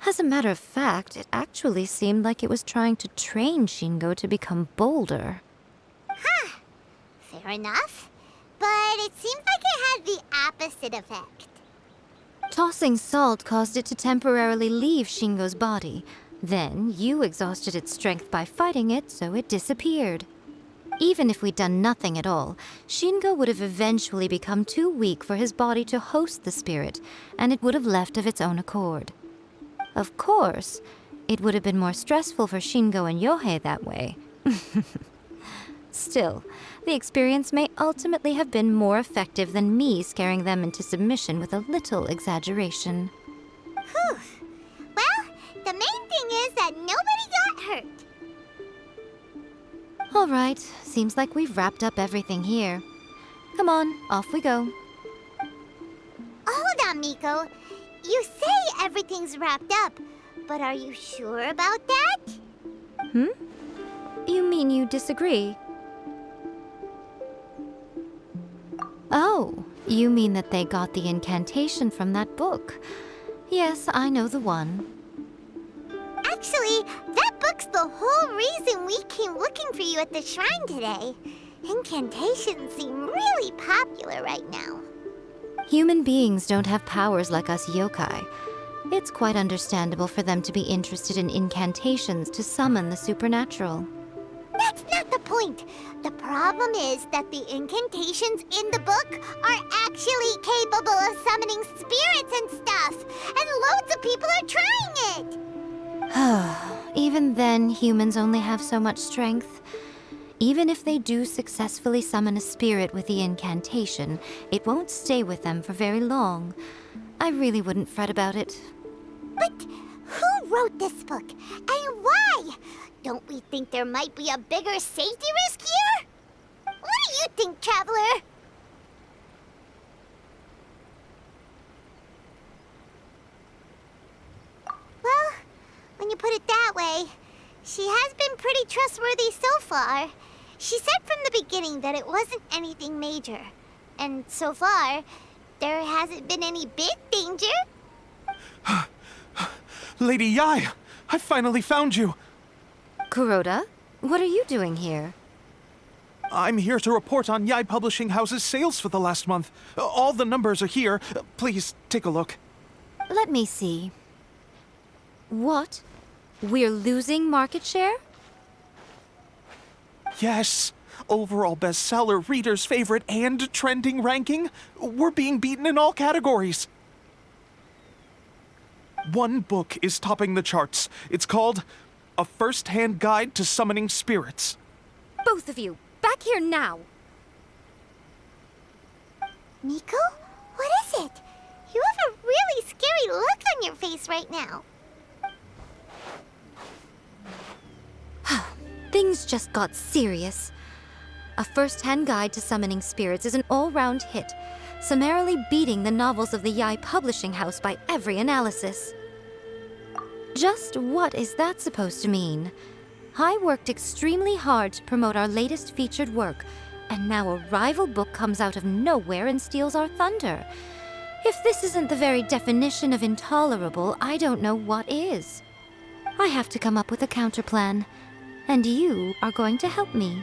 As a matter of fact, it actually seemed like it was trying to train Shingo to become bolder. Huh. Fair enough. But it seemed like it had the opposite effect. Tossing salt caused it to temporarily leave Shingo's body. Then, you exhausted its strength by fighting it, so it disappeared. Even if we'd done nothing at all, Shingo would have eventually become too weak for his body to host the spirit, and it would have left of its own accord. Of course, it would have been more stressful for Shingo and Yohei that way. Still, the experience may ultimately have been more effective than me scaring them into submission with a little exaggeration. Whew. Well, the main thing is that nobody got hurt. All right, seems like we've wrapped up everything here. Come on, off we go. Hold on, Miko. You say everything's wrapped up, but are you sure about that? You mean you disagree? Oh, you mean that they got the incantation from that book. Yes, I know the one. Actually, that book's the whole reason we came looking for you at the shrine today. Incantations seem really popular right now. Human beings don't have powers like us yokai. It's quite understandable for them to be interested in incantations to summon the supernatural. That's not the point. The problem is that the incantations in the book are actually capable of summoning spirits and stuff, and loads of people are trying it. Even then, humans only have so much strength. Even if they do successfully summon a spirit with the incantation, it won't stay with them for very long. I really wouldn't fret about it. But who wrote this book, and why? Don't we think there might be a bigger safety risk here? What do you think, Traveler? Well, when you put it that way, she has been pretty trustworthy so far. She said from the beginning that it wasn't anything major. And so far, There hasn't been any big danger. Lady Yai, I finally found you. Kuroda, what are you doing here? I'm here to report on Yai Publishing House's sales for the last month. All the numbers are here. Please, take a look. Let me see. What? We're losing market share? Yes. Overall bestseller, reader's favorite, and trending ranking. We're being beaten in all categories. One book is topping the charts. It's called A First-Hand Guide to Summoning Spirits. Both of you, back here now! Miko? What is it? You have a really scary look on your face right now. Things just got serious. A First-Hand Guide to Summoning Spirits is an all-round hit, summarily beating the novels of the Yai Publishing House by every analysis. Just what is that supposed to mean? I worked extremely hard to promote our latest featured work, and now a rival book comes out of nowhere and steals our thunder. If this isn't the very definition of intolerable, I don't know what is. I have to come up with a counterplan, and you are going to help me.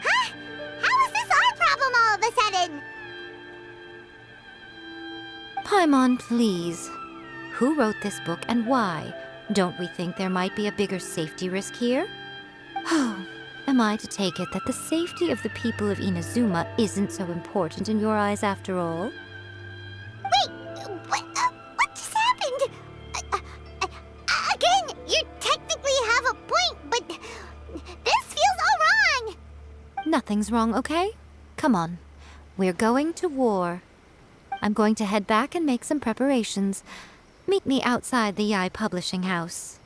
Huh? How is this our problem all of a sudden? Paimon, please. Who wrote this book and why? Don't we think there might be a bigger safety risk here? Oh, am I to take it that the safety of the people of Inazuma isn't so important in your eyes after all? Wait, what just happened? Again, you technically have a point, but this feels all wrong. Nothing's wrong, okay? Come on. We're going to war. I'm going to head back and make some preparations. Meet me outside the Yai Publishing House.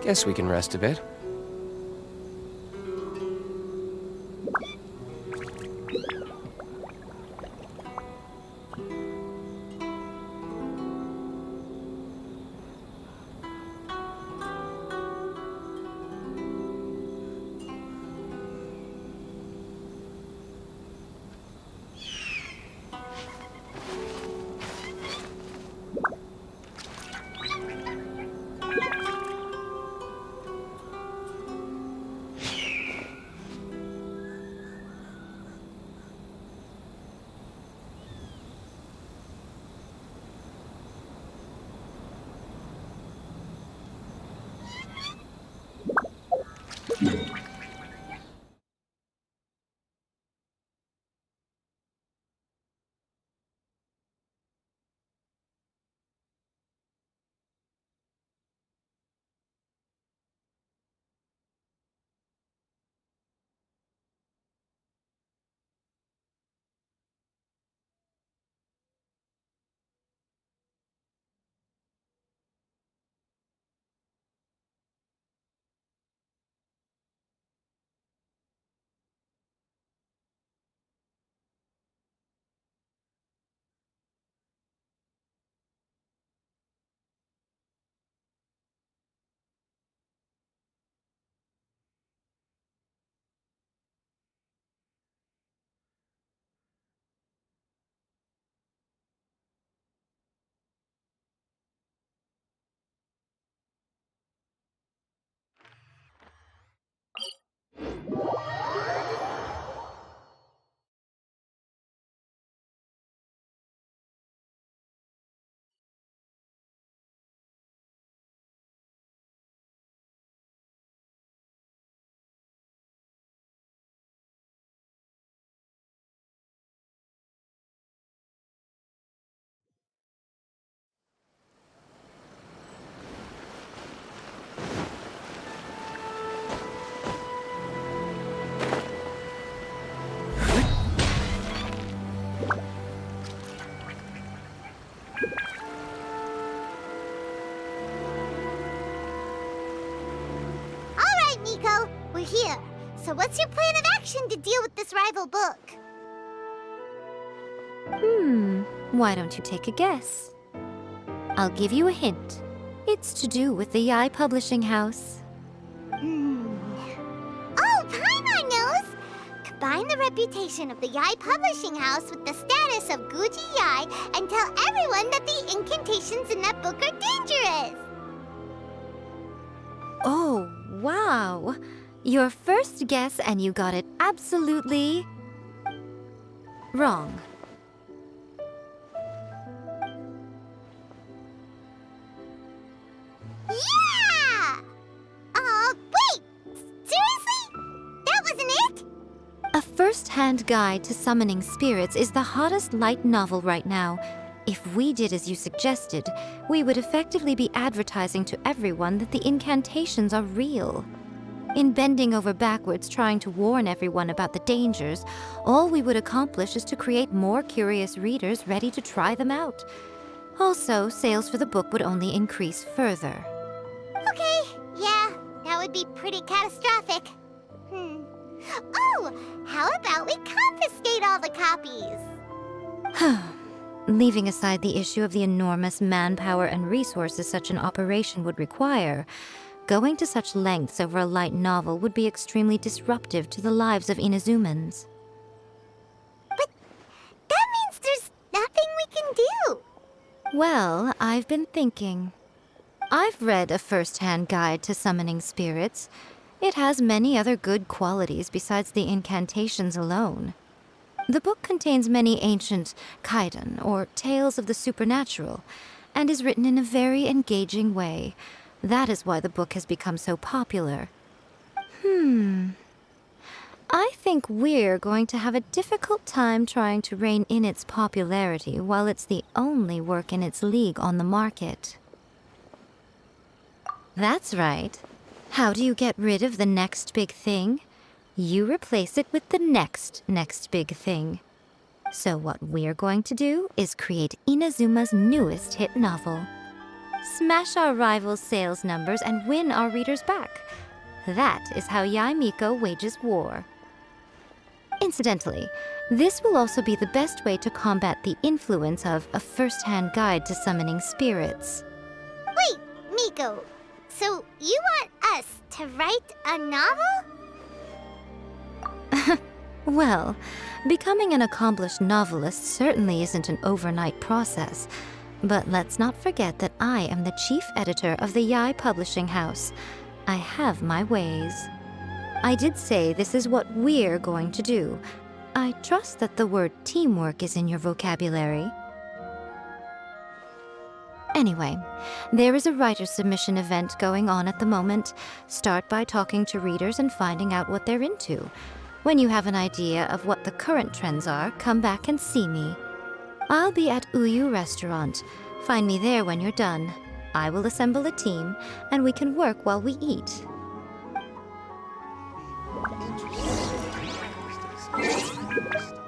Guess we can rest a bit. So what's your plan of action to deal with this rival book? Why don't you take a guess? I'll give you a hint. It's to do with the Yai Publishing House. Oh, Paimon knows! Combine the reputation of the Yai Publishing House with the status of Guji Yai and tell everyone that the incantations in that book are dangerous! Oh, wow! Your first guess and you got it absolutely wrong. Yeah! Wait! Seriously? That wasn't it? A first-hand guide to summoning spirits is the hottest light novel right now. If we did as you suggested, we would effectively be advertising to everyone that the incantations are real. In bending over backwards trying to warn everyone about the dangers, all we would accomplish is to create more curious readers ready to try them out. Also, sales for the book would only increase further. Okay, yeah, that would be pretty catastrophic. Oh, how about we confiscate all the copies? Leaving aside the issue of the enormous manpower and resources such an operation would require, going to such lengths over a light novel would be extremely disruptive to the lives of Inazumans. But that means there's nothing we can do. Well, I've been thinking. I've read a first-hand guide to summoning spirits. It has many other good qualities besides the incantations alone. The book contains many ancient kaidan, or tales of the supernatural, and is written in a very engaging way. That is why the book has become so popular. I think we're going to have a difficult time trying to rein in its popularity while it's the only work in its league on the market. That's right. How do you get rid of the next big thing? You replace it with the next big thing. So what we're going to do is create Inazuma's newest hit novel. Smash our rivals' sales numbers and win our readers back. That is how Yai Miko wages war. Incidentally, this will also be the best way to combat the influence of a first-hand guide to summoning spirits. Wait, Miko, so you want us to write a novel? Well, becoming an accomplished novelist certainly isn't an overnight process. But let's not forget that I am the chief editor of the Yai Publishing House. I have my ways. I did say this is what we're going to do. I trust that the word teamwork is in your vocabulary. Anyway, there is a writer submission event going on at the moment. Start by talking to readers and finding out what they're into. When you have an idea of what the current trends are, come back and see me. I'll be at Uyu Restaurant. Find me there when you're done. I will assemble a team, and we can work while we eat. Interesting.